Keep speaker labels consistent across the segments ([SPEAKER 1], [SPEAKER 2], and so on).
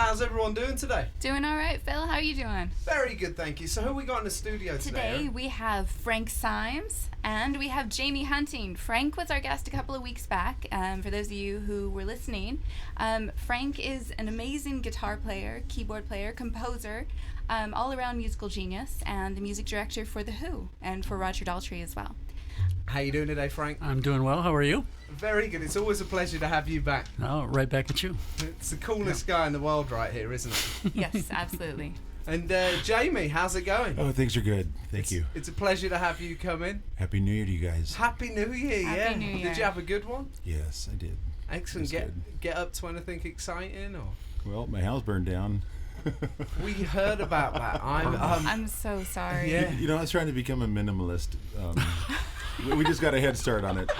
[SPEAKER 1] How's everyone doing today?
[SPEAKER 2] Doing all right, Phil. How are you doing?
[SPEAKER 1] Very good, thank you. So who we got in the studio today?
[SPEAKER 2] Today we have Frank Symes and we have Jamie Hunting. Frank was our guest a couple of weeks back. For those of you who were listening, Frank is an amazing guitar player, keyboard player, composer, all-around musical genius, and the music director for The Who and for Roger Daltrey as well.
[SPEAKER 1] How you doing today, Frank?
[SPEAKER 3] I'm doing well. How are you?
[SPEAKER 1] Very good. It's always a pleasure to have you back.
[SPEAKER 3] Oh, right back at you.
[SPEAKER 1] It's the coolest guy in the world right here, isn't it?
[SPEAKER 2] Yes, absolutely.
[SPEAKER 1] And Jamie, how's it going?
[SPEAKER 4] Oh, things are good. Thank you.
[SPEAKER 1] It's a pleasure to have you come in.
[SPEAKER 4] Happy New Year to you guys.
[SPEAKER 1] Happy New Year,
[SPEAKER 2] Happy New Year.
[SPEAKER 1] Did you have a good one?
[SPEAKER 4] Yes, I did.
[SPEAKER 1] Excellent.
[SPEAKER 4] It was
[SPEAKER 1] Get up to anything exciting or?
[SPEAKER 4] Well, my house burned down.
[SPEAKER 1] We heard about that.
[SPEAKER 2] I'm so sorry.
[SPEAKER 1] Yeah.
[SPEAKER 4] You know, I was trying to become a minimalist. We just got a head start on it.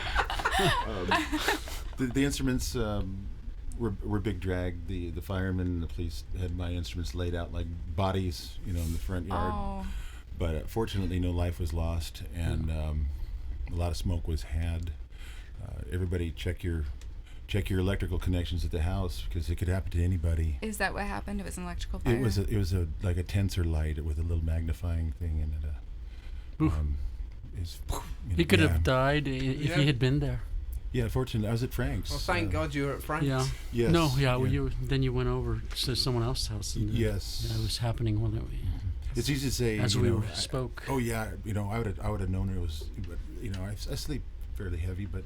[SPEAKER 4] The instruments were big drag. The firemen and the police had my instruments laid out like bodies, in the front yard.
[SPEAKER 2] Oh.
[SPEAKER 4] But fortunately, no life was lost, and a lot of smoke was had. Everybody check your electrical connections at the house because it could happen to anybody.
[SPEAKER 2] Is that what happened? It was an electrical fire?
[SPEAKER 4] It was like a tensor light with a little magnifying thing in it.
[SPEAKER 3] He could have died if he had been there.
[SPEAKER 4] Yeah, fortunately, I was at Frank's.
[SPEAKER 1] Well, thank God you were at Frank's.
[SPEAKER 3] Yeah.
[SPEAKER 4] Yes.
[SPEAKER 3] No, yeah. Well, you went over to someone else's house. And,
[SPEAKER 4] yes.
[SPEAKER 3] It was happening when
[SPEAKER 4] it's easy to say.
[SPEAKER 3] As we spoke.
[SPEAKER 4] Oh yeah, I would have known it was. But I sleep fairly heavy, but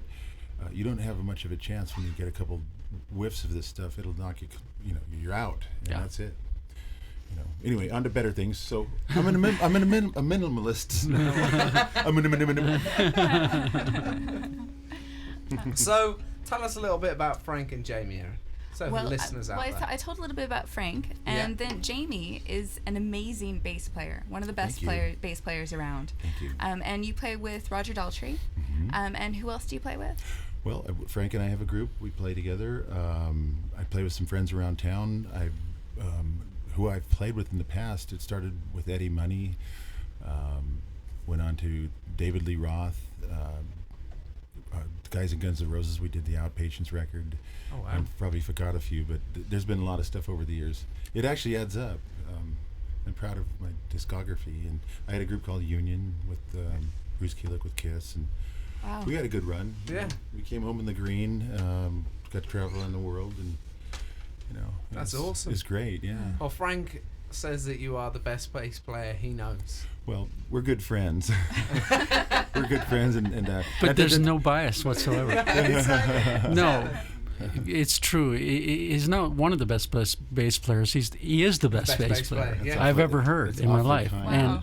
[SPEAKER 4] you don't have much of a chance when you get a couple whiffs of this stuff. It'll knock you. You're out, and that's it. Anyway, on to better things. So I'm a minimalist.
[SPEAKER 1] So tell us a little bit about Frank and Jamie here. So for listeners out there.
[SPEAKER 2] I told a little bit about Frank, and then Jamie is an amazing bass player, one of the best bass players around.
[SPEAKER 4] Thank you.
[SPEAKER 2] And you play with Roger Daltrey.
[SPEAKER 4] Mm-hmm.
[SPEAKER 2] And who else do you play with?
[SPEAKER 4] Well, Frank and I have a group. We play together. I play with some friends around town. Who I've played with in the past. It started with Eddie Money, went on to David Lee Roth, Guys and Guns N' Roses. We did the Outpatients record.
[SPEAKER 1] Oh, wow.
[SPEAKER 4] I probably forgot a few, but there's been a lot of stuff over the years. It actually adds up. I'm proud of my discography, and I had a group called Union with Bruce Kulick with Kiss, and we had a good run.
[SPEAKER 1] Yeah.
[SPEAKER 4] We came home in the green, got to travel around the world, and
[SPEAKER 1] that's awesome.
[SPEAKER 4] It's great, yeah.
[SPEAKER 1] Well, Frank says that you are the best bass player he knows.
[SPEAKER 4] Well, we're good friends. We're good friends, and
[SPEAKER 3] but there's no bias whatsoever. No, it's true. He's not one of the best bass players. He is the best bass player I've ever heard in my life.
[SPEAKER 2] Wow.
[SPEAKER 3] And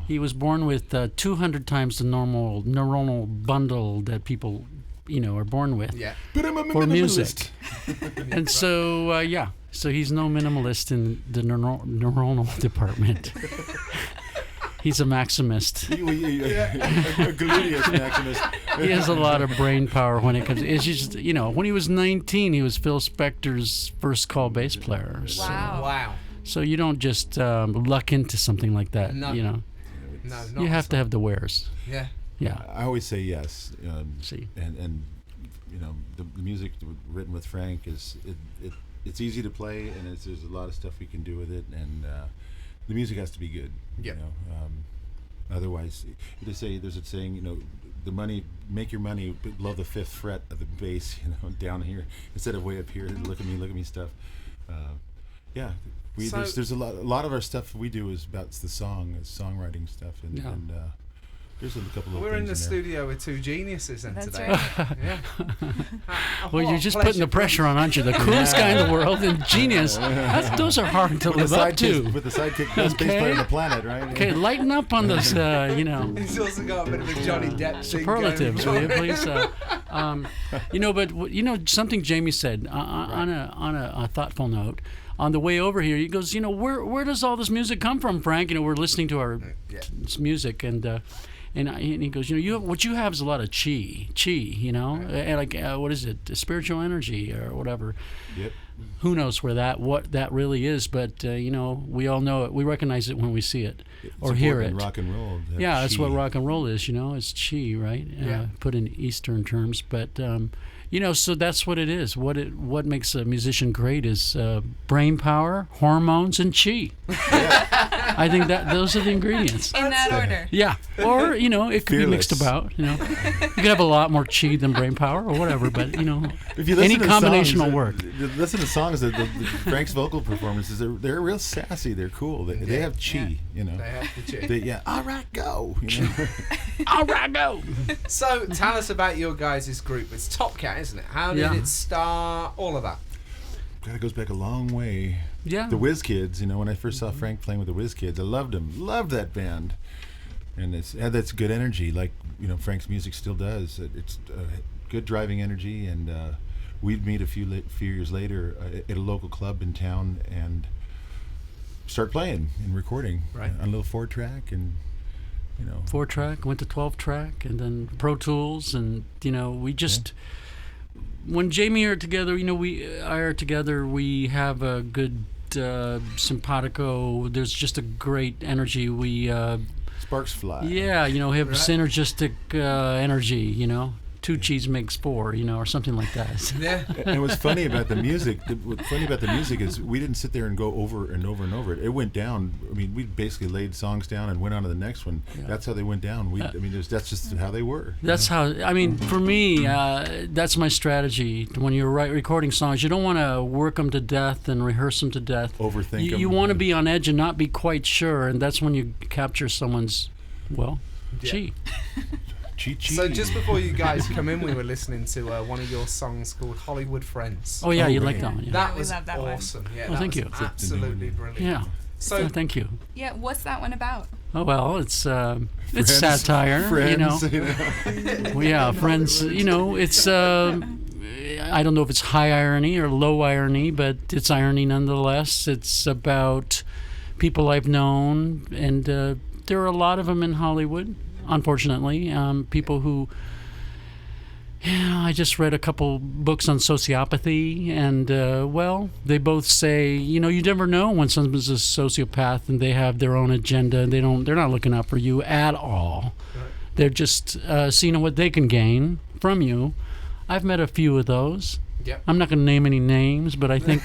[SPEAKER 3] he was born with 200 times the normal neuronal bundle that people are born with for music. And so, so he's no minimalist in the neuronal department. He's a maximist.
[SPEAKER 4] A gluteus maximist.
[SPEAKER 3] He has a lot of brain power when it comes. It's just, when he was 19, he was Phil Spector's first call bass player. So,
[SPEAKER 1] Wow.
[SPEAKER 3] So you don't just luck into something like that.
[SPEAKER 1] No.
[SPEAKER 3] No,
[SPEAKER 1] not
[SPEAKER 3] you have to have the wares.
[SPEAKER 1] Yeah.
[SPEAKER 3] Yeah.
[SPEAKER 4] I always say yes.
[SPEAKER 3] See.
[SPEAKER 4] And the music written with Frank it's easy to play, and there's a lot of stuff we can do with it, and the music has to be good.
[SPEAKER 1] Yeah.
[SPEAKER 4] Otherwise, there's a saying, make your money below the 5th fret of the bass, down here instead of way up here. Look at me stuff. There's a lot of our stuff we do is about the songwriting stuff, and there's a couple of.
[SPEAKER 1] We're in the studio with two geniuses, and today. Right. Yeah.
[SPEAKER 3] Well, you're just putting the pressure on, aren't you? The coolest guy in the world and genius. Those are hard to live up to.
[SPEAKER 4] With the sidekick best bass player on the planet, right?
[SPEAKER 3] Okay, lighten up on those.
[SPEAKER 1] He's also got a bit of a Johnny Depp
[SPEAKER 3] superlatives, will you please? But something Jamie said on a thoughtful note. On the way over here, he goes, where does all this music come from, Frank? We're listening to our music, and he goes, what you have is a lot of chi, and what is it, spiritual energy or whatever.
[SPEAKER 4] Yep.
[SPEAKER 3] who knows what that really is, but we all know it. We recognize it when we see it or hear it.
[SPEAKER 4] Rock and roll.
[SPEAKER 3] Yeah, that's what rock and roll is. It's chi, right?
[SPEAKER 1] Yeah.
[SPEAKER 3] Put in Eastern terms, but so that's what it is. What makes a musician great is brain power, hormones, and chi. I think that those are the ingredients.
[SPEAKER 2] In that order.
[SPEAKER 3] Yeah, or it could be mixed about. You could have a lot more chi than brain power, or whatever. But
[SPEAKER 4] if you listen
[SPEAKER 3] any
[SPEAKER 4] to
[SPEAKER 3] combination
[SPEAKER 4] songs,
[SPEAKER 3] will work.
[SPEAKER 4] Listen to songs that Frank's vocal performances. They're real sassy. They're cool. They have chi.
[SPEAKER 1] They have the chi.
[SPEAKER 4] All right, go.
[SPEAKER 3] All right, go.
[SPEAKER 1] So tell us about your guys' group. It's Top Cat, isn't it? How did it start? All of that.
[SPEAKER 4] God, it goes back a long way.
[SPEAKER 3] Yeah.
[SPEAKER 4] The Whiz Kids, when I first saw Frank playing with the Whiz Kids, I loved him. Loved that band. And that's good energy, like, Frank's music still does. It's good driving energy, and we'd meet a few years later at a local club in town and start playing and recording on a little 4-track and
[SPEAKER 3] 4-track, went to 12-track, and then Pro Tools, and we just when Jamie are together, we have a good simpatico. There's just a great energy. We
[SPEAKER 4] sparks fly.
[SPEAKER 3] Yeah, have synergistic energy. 2 cheese makes 4, or something like that.
[SPEAKER 1] Yeah.
[SPEAKER 4] And what's funny about the music? What's funny about the music is we didn't sit there and go over and over and over it. It went down. I mean, we basically laid songs down and went on to the next one. Yeah. That's how they went down. That's just how they were.
[SPEAKER 3] That's how. For me, that's my strategy. When you're recording songs, you don't want to work them to death and rehearse them to death.
[SPEAKER 4] Overthink them.
[SPEAKER 3] You want to be on edge and not be quite sure, and that's when you capture someone's chi.
[SPEAKER 1] So just before you guys come in, we were listening to one of your songs called Hollywood Friends.
[SPEAKER 3] Oh yeah, you like that one. Yeah.
[SPEAKER 1] That was
[SPEAKER 2] that
[SPEAKER 1] awesome.
[SPEAKER 2] One.
[SPEAKER 1] Yeah,
[SPEAKER 3] well, thank you.
[SPEAKER 1] Absolutely brilliant.
[SPEAKER 3] Yeah.
[SPEAKER 1] So
[SPEAKER 3] thank you.
[SPEAKER 2] Yeah, what's that one about?
[SPEAKER 3] Oh well, it's satire.
[SPEAKER 4] Friends,
[SPEAKER 3] Well, yeah, friends. It's I don't know if it's high irony or low irony, but it's irony nonetheless. It's about people I've known, and there are a lot of them in Hollywood. Unfortunately, people who, I just read a couple books on sociopathy, and they both say, you never know when someone's a sociopath and they have their own agenda. And they're not looking out for you at all. Right. They're just seeing what they can gain from you. I've met a few of those.
[SPEAKER 1] Yep.
[SPEAKER 3] I'm not going to name any names, but I think,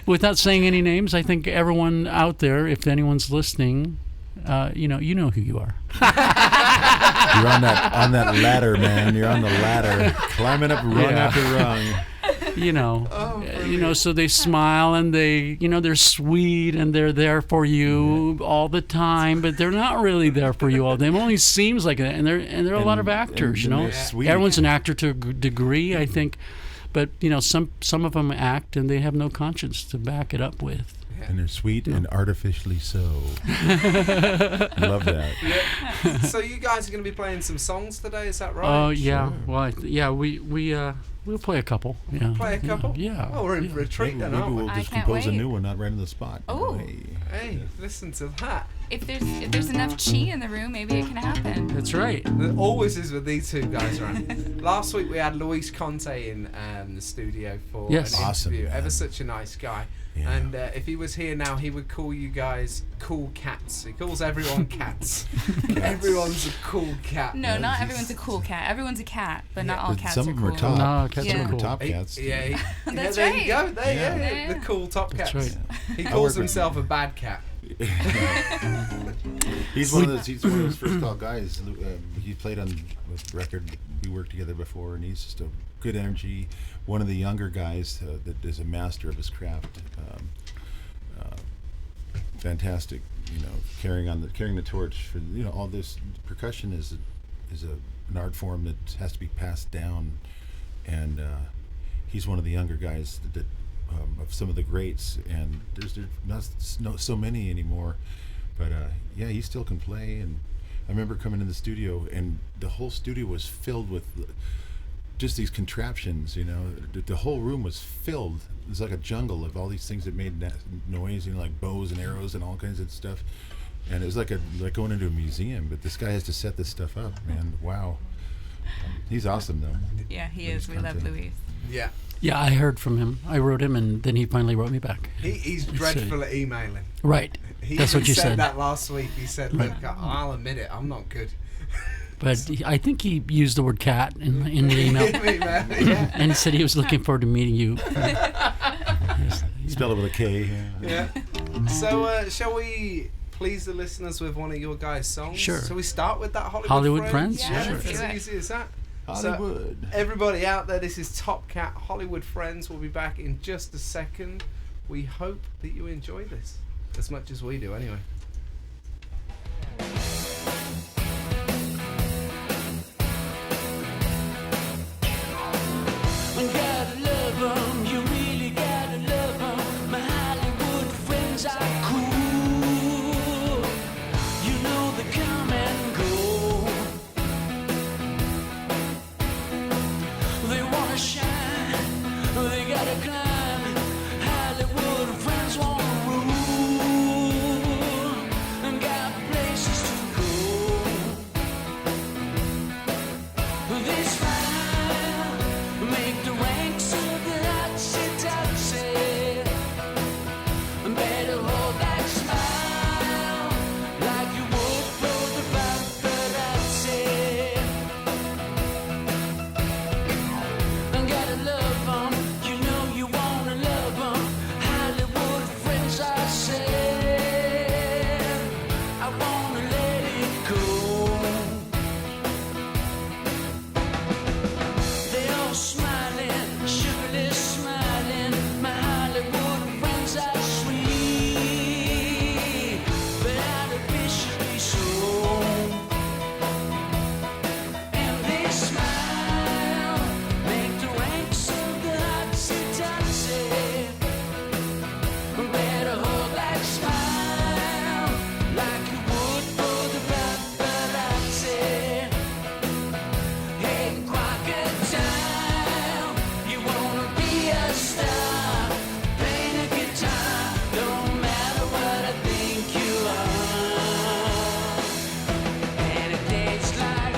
[SPEAKER 3] without saying any names, I think everyone out there, if anyone's listening. You know who you are.
[SPEAKER 4] You're on that ladder, man. You're on the ladder, climbing up rung after rung.
[SPEAKER 3] So they smile and they're sweet and they're there for you all the time, but they're not really there for you all the time. It only seems like that, and there are a lot of actors. Everyone's an actor to a degree, I think, but some of them act and they have no conscience to back it up with.
[SPEAKER 4] And they're sweet and artificially so. Love that.
[SPEAKER 1] Yeah. So you guys are going to be playing some songs today, is that right?
[SPEAKER 3] Oh yeah. Sure. Well, we'll play a couple. Yeah.
[SPEAKER 1] Play a couple?
[SPEAKER 3] Yeah.
[SPEAKER 1] Oh, we're in for a treat then, aren't we?
[SPEAKER 4] Maybe we'll just compose a new one, not right on the spot.
[SPEAKER 2] Oh.
[SPEAKER 1] Hey, listen to that.
[SPEAKER 2] If there's enough chi in the room, maybe it can happen.
[SPEAKER 3] That's right.
[SPEAKER 1] It always is with these two guys around. Last week we had Luis Conte in the studio for an interview.
[SPEAKER 4] Man.
[SPEAKER 1] Ever such a nice guy. Yeah. And if he was here now, he would call you guys cool cats. He calls everyone cats. Everyone's a cool cat.
[SPEAKER 2] No, not everyone's a cool cat. Everyone's a cat, but not all cats
[SPEAKER 4] some
[SPEAKER 2] are
[SPEAKER 4] of them
[SPEAKER 2] cool.
[SPEAKER 4] are top.
[SPEAKER 3] No, cats
[SPEAKER 4] Some
[SPEAKER 3] are
[SPEAKER 4] of them
[SPEAKER 3] cool.
[SPEAKER 4] are top cats.
[SPEAKER 2] That's
[SPEAKER 1] there
[SPEAKER 2] right.
[SPEAKER 1] You go. The cool top cats.
[SPEAKER 3] That's right.
[SPEAKER 1] He calls himself a bad cat.
[SPEAKER 4] He's one of those first call guys. He played on with record. We worked together before, and he's just a good energy. One of the younger guys that is a master of his craft. Fantastic, carrying the torch for all this. Percussion is an art form that has to be passed down, and he's one of the younger guys that of some of the greats, and there's not so many anymore, but he still can play. And I remember coming in the studio, and the whole studio was filled with just these contraptions. The whole room was filled. It was like a jungle of all these things that made noise, like bows and arrows and all kinds of stuff. And it was like going into a museum. But this guy has to set this stuff up, man. Wow. He's awesome, though.
[SPEAKER 2] Yeah, he is. We love Luis.
[SPEAKER 1] Yeah.
[SPEAKER 3] Yeah, I heard from him. I wrote him, and then he finally wrote me back.
[SPEAKER 1] He's dreadful at emailing.
[SPEAKER 3] Right. That's what you said.
[SPEAKER 1] That last week. He said, "Look, I'll admit it. I'm not good."
[SPEAKER 3] But I think he used the word cat in the email.
[SPEAKER 1] Yeah.
[SPEAKER 3] And he said he was looking forward to meeting you.
[SPEAKER 4] Spell it with a K.
[SPEAKER 1] Yeah. So, shall we please the listeners with one of your guys' songs?
[SPEAKER 3] Sure.
[SPEAKER 1] So we start with that
[SPEAKER 3] Hollywood Friends?
[SPEAKER 2] Yeah,
[SPEAKER 3] Sure.
[SPEAKER 2] let's do
[SPEAKER 1] As
[SPEAKER 2] it.
[SPEAKER 1] easy as that.
[SPEAKER 4] Hollywood.
[SPEAKER 1] So, everybody out there, this is Top Cat Hollywood Friends. We'll be back in just a second. We hope that you enjoy this as much as we do, anyway.
[SPEAKER 5] Gotta love 'em, you really gotta love 'em. My Hollywood friends are cool. You know they come and go. They wanna shine, they gotta climb. Hollywood friends wanna rule and got places to go. They smile, make the ranks of the hotsy-totsy. Better hold that smile like you would for the paparazzi. Gotta love 'em, you know you wanna love 'em. Hollywood friends, I said, I wanna let it go. They all smiling, surely smiling. My Hollywood friends are sweet, but artificially so. And they smile, make the ranks of the hotsy-totsy. Better hold that smile like you would for the paparazzi. Hey, crocodile, you wanna be a star? Playing a guitar, don't matter what I think you are. And it tastes like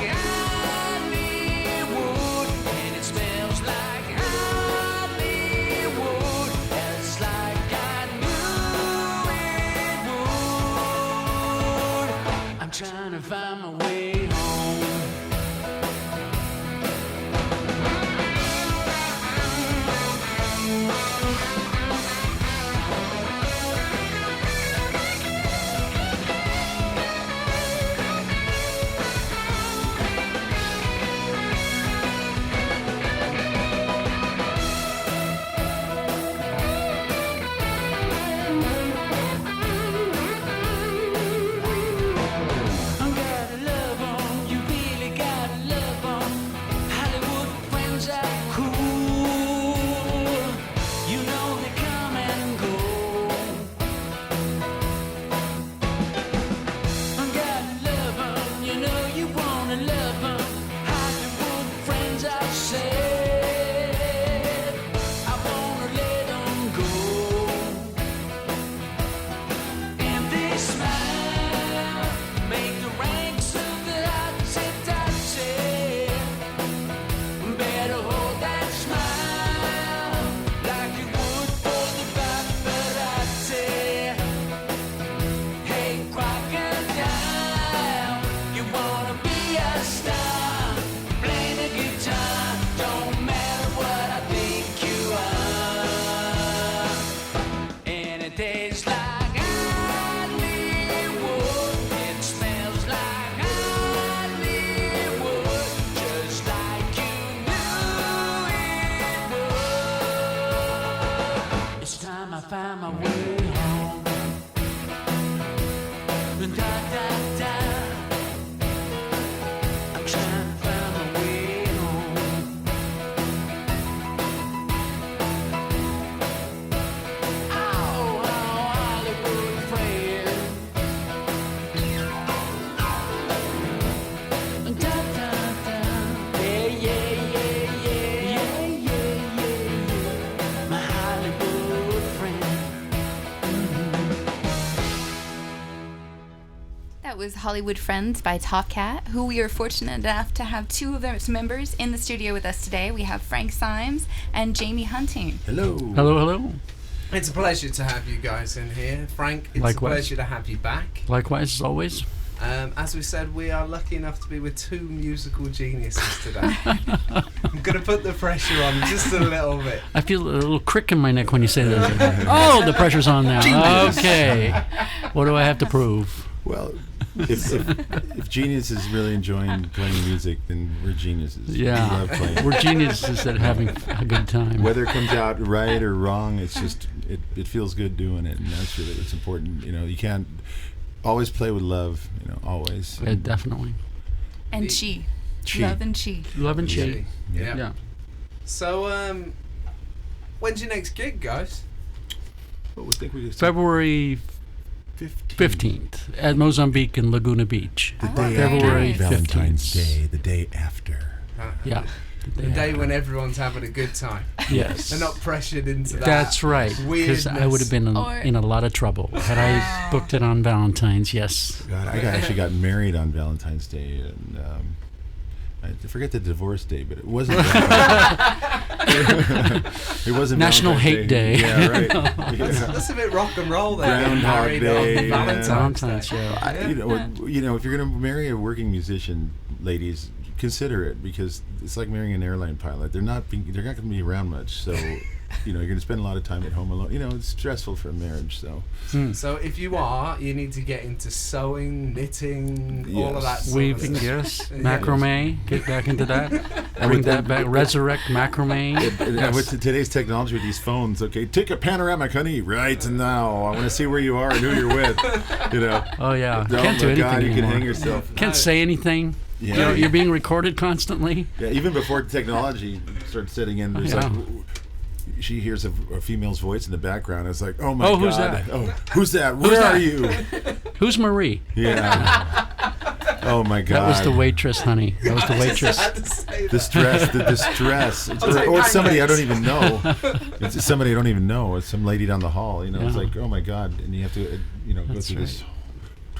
[SPEAKER 5] Hollywood, and it smells like Hollywood, just like I knew it would. I'm trying to find my way home. Gotta love 'em, you really gotta love 'em. Hollywood friends are cool. You know they come and go. Gotta love 'em, you know you wanna love 'em. Hollywood friends, I said, I wanna let 'em go. And they smile, make the ranks of the hotsy-totsy. Better hold that smile like you would for the paparazzi. Hey, crocodile, you wanna be a star? Playing a guitar, don't matter what I think you are. And it tastes like Hollywood, it smells like Hollywood, just like you knew it would. It's time I find my way home. Da, da, da. I'm trying to find my way home. Oh, Hollywood friend. Da, da, da. Yeah, yeah, yeah, yeah. Yeah, yeah, yeah, yeah. My Hollywood friend.
[SPEAKER 2] was Hollywood Friends by Top Cat, who we are fortunate enough to have two of its members in the studio with us today. We have Frank Symes and Jamie Hunting.
[SPEAKER 4] Hello.
[SPEAKER 3] Hello, hello.
[SPEAKER 1] It's a pleasure to have you guys in here. Frank, it's
[SPEAKER 3] Likewise.
[SPEAKER 1] a pleasure to have you back.
[SPEAKER 3] Likewise, as always.
[SPEAKER 1] As we said, we are lucky enough to be with two musical geniuses today. I'm going to put the pressure on just a little bit.
[SPEAKER 3] I feel a little crick in my neck when you say that. Oh, the pressure's on now.
[SPEAKER 4] Genius.
[SPEAKER 3] Okay. What do I have to prove?
[SPEAKER 4] Well, if genius is really enjoying playing music, then we're geniuses.
[SPEAKER 3] Yeah.
[SPEAKER 4] We love playing.
[SPEAKER 3] We're geniuses at having a good time.
[SPEAKER 4] Whether it comes out right or wrong, it's just it feels good doing it, and that's really what's important. You know, you can't always play with love. You know, always.
[SPEAKER 3] Yeah, definitely.
[SPEAKER 2] And Chi.
[SPEAKER 4] Chi.
[SPEAKER 2] Love and Chi.
[SPEAKER 3] Love and
[SPEAKER 1] Yeah.
[SPEAKER 3] chi.
[SPEAKER 1] Yeah.
[SPEAKER 3] Yeah.
[SPEAKER 1] So, when's your next gig, guys?
[SPEAKER 4] What we think we just
[SPEAKER 3] February 15th at Mozambique in Laguna Beach.
[SPEAKER 4] The
[SPEAKER 2] Oh,
[SPEAKER 4] day
[SPEAKER 2] very
[SPEAKER 4] after
[SPEAKER 2] nice.
[SPEAKER 4] Valentine's
[SPEAKER 3] 15th.
[SPEAKER 4] Day. The day after.
[SPEAKER 3] Yeah.
[SPEAKER 1] The day when everyone's having a good time.
[SPEAKER 3] Yes.
[SPEAKER 1] They're not pressured into that.
[SPEAKER 3] That's right. Because I would have been
[SPEAKER 2] Or-
[SPEAKER 3] in a lot of trouble had I booked it on Valentine's. Yes.
[SPEAKER 4] God, I actually got married on Valentine's Day, and I forget the divorce day, but it wasn't. It wasn't
[SPEAKER 3] National
[SPEAKER 4] Valentine's
[SPEAKER 3] Hate Day.
[SPEAKER 4] Yeah, right.
[SPEAKER 1] That's a bit rock and roll there. getting
[SPEAKER 4] Groundhog
[SPEAKER 1] married
[SPEAKER 4] Day,
[SPEAKER 1] on
[SPEAKER 4] yeah.
[SPEAKER 1] Valentine's Day.
[SPEAKER 3] Yeah.
[SPEAKER 4] You know, if you're gonna marry a working musician, ladies, consider it, because it's like marrying an airline pilot. They're not going to be around much, so you know you're going to spend a lot of time at home alone. You know, it's stressful for a marriage, so.
[SPEAKER 1] So if you are, you need to get into sewing, knitting, all of that
[SPEAKER 4] Yes.
[SPEAKER 1] sort
[SPEAKER 3] Weaving,
[SPEAKER 1] of stuff.
[SPEAKER 3] yes.
[SPEAKER 1] Yeah.
[SPEAKER 3] Macrame. Get back into that. Bring that back. Resurrect macrame.
[SPEAKER 4] And with today's technology with these phones, okay, take a panoramic, honey, right now. I want to see where you are and who you're with. You know.
[SPEAKER 3] Oh, yeah.
[SPEAKER 4] Oh
[SPEAKER 3] Can't do
[SPEAKER 4] my
[SPEAKER 3] anything
[SPEAKER 4] God, you can
[SPEAKER 3] anymore.
[SPEAKER 4] hang yourself.
[SPEAKER 3] Can't say anything.
[SPEAKER 4] Yeah.
[SPEAKER 3] You know, you're being recorded constantly.
[SPEAKER 4] Yeah, even before technology started setting in, there's
[SPEAKER 3] Yeah.
[SPEAKER 4] like, she hears a female's voice in the background. It's like, oh my
[SPEAKER 3] Oh,
[SPEAKER 4] God.
[SPEAKER 3] who's that?
[SPEAKER 4] Oh, who's that? Where are you?
[SPEAKER 3] Who's Marie?
[SPEAKER 4] Yeah. Oh my God.
[SPEAKER 3] That was the waitress, honey. That was the
[SPEAKER 1] I
[SPEAKER 3] waitress.
[SPEAKER 1] had to say that.
[SPEAKER 4] The stress, the distress. It's,
[SPEAKER 1] I'll take
[SPEAKER 4] or somebody I
[SPEAKER 1] pancakes.
[SPEAKER 4] don't even know. It's somebody I don't even know. It's some lady down the hall. You know, it's
[SPEAKER 3] Yeah.
[SPEAKER 4] like, oh my God. And you have to, you know, go
[SPEAKER 3] That's
[SPEAKER 4] through this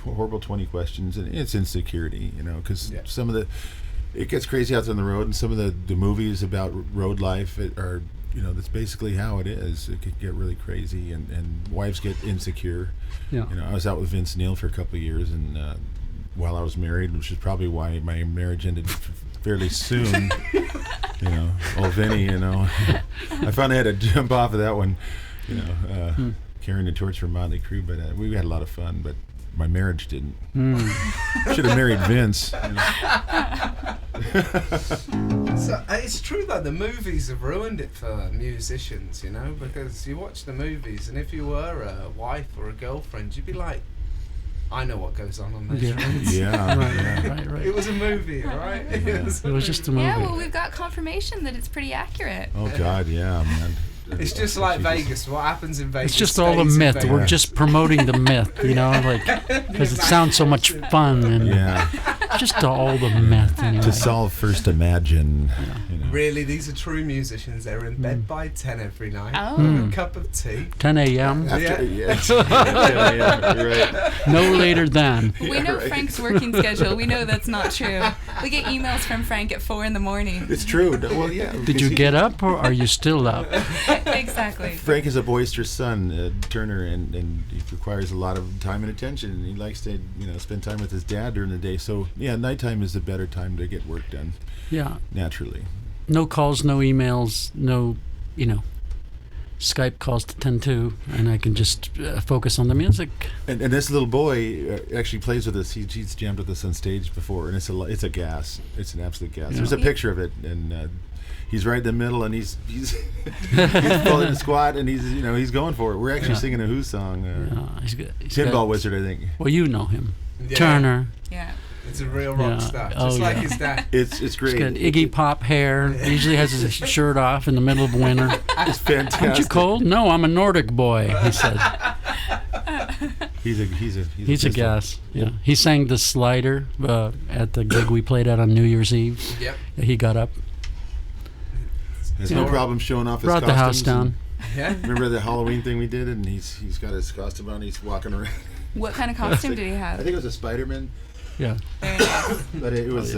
[SPEAKER 4] horrible 20 questions. And it's insecurity, you know, because
[SPEAKER 1] Yeah.
[SPEAKER 4] some of the, it gets crazy out on the road. And some of the movies about road life are, you know, that's basically how it is. It could get really crazy, and wives get insecure.
[SPEAKER 3] Yeah.
[SPEAKER 4] You know, I was out with Vince Neil for a couple of years, and while I was married, which is probably why my marriage ended fairly soon. You know, old Vinny. You know, I finally had to jump off of that one. You know, carrying the torch for Motley Crue, but we had a lot of fun. But my marriage didn't. Should have married Vince. You know.
[SPEAKER 1] So it's true that the movies have ruined it for musicians, you know, because you watch the movies, and if you were a wife or a girlfriend, you'd be like, I know what goes on those
[SPEAKER 3] Yeah.
[SPEAKER 1] trains.
[SPEAKER 4] Yeah. yeah.
[SPEAKER 3] Right.
[SPEAKER 1] It was a movie, right?
[SPEAKER 3] It was just a movie.
[SPEAKER 2] Yeah, well, we've got confirmation that it's pretty accurate.
[SPEAKER 4] Oh God, yeah, man.
[SPEAKER 1] It's just like
[SPEAKER 4] Jesus.
[SPEAKER 1] Vegas. What happens in Vegas?
[SPEAKER 3] It's just all a
[SPEAKER 1] stays in
[SPEAKER 3] myth.
[SPEAKER 1] Vegas.
[SPEAKER 3] We're just promoting the myth, you know, like because it sounds so much fun and
[SPEAKER 4] Yeah.
[SPEAKER 3] just all the myth. You know.
[SPEAKER 4] To solve, first imagine. You know.
[SPEAKER 1] Really, these are true musicians. They're in bed by 10 every night.
[SPEAKER 2] Oh.
[SPEAKER 1] With a cup of tea.
[SPEAKER 3] 10 a.m.
[SPEAKER 4] After,
[SPEAKER 1] Yeah.
[SPEAKER 4] yeah, you're right.
[SPEAKER 3] No later than.
[SPEAKER 2] We know
[SPEAKER 4] right.
[SPEAKER 2] Frank's working schedule. We know that's not true. We get emails from Frank at 4 a.m.
[SPEAKER 4] It's true. Well, yeah.
[SPEAKER 3] Did
[SPEAKER 4] because
[SPEAKER 3] you get up or are you still up?
[SPEAKER 2] Exactly.
[SPEAKER 4] Frank is a boisterous son, Turner, and he requires a lot of time and attention. And he likes to, you know, spend time with his dad during the day. So yeah, nighttime is a better time to get work done
[SPEAKER 3] Yeah.
[SPEAKER 4] naturally.
[SPEAKER 3] No calls, no emails, no, you know, Skype calls to tend to, and I can just focus on the music.
[SPEAKER 4] And this little boy actually plays with us. He's jammed with us on stage before, and it's a gas. It's an absolute gas.
[SPEAKER 3] Yeah.
[SPEAKER 4] There's a picture of it, and he's right in the middle, and he's he's pulling a squat, and he's going for it. We're actually
[SPEAKER 3] Yeah.
[SPEAKER 4] singing a Who song,
[SPEAKER 3] He's got,
[SPEAKER 4] Pinball Wizard, I think.
[SPEAKER 3] Well, you know him.
[SPEAKER 1] Yeah.
[SPEAKER 3] Turner.
[SPEAKER 2] Yeah.
[SPEAKER 1] It's a real rock
[SPEAKER 3] Yeah.
[SPEAKER 1] star.
[SPEAKER 3] Oh,
[SPEAKER 1] Just like
[SPEAKER 3] yeah.
[SPEAKER 1] his dad.
[SPEAKER 4] It's
[SPEAKER 3] He's
[SPEAKER 4] great.
[SPEAKER 3] got Iggy Pop hair. He usually has his shirt off in the middle of winter.
[SPEAKER 4] It's fantastic.
[SPEAKER 3] Aren't you cold? No, I'm a Nordic boy, he said.
[SPEAKER 4] He's a
[SPEAKER 3] He's a gas. Yeah. He sang the Slider at the gig we played at on New Year's Eve.
[SPEAKER 1] Yep.
[SPEAKER 3] He got up,
[SPEAKER 4] Has
[SPEAKER 3] Yeah.
[SPEAKER 4] no problem showing off his
[SPEAKER 3] brought the house
[SPEAKER 4] costumes.
[SPEAKER 3] down.
[SPEAKER 1] Yeah.
[SPEAKER 4] Remember the Halloween thing we did, and he's got his costume on. He's walking around.
[SPEAKER 2] What kind of costume did he
[SPEAKER 4] I
[SPEAKER 2] have?
[SPEAKER 4] think it was a Spider-Man.
[SPEAKER 3] Yeah.
[SPEAKER 2] Very nice.
[SPEAKER 4] But it was,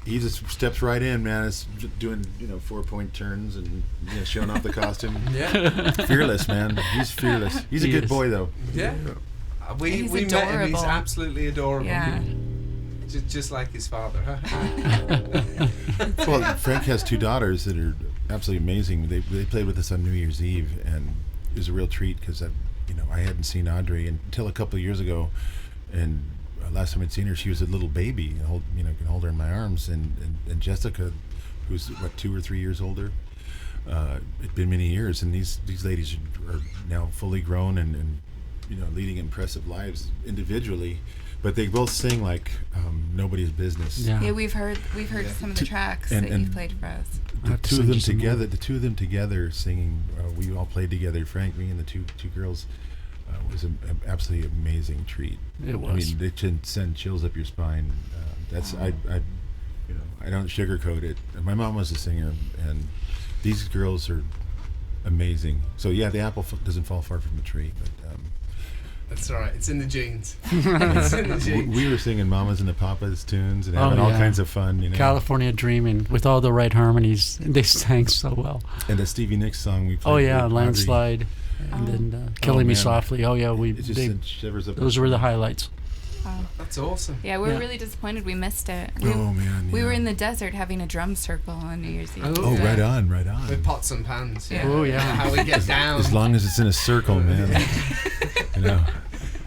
[SPEAKER 4] he just steps right in, man. It's doing, 4-point turns and showing off the costume.
[SPEAKER 1] Yeah.
[SPEAKER 4] Fearless, man. He's fearless. He's a good boy, though.
[SPEAKER 1] Yeah. We
[SPEAKER 2] He's
[SPEAKER 1] met him. He's
[SPEAKER 2] adorable.
[SPEAKER 1] absolutely adorable.
[SPEAKER 2] Yeah.
[SPEAKER 1] Just like his father.
[SPEAKER 4] Well, Frank has 2 daughters that are absolutely amazing. They played with us on New Year's Eve, and it was a real treat because I hadn't seen Audrey until a couple of years ago, and last time I'd seen her, she was a little baby. Can hold her in my arms, and Jessica, who's 2 or 3 years older. It's been many years, and these ladies are now fully grown and leading impressive lives individually. But they both sing like nobody's business.
[SPEAKER 2] Yeah, we've heard some of the tracks that you've played for us.
[SPEAKER 4] The two of them together singing. We all played together. Frank, me, and the two girls. Was an absolutely amazing treat.
[SPEAKER 3] It was.
[SPEAKER 4] I mean, it can send chills up your spine. I don't sugarcoat it. My mom was a singer, and these girls are amazing. So yeah, the apple doesn't fall far from the tree. But
[SPEAKER 1] that's all right. It's in the genes. It's in the genes.
[SPEAKER 4] We were singing Mamas and the Papas tunes and having all kinds of fun.
[SPEAKER 3] California Dreaming with all the right harmonies. They sang so well.
[SPEAKER 4] And the Stevie Nicks song we played.
[SPEAKER 3] Oh yeah, Landslide. And then Killing Me Softly. Oh yeah,
[SPEAKER 4] sent shivers up.
[SPEAKER 3] Those were the highlights.
[SPEAKER 2] Wow.
[SPEAKER 1] That's awesome.
[SPEAKER 2] Yeah, we were really disappointed we missed it.
[SPEAKER 4] Oh man,
[SPEAKER 2] we were in the desert having a drum circle on New Year's Eve.
[SPEAKER 4] Oh, right on.
[SPEAKER 1] With pots and pans.
[SPEAKER 2] Yeah.
[SPEAKER 3] Oh yeah.
[SPEAKER 1] How we get down.
[SPEAKER 4] As long as it's in a circle, man.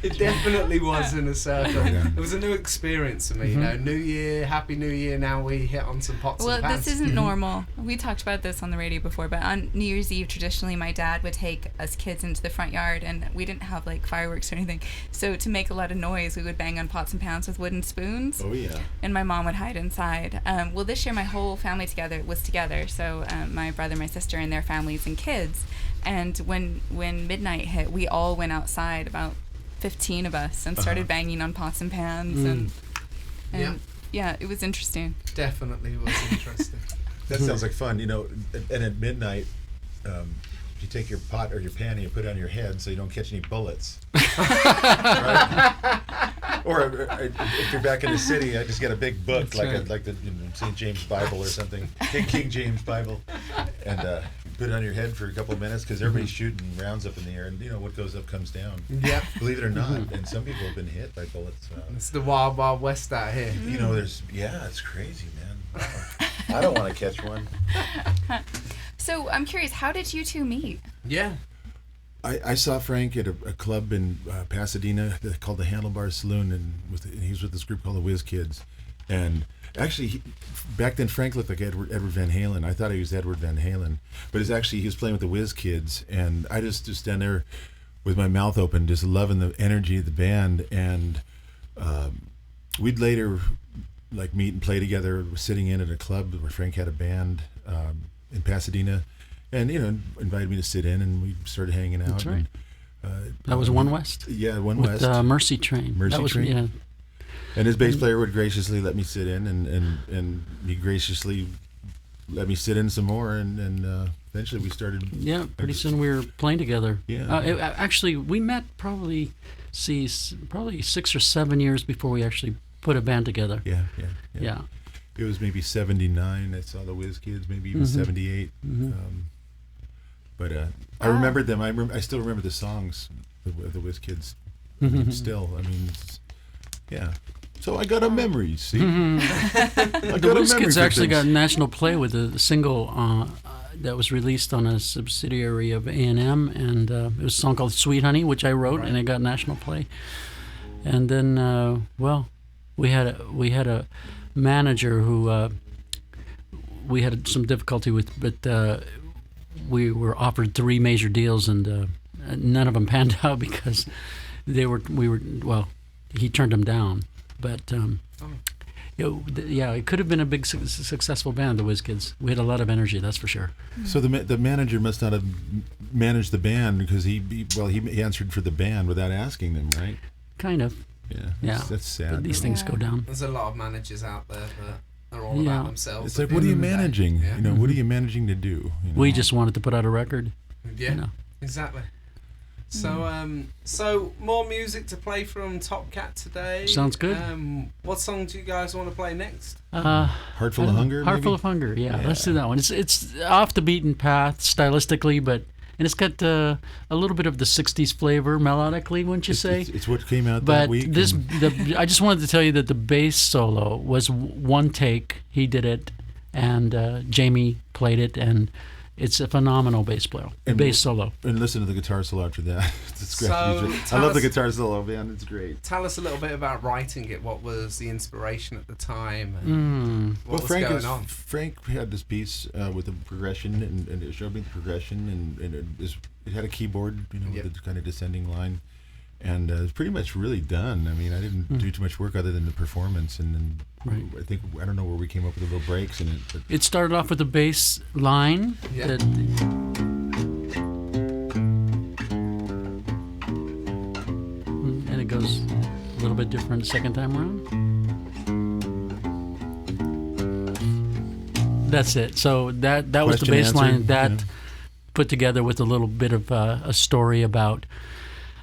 [SPEAKER 1] It definitely was in a circle.
[SPEAKER 4] Yeah.
[SPEAKER 1] It was a new experience for me. New Year, Happy New Year. Now we hit on some pots and pans.
[SPEAKER 2] Well, this isn't normal. We talked about this on the radio before, but on New Year's Eve, traditionally, my dad would take us kids into the front yard, and we didn't have like fireworks or anything. So to make a lot of noise, we would bang on pots and pans with wooden spoons.
[SPEAKER 4] Oh yeah.
[SPEAKER 2] And my mom would hide inside. Well, this year my whole family was together. So my brother, my sister, and their families and kids. And when midnight hit, we all went outside, about 15 of us, and started banging on pots and pans, and yeah, it was interesting.
[SPEAKER 1] Definitely was interesting.
[SPEAKER 4] That sounds like fun, and at midnight, you take your pot or your pan and you put it on your head so you don't catch any bullets. Right? Or if you're back in the city, I just get a big book. That's like the St. James Bible or something, King James Bible, and put it on your head for a couple of minutes because everybody's shooting rounds up in the air, and what goes up comes down.
[SPEAKER 1] Yep.
[SPEAKER 4] Believe it or not, and some people have been hit by bullets.
[SPEAKER 1] It's the wild, wild west out here.
[SPEAKER 4] It's crazy, man. Wow. I don't want to catch one.
[SPEAKER 2] So I'm curious, how did you two meet?
[SPEAKER 1] Yeah.
[SPEAKER 4] I saw Frank at a club in Pasadena called the Handlebar Saloon, and he was with this group called the Whiz Kids. And actually, back then Frank looked like Edward Van Halen. I thought he was Edward Van Halen, but he was playing with the Whiz Kids, and I just stand there with my mouth open, just loving the energy of the band. And we'd later meet and play together, sitting in at a club where Frank had a band in Pasadena. And invited me to sit in, and we started hanging out.
[SPEAKER 3] That's right.
[SPEAKER 4] And,
[SPEAKER 3] that was One West.
[SPEAKER 4] Yeah, One
[SPEAKER 3] with,
[SPEAKER 4] West.
[SPEAKER 3] Mercy Train.
[SPEAKER 4] Train.
[SPEAKER 3] Yeah.
[SPEAKER 4] And his bass player would graciously let me sit in, and he graciously let me sit in some more, and eventually we started.
[SPEAKER 3] Yeah, pretty soon we were playing together.
[SPEAKER 4] Yeah.
[SPEAKER 3] Actually, we met probably 6 or 7 years before we actually put a band together.
[SPEAKER 4] Yeah. It was maybe 79. I saw the Whiz Kids, maybe even 78. But I remembered them. I still remember the songs of the Whiz Kids. Still, yeah. So I got a memory. See,
[SPEAKER 3] The Whiz Kids actually got national play with a single that was released on a subsidiary of A&M, and it was a song called "Sweet Honey," which I wrote, and it got national play. And then, we had a manager who we had some difficulty with, but we were offered 3 major deals, and none of them panned out because he turned them down. But it could have been a big successful band, the Whiz Kids. We had a lot of energy, that's for sure.
[SPEAKER 4] So the manager must not have managed the band because he answered for the band without asking them, right?
[SPEAKER 3] Kind of.
[SPEAKER 4] Yeah. That's sad.
[SPEAKER 3] But these things go down.
[SPEAKER 1] There's a lot of managers out there that are all about themselves.
[SPEAKER 4] It's like, what are you managing? What are you managing to do?
[SPEAKER 3] We just wanted to put out a record.
[SPEAKER 1] Yeah, exactly. So more music to play from Top Cat today.
[SPEAKER 3] Sounds good.
[SPEAKER 1] What song do you guys want to play next?
[SPEAKER 4] Heart Full of Hunger.
[SPEAKER 3] Heart Full of Hunger. Yeah, let's do that one. It's off the beaten path stylistically, but it's got a little bit of the '60s flavor melodically, wouldn't you say?
[SPEAKER 4] It's what came out
[SPEAKER 3] but
[SPEAKER 4] that week.
[SPEAKER 3] I just wanted to tell you that the bass solo was one take. He did it, and Jamie played it, and it's a phenomenal bass solo.
[SPEAKER 4] And listen to the guitar solo after that. It's great.
[SPEAKER 1] So,
[SPEAKER 4] I love the guitar solo, man. It's great.
[SPEAKER 1] Tell us a little bit about writing it. What was the inspiration at the time? And what was going on?
[SPEAKER 4] Frank had this piece with the progression, and it showed me the progression, and it had a keyboard, with the kind of descending line. And it's pretty much really done. I mean, I didn't do too much work other than the performance, and then I don't know where we came up with the little breaks in it. But
[SPEAKER 3] it started off with a bass line that. And it goes a little bit different the second time around. That's it. So that was the bass line that put together with a little bit of a story about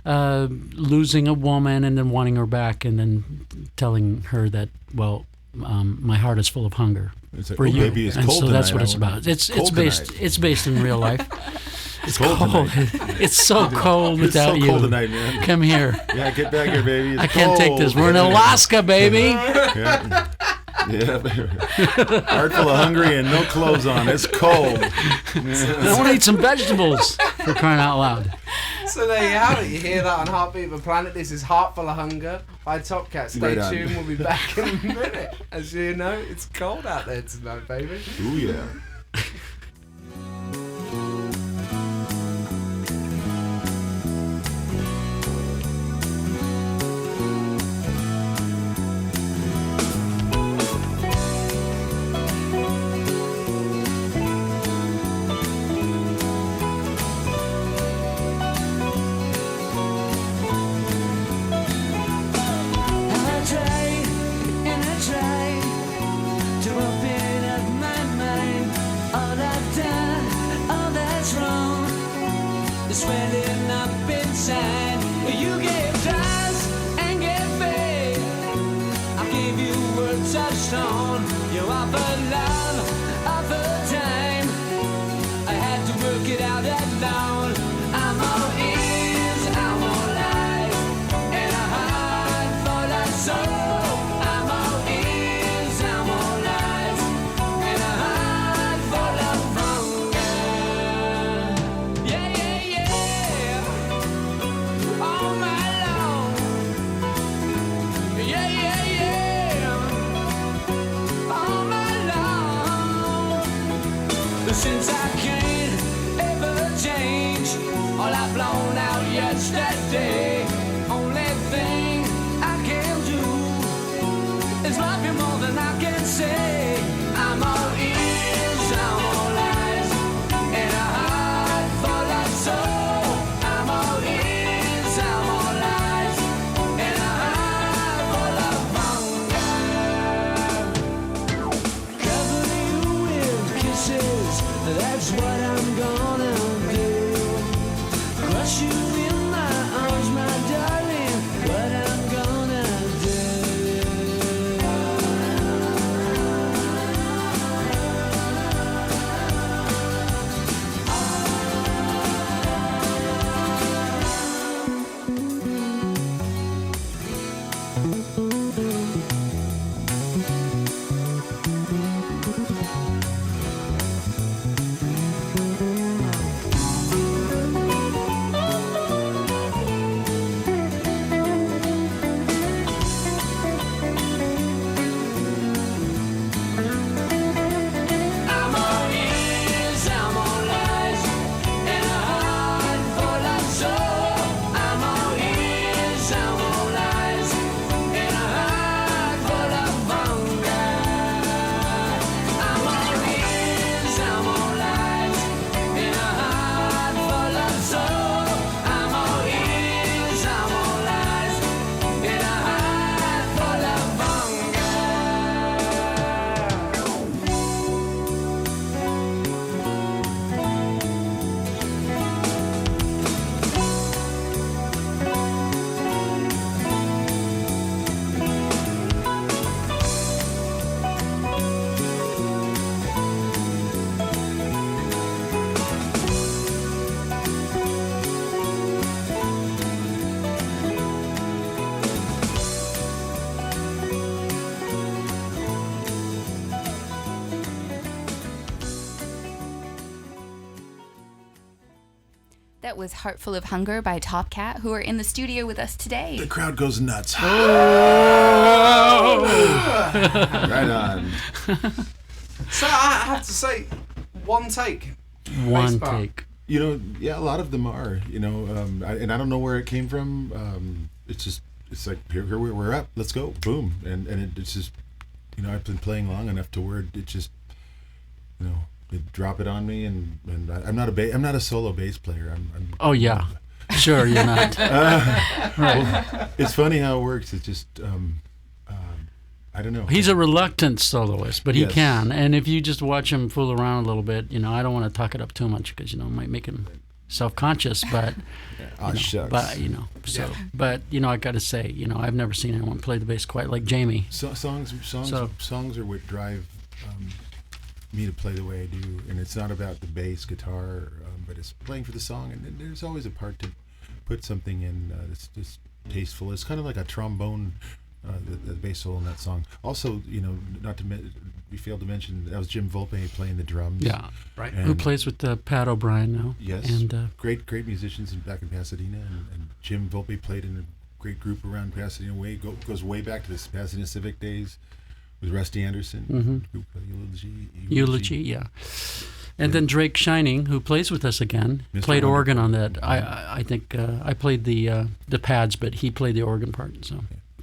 [SPEAKER 3] losing a woman and then wanting her back, and then telling her that, my heart is full of hunger for you.
[SPEAKER 4] Baby, it's
[SPEAKER 3] and
[SPEAKER 4] cold
[SPEAKER 3] so that's
[SPEAKER 4] tonight.
[SPEAKER 3] what it's about. It's based in real life.
[SPEAKER 4] It's cold.
[SPEAKER 3] It's so cold without
[SPEAKER 4] it's so
[SPEAKER 3] you.
[SPEAKER 4] Cold tonight, man.
[SPEAKER 3] Come here.
[SPEAKER 4] Yeah, get back here, baby. It's
[SPEAKER 3] I can't take
[SPEAKER 4] cold.
[SPEAKER 3] this. We're in Alaska, baby.
[SPEAKER 4] Yeah. Heart full of hungry and no clothes on. It's cold.
[SPEAKER 3] I want to eat some vegetables, for crying out loud.
[SPEAKER 1] So there you have it. You hear that on Heartbeat of a Planet. This is Heart Full of Hunger by Top Cat. Stay
[SPEAKER 4] Right on.
[SPEAKER 1] tuned. We'll be back in a minute. As you know, it's cold out there tonight, baby.
[SPEAKER 4] Ooh, yeah.
[SPEAKER 5] Swelling up inside. You gave trust and gave faith. I gave you words of stone. You offered love, offered time. I had to work it out alone. I'm all ears, I'm all eyes, and a heart full of soul. I'm all ears, I'm all eyes, and a heart full of hunger. Yeah, yeah, yeah. All night long. Yeah, yeah, yeah. All night long. Since I can't ever change, all I've blown out yesterday. Only thing I can do is love you more than I can say. I'm all ears, I'm all eyes, and a heart full of soul. I'm all ears, I'm all eyes, and a heart full of hunger. Cover you with kisses, that's what I'm gonna do. Crush you in my arms,
[SPEAKER 2] that was Heart Full of Hunger by Top Cat, who are in the studio with us today.
[SPEAKER 4] The crowd goes nuts.
[SPEAKER 3] Oh!
[SPEAKER 4] Right on.
[SPEAKER 1] So I have to say, one take.
[SPEAKER 3] One
[SPEAKER 1] Bass bar.
[SPEAKER 3] take.
[SPEAKER 4] You know, yeah, a lot of them are. You know, and I don't know where it came from. It's like here we're up. Let's go, boom, and it's just, you know, I've been playing long enough to where it just, you know, they drop it on me, and I'm not a solo bass player. I'm
[SPEAKER 3] Oh yeah, sure you're not. Right.
[SPEAKER 4] Well, it's funny how it works. It's just I don't know.
[SPEAKER 3] He's a reluctant soloist, but he
[SPEAKER 4] Yes.
[SPEAKER 3] can. And if you just watch him fool around a little bit, you know, I don't want to talk it up too much because, you know, it might make him self-conscious, but,
[SPEAKER 4] Oh, shucks.
[SPEAKER 3] but, you know, so,
[SPEAKER 1] Yeah.
[SPEAKER 3] but, you know, I got to say, you know, I've never seen anyone play the bass quite like Jamie.
[SPEAKER 4] Songs are what drive me to play the way I do, and it's not about the bass guitar, but it's playing for the song, and there's always a part to put something in that's just tasteful. It's kind of like a trombone, the bass solo in that song. Also, you know, we failed to mention that was Jim Volpe playing the drums.
[SPEAKER 3] Yeah.
[SPEAKER 1] Right.
[SPEAKER 3] Who plays with Pat O'Brien now.
[SPEAKER 4] Yes.
[SPEAKER 3] And
[SPEAKER 4] great musicians back in Pasadena, and Jim Volpe played in a great group around Pasadena. Goes way back to the Pasadena Civic days with Rusty Anderson. Group called
[SPEAKER 3] Eulogy, yeah. And then Drake Shining, who plays with us again,
[SPEAKER 4] Mr.
[SPEAKER 3] played
[SPEAKER 4] Wonderful.
[SPEAKER 3] organ on that. I think I played the pads, but he played the organ part.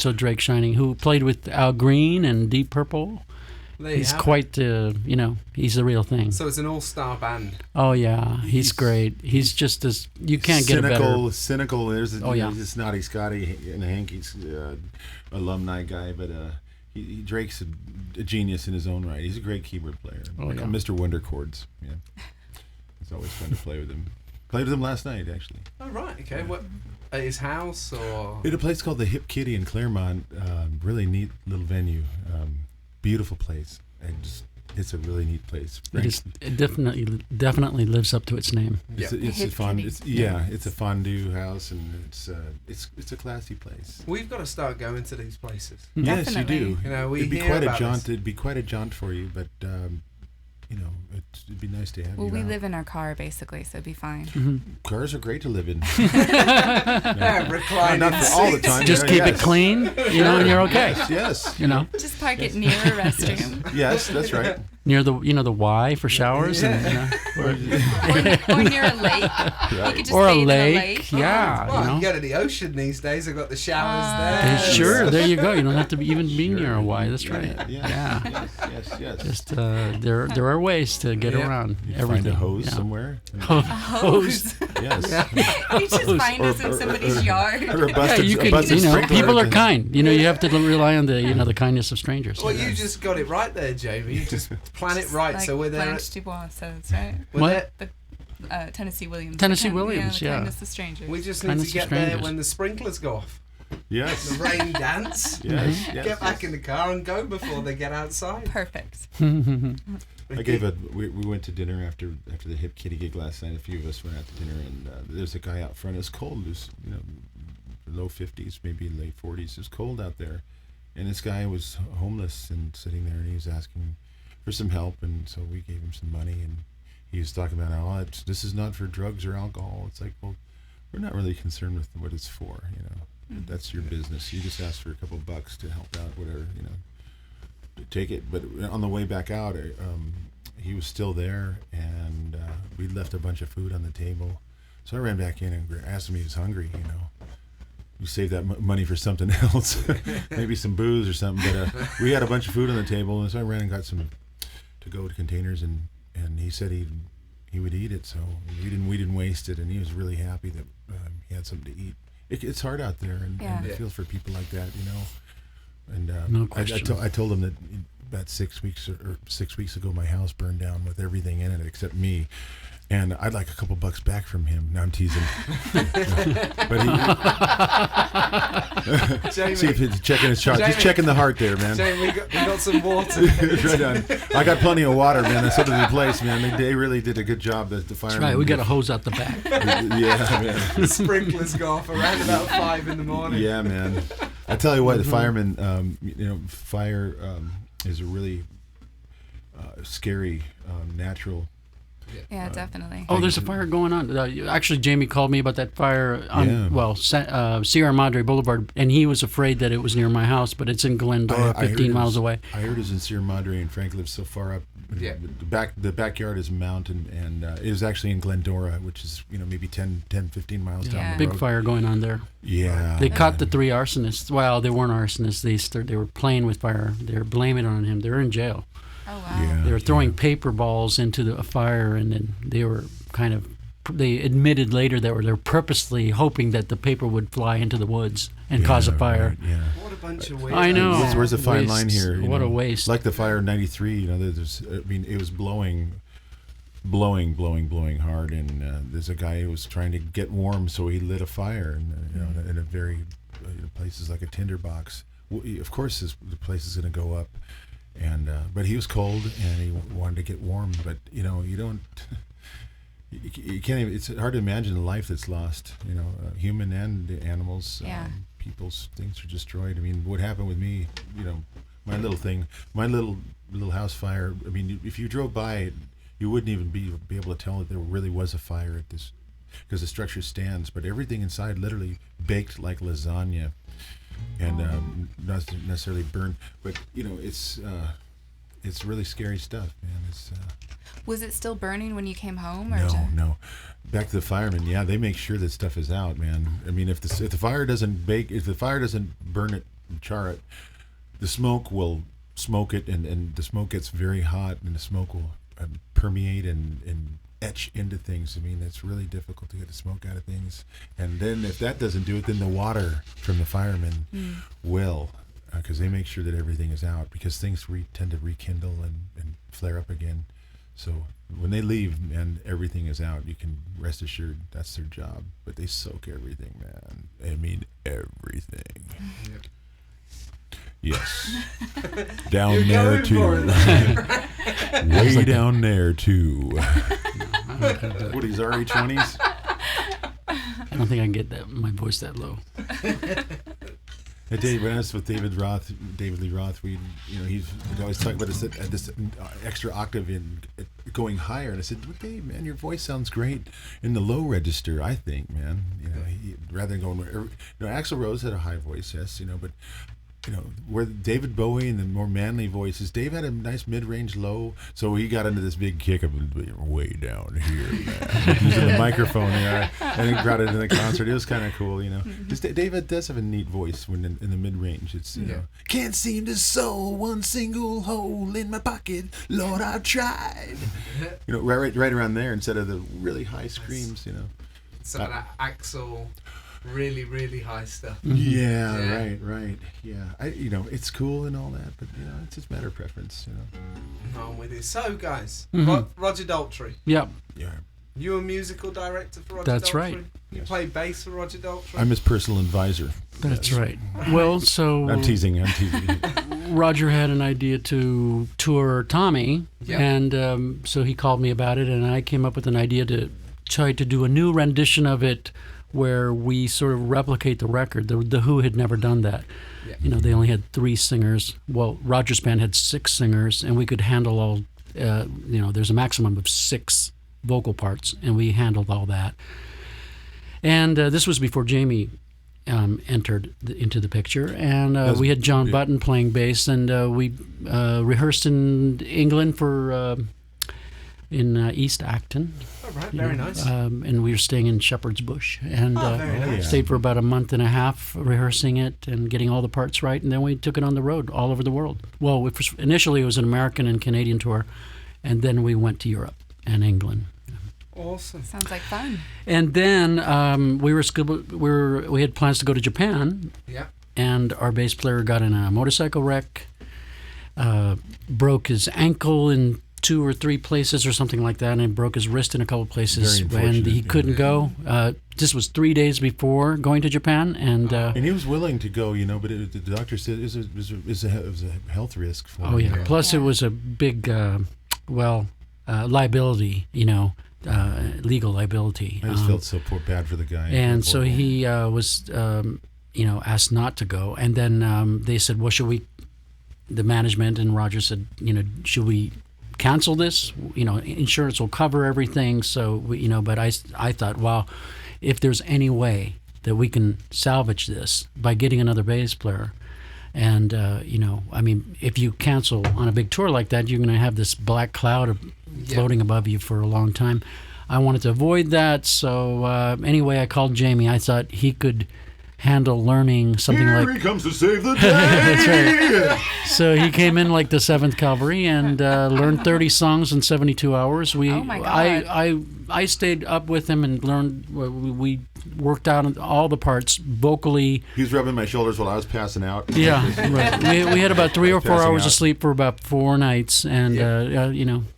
[SPEAKER 3] So Drake Shining, who played with Al Green and Deep Purple.
[SPEAKER 1] There you
[SPEAKER 3] He's
[SPEAKER 1] have it.
[SPEAKER 3] quite, you know, he's the real thing.
[SPEAKER 1] So it's an all-star band.
[SPEAKER 3] Oh yeah, he's great. He's just as you can't get a better.
[SPEAKER 4] Cynical. There's a,
[SPEAKER 3] Oh, yeah.
[SPEAKER 4] He's a Snotty Scotty and Hankey's alumni guy, but Drake's a genius in his own right. He's a great keyboard player.
[SPEAKER 3] Oh,
[SPEAKER 4] Like
[SPEAKER 3] yeah.
[SPEAKER 4] Mr. Wonder Chords. Yeah, it's always fun to play with him. Played with him last night, actually.
[SPEAKER 1] Oh right, okay. What at his house or?
[SPEAKER 4] At a place called the Hip Kitty in Claremont. Really neat little venue. Beautiful place, and it's a really neat place.
[SPEAKER 3] It definitely lives up to its name.
[SPEAKER 1] Yeah.
[SPEAKER 4] It's a
[SPEAKER 2] Hip
[SPEAKER 4] fond.
[SPEAKER 2] Kitty.
[SPEAKER 4] It's a fondue house, and it's a classy place.
[SPEAKER 1] We've got to start going to these places.
[SPEAKER 4] Yes, you
[SPEAKER 2] Definitely.
[SPEAKER 4] do.
[SPEAKER 1] You know, we
[SPEAKER 4] it'd be
[SPEAKER 1] hear
[SPEAKER 4] quite a
[SPEAKER 1] about
[SPEAKER 4] jaunt.
[SPEAKER 1] this.
[SPEAKER 4] It'd be quite a jaunt for you, but you know, it'd be nice to have
[SPEAKER 2] Well,
[SPEAKER 4] you
[SPEAKER 2] we
[SPEAKER 4] out.
[SPEAKER 2] live in our car basically, so it'd be fine.
[SPEAKER 4] Cars are great to live in.
[SPEAKER 1] Yeah, reclining
[SPEAKER 4] Not for all the
[SPEAKER 1] seats.
[SPEAKER 4] time.
[SPEAKER 3] Just
[SPEAKER 4] yeah,
[SPEAKER 3] keep
[SPEAKER 4] yes.
[SPEAKER 3] it clean, you know, and you're okay.
[SPEAKER 4] Yes.
[SPEAKER 3] You know,
[SPEAKER 2] Just park it near a restroom.
[SPEAKER 4] Yes, that's right.
[SPEAKER 3] near the Y for showers, and
[SPEAKER 2] or near a lake. You could just
[SPEAKER 3] or a
[SPEAKER 2] bathe in
[SPEAKER 3] lake. Yeah,
[SPEAKER 1] Well,
[SPEAKER 3] you
[SPEAKER 1] you
[SPEAKER 3] know.
[SPEAKER 1] go to the ocean these days. They've got the showers
[SPEAKER 3] Hey,
[SPEAKER 1] there.
[SPEAKER 3] sure, there you go. You don't have to even be near a Y. That's
[SPEAKER 4] Yeah,
[SPEAKER 3] right.
[SPEAKER 4] yeah.
[SPEAKER 3] Yeah.
[SPEAKER 4] Yes.
[SPEAKER 3] Just there are ways to get
[SPEAKER 1] Yeah.
[SPEAKER 3] around
[SPEAKER 4] You
[SPEAKER 3] everything.
[SPEAKER 4] find a hose
[SPEAKER 3] Yeah.
[SPEAKER 4] somewhere.
[SPEAKER 2] Hose.
[SPEAKER 4] Yes.
[SPEAKER 2] You just find us in somebody's yard.
[SPEAKER 4] Or a
[SPEAKER 3] Yeah,
[SPEAKER 4] busted,
[SPEAKER 3] you
[SPEAKER 4] a
[SPEAKER 3] can.
[SPEAKER 4] busted
[SPEAKER 3] You know,
[SPEAKER 4] sprinkler.
[SPEAKER 3] people are kind. You know, you have to rely on the kindness of strangers.
[SPEAKER 1] Well, you just got it right there, Jamie. You just plan it right.
[SPEAKER 2] Like
[SPEAKER 1] So we're there.
[SPEAKER 2] Blanche Dubois says, right?
[SPEAKER 1] We're
[SPEAKER 3] What?
[SPEAKER 1] there.
[SPEAKER 2] Tennessee Williams.
[SPEAKER 3] Tennessee
[SPEAKER 2] The
[SPEAKER 3] Williams,
[SPEAKER 2] the
[SPEAKER 3] yeah.
[SPEAKER 2] Kindness of strangers.
[SPEAKER 1] We just need
[SPEAKER 3] Kindness
[SPEAKER 1] to
[SPEAKER 3] of
[SPEAKER 1] get there
[SPEAKER 3] strangers.
[SPEAKER 1] when the sprinklers go off.
[SPEAKER 4] Yes.
[SPEAKER 1] The rain dance.
[SPEAKER 4] Yes.
[SPEAKER 1] Get back in the car and go before they get outside.
[SPEAKER 2] Perfect.
[SPEAKER 4] I gave we went to dinner after the Hip Kitty gig last night. A few of us went out to dinner, and there's a guy out front. It was cold. It was, you know, low 50s, maybe late 40s. It was cold out there, and this guy was homeless and sitting there, and he was asking for some help, and so we gave him some money, and he was talking about how this is not for drugs or alcohol. It's like, well, we're not really concerned with what it's for, you know. That's your business. You just ask for a couple bucks to help out, whatever, you know. Take it. But on the way back out, he was still there, and we left a bunch of food on the table. So I ran back in and asked him if he was hungry, you know. You save that money for something else, maybe some booze or something. But we had a bunch of food on the table, and so I ran and got some to-go containers, and he said he would eat it. So we didn't waste it, and he was really happy that he had something to eat. It's hard out there, and I feel for people like that, you know. And
[SPEAKER 3] No question.
[SPEAKER 4] I told him that about 6 weeks or 6 weeks ago, my house burned down with everything in it except me, and I'd like a couple bucks back from him. Now I'm teasing, but
[SPEAKER 1] Jamie,
[SPEAKER 4] see if he's checking his chart. He's
[SPEAKER 1] Jamie.
[SPEAKER 4] checking the heart there, man.
[SPEAKER 1] Jamie, we got some water.
[SPEAKER 4] Right on. I got plenty of water, man. That's something to place, man. They really did a good job. The
[SPEAKER 3] That's
[SPEAKER 4] firemen.
[SPEAKER 3] right. We got a hose out the back.
[SPEAKER 4] Yeah, man.
[SPEAKER 1] The sprinklers go off around about 5 in the morning.
[SPEAKER 4] Yeah, man. I tell you what, the firemen, you know, fire is a really scary natural
[SPEAKER 2] Yeah, definitely.
[SPEAKER 3] Oh, there's a fire going on. Actually, Jamie called me about that fire on Sierra Madre Boulevard, and he was afraid that it was near my house, but it's in Glendora, 15 miles away.
[SPEAKER 4] I heard it's in Sierra Madre, and Frank lives so far up.
[SPEAKER 1] Yeah.
[SPEAKER 4] The backyard is a mountain, and it was actually in Glendora, which is maybe 10, 15 miles down the road.
[SPEAKER 3] Big fire going on there.
[SPEAKER 4] Yeah.
[SPEAKER 3] They caught the 3 arsonists. Well, they weren't arsonists. They were playing with fire. They were blaming it on him. They're in jail.
[SPEAKER 2] Oh, wow.
[SPEAKER 4] Yeah,
[SPEAKER 3] They were throwing paper balls into a fire, and then they were they admitted later that they were purposely hoping that the paper would fly into the woods and cause a fire.
[SPEAKER 4] Right, yeah.
[SPEAKER 1] What a bunch of weird.
[SPEAKER 3] I know.
[SPEAKER 4] Where's the fine line here?
[SPEAKER 3] What a waste.
[SPEAKER 4] Like the fire in '93, it was blowing hard, and there's a guy who was trying to get warm, so he lit a fire, in a very places like a tinderbox. Of course, the place is going to go up, and but he was cold and he wanted to get warm, but you don't. You can't even. It's hard to imagine the life that's lost. Human and animals.
[SPEAKER 2] Yeah.
[SPEAKER 4] People's things are destroyed. I mean, what happened with me? My little house fire. I mean, if you drove by it, you wouldn't even be able to tell that there really was a fire at this, because the structure stands, but everything inside literally baked like lasagna, and not necessarily burned. But it's really scary stuff, man.
[SPEAKER 2] Was it still burning when you came home? Or
[SPEAKER 4] No. Back to the firemen. Yeah, they make sure that stuff is out, man. I mean, if the fire doesn't burn it and char it, the smoke will smoke it, and the smoke gets very hot, and the smoke will permeate and etch into things. I mean, it's really difficult to get the smoke out of things. And then if that doesn't do it, then the water from the firemen will, because they make sure that everything is out, because things tend to rekindle and flare up again. So when they leave and everything is out, you can rest assured that's their job. But they soak everything, man. I mean, everything. Yes. Down there too. Way down there too. What, these RE20s?
[SPEAKER 3] I don't think I can get my voice that low.
[SPEAKER 4] When I was with David Lee Roth, we'd always talk about this extra octave in going higher, and I said, well, Dave, man, your voice sounds great in the low register, I think, man. Rather than going, Axl Rose had a high voice, yes, but where David Bowie and the more manly voices, Dave had a nice mid-range low, so he got into this big kick of way down here, man. Using the microphone there, and he brought it in the concert. It was kind of cool, because David does have a neat voice when in the mid-range. It's can't seem to sew one single hole in my pocket, Lord, I've tried. Right around there, instead of the really high screams.
[SPEAKER 1] Some of that Axl. Really, really high stuff.
[SPEAKER 4] Yeah, right. Yeah, it's cool and all that, but it's just a matter of preference.
[SPEAKER 1] No, I'm with you. So, guys,
[SPEAKER 3] Mm-hmm.
[SPEAKER 1] Roger Daltrey.
[SPEAKER 3] Yeah.
[SPEAKER 4] Yeah.
[SPEAKER 1] You a musical director for Roger Daltrey?
[SPEAKER 3] That's right.
[SPEAKER 1] You play bass for Roger Daltrey?
[SPEAKER 4] I'm his personal advisor.
[SPEAKER 3] That's right. Well, so
[SPEAKER 4] I'm teasing.
[SPEAKER 3] Roger had an idea to tour Tommy, and so he called me about it, and I came up with an idea to try to do a new rendition of it, where we sort of replicate the record. The Who had never done that. Yeah. They only had 3 singers. Well, Roger's band had 6 singers, and we could handle all, there's a maximum of 6 vocal parts, and we handled all that. And this was before Jamie entered into the picture, and we had John Button playing bass, and we rehearsed in England in East Acton.
[SPEAKER 1] Oh, right, very nice.
[SPEAKER 3] And we were staying in Shepherd's Bush, and
[SPEAKER 1] very nice.
[SPEAKER 3] stayed for about a month and a half rehearsing it and getting all the parts right, and then we took it on the road all over the world. Well, initially it was an American and Canadian tour, and then we went to Europe and England.
[SPEAKER 1] Awesome.
[SPEAKER 2] Sounds like fun.
[SPEAKER 3] And then we had plans to go to Japan.
[SPEAKER 1] Yeah.
[SPEAKER 3] And our bass player got in a motorcycle wreck, broke his ankle in 2 or 3 places or something like that, and broke his wrist in a couple places, and he couldn't go. This was 3 days before going to Japan, and
[SPEAKER 4] he was willing to go, but the doctor said it was a health risk for him.
[SPEAKER 3] Oh yeah. Plus it was a big, liability, legal liability.
[SPEAKER 4] I just felt so bad for the guy.
[SPEAKER 3] And so he was, asked not to go, and then they said, well, should we? The management and Roger said, should we cancel this, insurance will cover everything. So, but I thought, wow, if there's any way that we can salvage this by getting another bass player. And, if you cancel on a big tour like that, you're going to have this black cloud floating above you for a long time. I wanted to avoid that. So anyway, I called Jamie. I thought he could handle learning something
[SPEAKER 4] Here
[SPEAKER 3] like...
[SPEAKER 4] he comes to save the day!
[SPEAKER 3] That's right. So he came in like the 7th Cavalry and learned 30 songs in 72 hours.
[SPEAKER 2] Oh my God.
[SPEAKER 3] I stayed up with him and learned. We worked out all the parts vocally.
[SPEAKER 4] He was rubbing my shoulders while I was passing out.
[SPEAKER 3] Yeah, right. We had about 3 or 4 hours
[SPEAKER 4] out.
[SPEAKER 3] of sleep for about 4 nights, and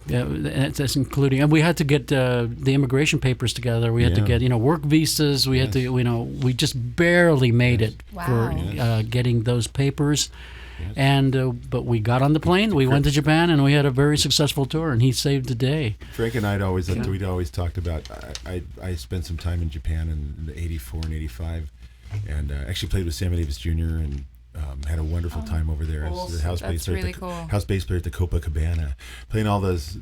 [SPEAKER 3] that's including. And we had to get the immigration papers together. We had to get work visas. We had to we just barely made it for getting those papers. Yes. And but we got on the plane. We went to Japan, and we had a very successful tour. And he saved the day.
[SPEAKER 4] Frank and we'd always talked about. I spent some time in Japan in '84 and '85, and actually played with Sammy Davis Jr. and had a wonderful time over there as the house bass player. House bass player at the Copacabana, playing all those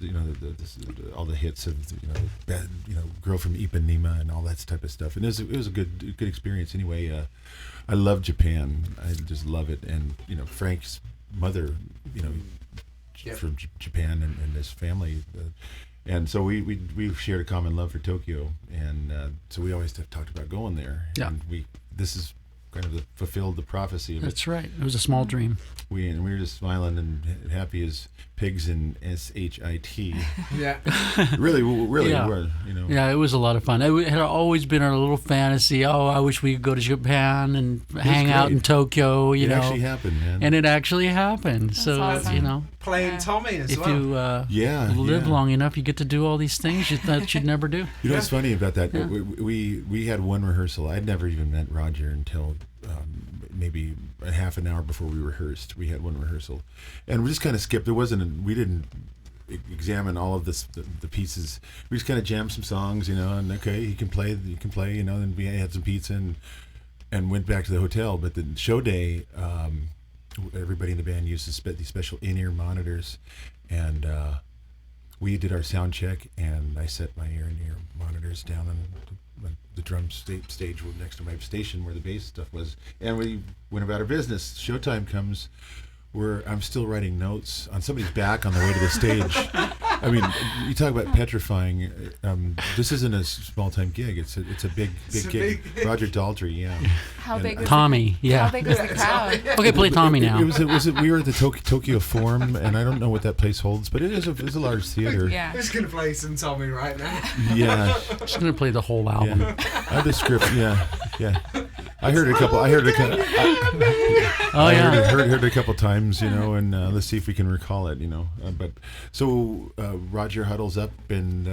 [SPEAKER 4] all the hits of Girl from Ipanema and all that type of stuff. And it was a good experience anyway. I love Japan. I just love it. And, Frank's mother, from Japan and his family. And so we shared a common love for Tokyo. And so we always talked about going there.
[SPEAKER 3] Yeah.
[SPEAKER 4] And this is kind of fulfilled the prophecy of it.
[SPEAKER 3] That's right. It was a small dream.
[SPEAKER 4] We were just smiling and happy as pigs in SHIT.
[SPEAKER 1] Yeah.
[SPEAKER 4] really
[SPEAKER 3] yeah.
[SPEAKER 4] were,
[SPEAKER 3] Yeah, it was a lot of fun. It had always been our little fantasy. Oh, I wish we could go to Japan and hang out in Tokyo,
[SPEAKER 4] It actually happened, man.
[SPEAKER 3] And it actually happened.
[SPEAKER 2] That's
[SPEAKER 3] so,
[SPEAKER 2] awesome.
[SPEAKER 1] Playing Tommy as well.
[SPEAKER 3] If you live long enough, you get to do all these things you thought you'd never do.
[SPEAKER 4] What's funny about that?
[SPEAKER 3] Yeah.
[SPEAKER 4] We had one rehearsal. I'd never even met Roger until maybe a half an hour before we rehearsed. We had one rehearsal, and we just kind of skipped. We didn't examine all of the pieces. We just kind of jammed some songs, and okay, you can play, and we had some pizza and went back to the hotel. But the show day, everybody in the band used these special in-ear monitors, and we did our sound check, and I set my in-ear monitors down on the drum stage next to my station where the bass stuff was, and we went about our business. Showtime comes, where I'm still writing notes on somebody's back on the way to the stage. I mean, you talk about petrifying. This isn't a small-time gig. It's a big gig. Roger Daltrey, yeah.
[SPEAKER 2] How big was
[SPEAKER 3] Tommy?
[SPEAKER 2] How big was the crowd?
[SPEAKER 3] Okay, play Tommy now.
[SPEAKER 4] We were at the Tokyo Forum, and I don't know what that place holds, but it's a large theater.
[SPEAKER 2] Yeah.
[SPEAKER 1] Who's gonna play some Tommy right now?
[SPEAKER 4] Yeah.
[SPEAKER 3] Just gonna play the whole album.
[SPEAKER 4] Yeah. I have the script. Yeah. I heard it a couple. Heard it a couple times, and let's see if we can recall it, But so Roger huddles up and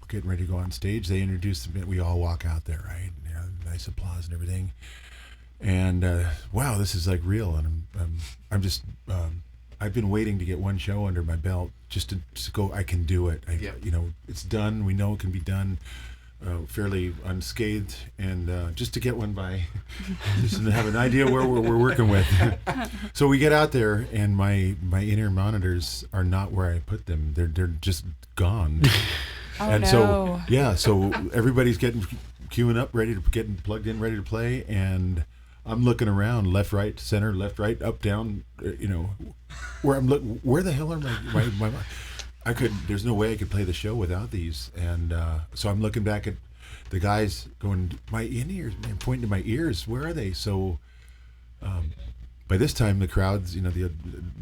[SPEAKER 4] getting ready to go on stage. They introduce the band. We all walk out there, right? Nice applause and everything. And wow, this is like real. And I'm just I've been waiting to get one show under my belt just to go. I can do it. It's done. We know it can be done. Fairly unscathed, and just to get one by, just to have an idea where we're working with. So we get out there, and my in-ear monitors are not where I put them. They're just gone. So everybody's queuing up, ready to get plugged in, ready to play, and I'm looking around, left, right, center, left, right, up, down. Where I'm looking. Where the hell are my there's no way I could play the show without these. And so I'm looking back at the guys going, my in-ears, man, pointing to my ears, where are they? So by this time, the crowds, the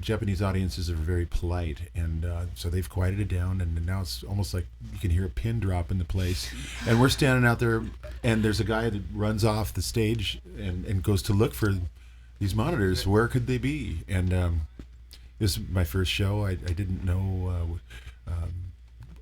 [SPEAKER 4] Japanese audiences are very polite. And so they've quieted it down. And now it's almost like you can hear a pin drop in the place. And we're standing out there, and there's a guy that runs off the stage and goes to look for these monitors. Where could they be? And this is my first show. I didn't know.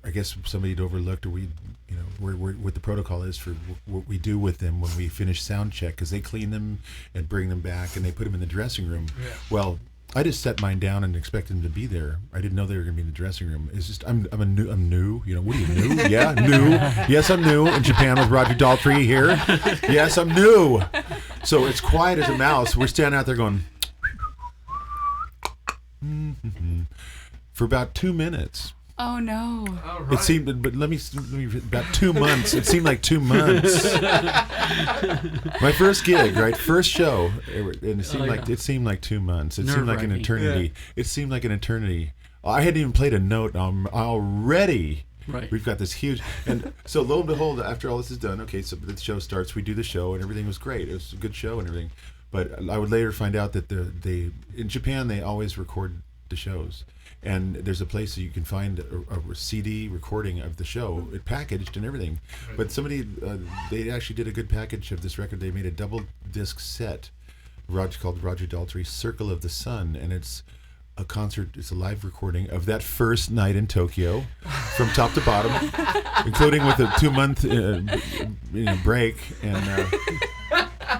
[SPEAKER 4] I guess somebody had overlooked, or what the protocol is for what we do with them when we finish sound check, because they clean them and bring them back, and they put them in the dressing room. Yeah. Well, I just set mine down and expected them to be there. I didn't know they were going to be in the dressing room. It's just I'm new. What are you, new? Yeah, new. Yes, I'm new. In Japan with Roger Daltrey here. Yes, I'm new. So it's quiet as a mouse. We're standing out there going. for about 2 minutes.
[SPEAKER 2] Oh no!
[SPEAKER 1] Oh, right.
[SPEAKER 4] It seemed, but let me about 2 months. It seemed like 2 months. My first gig, right, first show, and it seemed like 2 months. It seemed like an eternity. Yeah. It seemed like an eternity. I hadn't even played a note already.
[SPEAKER 3] Right.
[SPEAKER 4] We've got this huge, and so lo and behold, after all this is done, okay, so the show starts. We do the show, and everything was great. It was a good show and everything. But I would later find out that in Japan they always record the shows. And there's a place that you can find a CD recording of the show, it packaged and everything. But somebody, they actually did a good package of this record. They made a double disc set, called Roger Daltrey's Circle of the Sun, and it's a concert. It's a live recording of that first night in Tokyo, from top to bottom, including with a 2-month break and.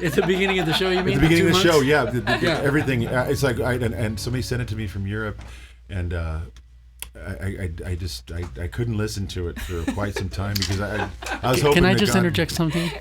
[SPEAKER 3] At the beginning of the show, you mean?
[SPEAKER 4] At the beginning of the show, yeah. Everything. It's like, and somebody sent it to me from Europe. And I couldn't listen to it for quite some time because I was hoping.
[SPEAKER 3] Can I just interject something?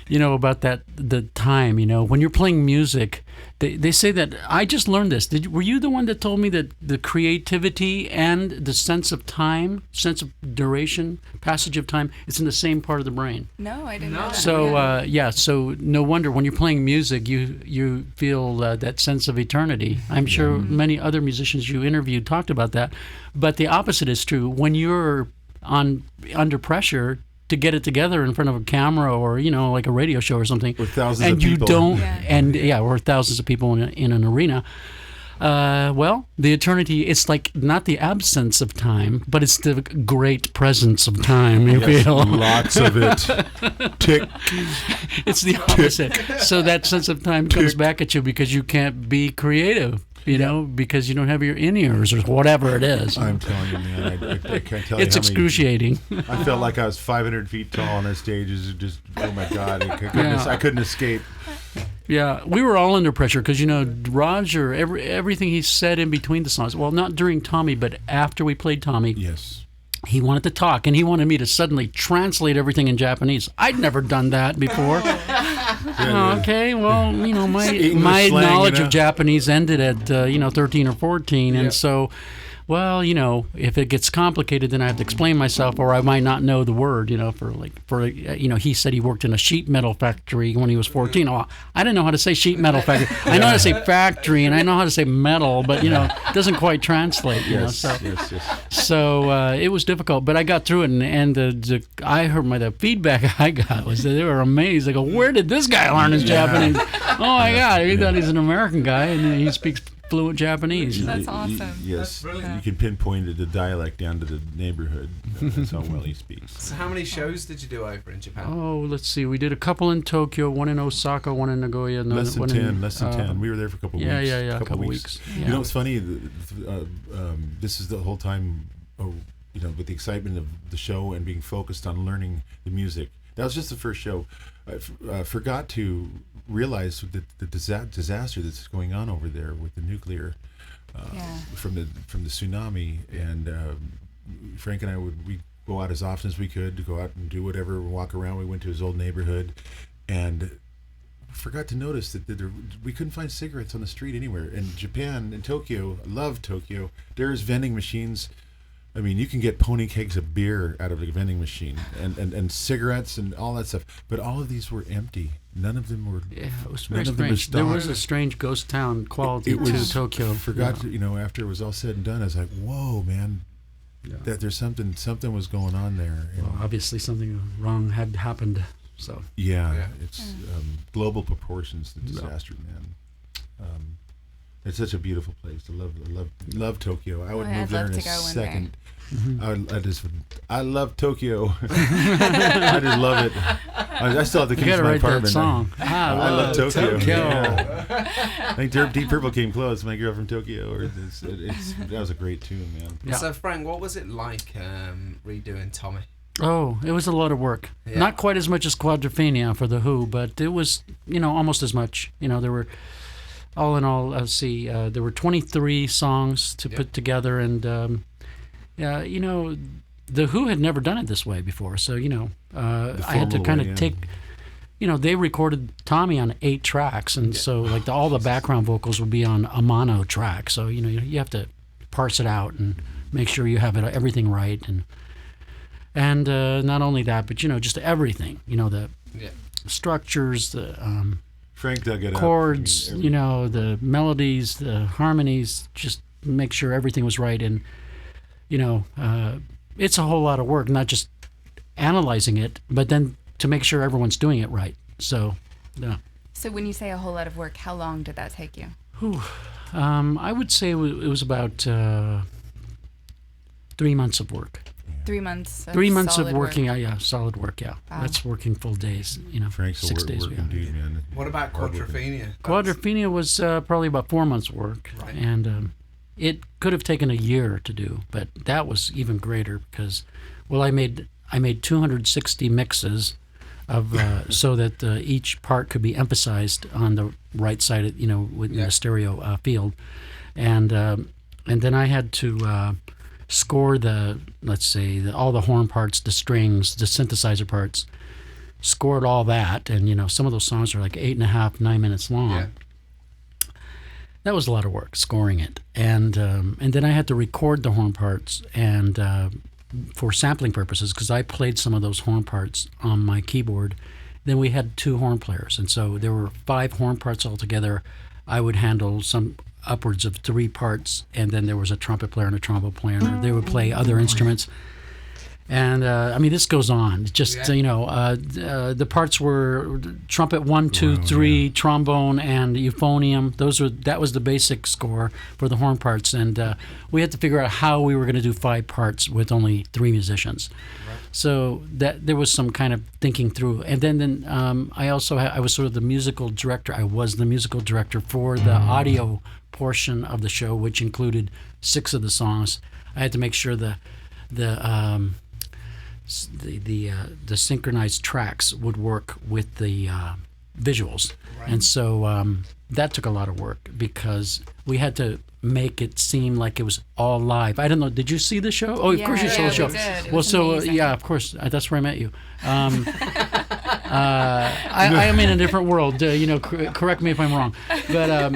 [SPEAKER 3] About the time. When you're playing music, they say that I just learned this. Were you the one that told me that the creativity and the sense of time, sense of duration, passage of time, it's in the same part of the brain?
[SPEAKER 2] No, I didn't know that.
[SPEAKER 3] So so no wonder when you're playing music, you feel that sense of eternity. I'm sure many other musicians you interviewed talked about that, but the opposite is true. When you're under pressure to get it together in front of a camera or like a radio show or something,
[SPEAKER 4] with thousands
[SPEAKER 3] and
[SPEAKER 4] of people,
[SPEAKER 3] or thousands of people in an arena. Well, the eternity, it's like not the absence of time, but it's the great presence of time, you feel.
[SPEAKER 4] Lots of it. Tick.
[SPEAKER 3] It's the opposite. So that sense of time comes back at you because you can't be creative. Because you don't have your in-ears or whatever it is.
[SPEAKER 4] I'm telling you, man, I can't tell you.
[SPEAKER 3] It's excruciating.
[SPEAKER 4] I felt like I was 500 feet tall on that stage. It just, oh my God, I couldn't escape.
[SPEAKER 3] Yeah, we were all under pressure because, Roger, everything he said in between the songs, well, not during Tommy, but after we played Tommy.
[SPEAKER 4] Yes.
[SPEAKER 3] He wanted to talk, and he wanted me to suddenly translate everything in Japanese. I'd never done that before. Okay, well, my knowledge of Japanese ended at 13 or 14, and so, well, if it gets complicated, then I have to explain myself, or I might not know the word. He said he worked in a sheet metal factory when he was 14. Well, I didn't know how to say sheet metal factory. I know how to say factory, and I know how to say metal, but it doesn't quite translate. So it was difficult, but I got through it, and I heard the feedback I got was that they were amazed. They go, "Where did this guy learn his Japanese?" Oh my God, he thought he's an American guy, and he speaks fluent Japanese.
[SPEAKER 2] That's awesome.
[SPEAKER 4] Yes, you can pinpoint the dialect down to the neighborhood. That's how well he speaks.
[SPEAKER 1] So how many shows did you do over in Japan?
[SPEAKER 3] Oh, let's see. We did a couple in Tokyo, one in Osaka, one in Nagoya.
[SPEAKER 4] Less than 10. We were there for a couple weeks.
[SPEAKER 3] Yeah, a couple weeks. Yeah.
[SPEAKER 4] It's funny. This is the whole time, with the excitement of the show and being focused on learning the music. That was just the first show. I forgot to realize the disaster that's going on over there with the nuclear from the tsunami, and Frank and I we go out as often as we could to go out and do whatever, walk around. We went to his old neighborhood, and forgot to notice that we couldn't find cigarettes on the street anywhere. In Japan, in Tokyo, I love Tokyo. There's vending machines. I mean, you can get pony kegs of beer out of a vending machine, and cigarettes and all that stuff. But all of these were empty. None of them were.
[SPEAKER 3] Yeah, it was very strange. There was a strange ghost town quality to Tokyo.
[SPEAKER 4] Forgot to, after it was all said and done, I was like, "Whoa, man, that there's something was going on there."
[SPEAKER 3] Well, obviously something wrong had happened. So
[SPEAKER 4] it's global proportions. The disaster, man. It's such a beautiful place. I love Tokyo. I would move there in a second. I love Tokyo. I just love it. I still have the keys to my apartment.
[SPEAKER 3] That song.
[SPEAKER 4] I love Tokyo. Yeah. I think Deep Purple came close. My girl from Tokyo. That was a great tune, man.
[SPEAKER 1] Yeah. So Frank, what was it like redoing Tommy?
[SPEAKER 3] Oh, it was a lot of work. Yeah. Not quite as much as Quadrophenia for the Who, but it was almost as much. There were. All in all, let's see, there were 23 songs to put together, and the Who had never done it this way before, so I had to kind of take, they recorded Tommy on 8 tracks, and so all the background vocals would be on a mono track, so you have to parse it out and make sure you have everything right, and not only that, but just everything, the structures, the
[SPEAKER 4] Frank dug it
[SPEAKER 3] chords,
[SPEAKER 4] up.
[SPEAKER 3] the melodies, the harmonies, just make sure everything was right. And it's a whole lot of work, not just analyzing it, but then to make sure everyone's doing it right. So, yeah.
[SPEAKER 2] So when you say a whole lot of work, how long did that take you?
[SPEAKER 3] I would say it was about 3 months of work.
[SPEAKER 2] 3 months.
[SPEAKER 3] 3 months of
[SPEAKER 2] solid
[SPEAKER 3] working,
[SPEAKER 2] work.
[SPEAKER 3] Solid work, yeah.
[SPEAKER 2] Wow.
[SPEAKER 3] That's working full days,
[SPEAKER 4] Frank's
[SPEAKER 3] 6 days.
[SPEAKER 4] working dude, man.
[SPEAKER 1] What about Quadrophenia?
[SPEAKER 3] Quadrophenia was probably about 4 months' work,
[SPEAKER 1] Right.
[SPEAKER 3] and it could have taken a year to do, but that was even greater because, I made 260 mixes of so that each part could be emphasized on the right side, within the stereo field, and then I had to score all the horn parts, the strings, the synthesizer parts, scored all that, and some of those songs are like 8.5, 9 minutes long.
[SPEAKER 1] Yeah.
[SPEAKER 3] That was a lot of work, scoring it, and then I had to record the horn parts and for sampling purposes, because I played some of those horn parts on my keyboard. Then we had 2 horn players, and so there were 5 horn parts altogether. I would handle some upwards of 3 parts, and then there was a trumpet player and a trombone player, and they would play other instruments. And this goes on. It's just the parts were trumpet 1, 2, 3, trombone, and euphonium. That was the basic score for the horn parts, and we had to figure out how we were going to do 5 parts with only 3 musicians. Right. So that there was some kind of thinking through. And then I was sort of the musical director. I was the musical director for the audio portion of the show, which included 6 of the songs. I had to make sure the synchronized tracks would work with the visuals. Right. And so that took a lot of work because we had to make it seem like it was all live. I don't know, did you see the show? Oh, of course you saw the show.
[SPEAKER 2] We did. It
[SPEAKER 3] well,
[SPEAKER 2] was
[SPEAKER 3] so
[SPEAKER 2] amazing.
[SPEAKER 3] yeah, of course, that's where I met you. I am in a different world. Correct me if I'm wrong, but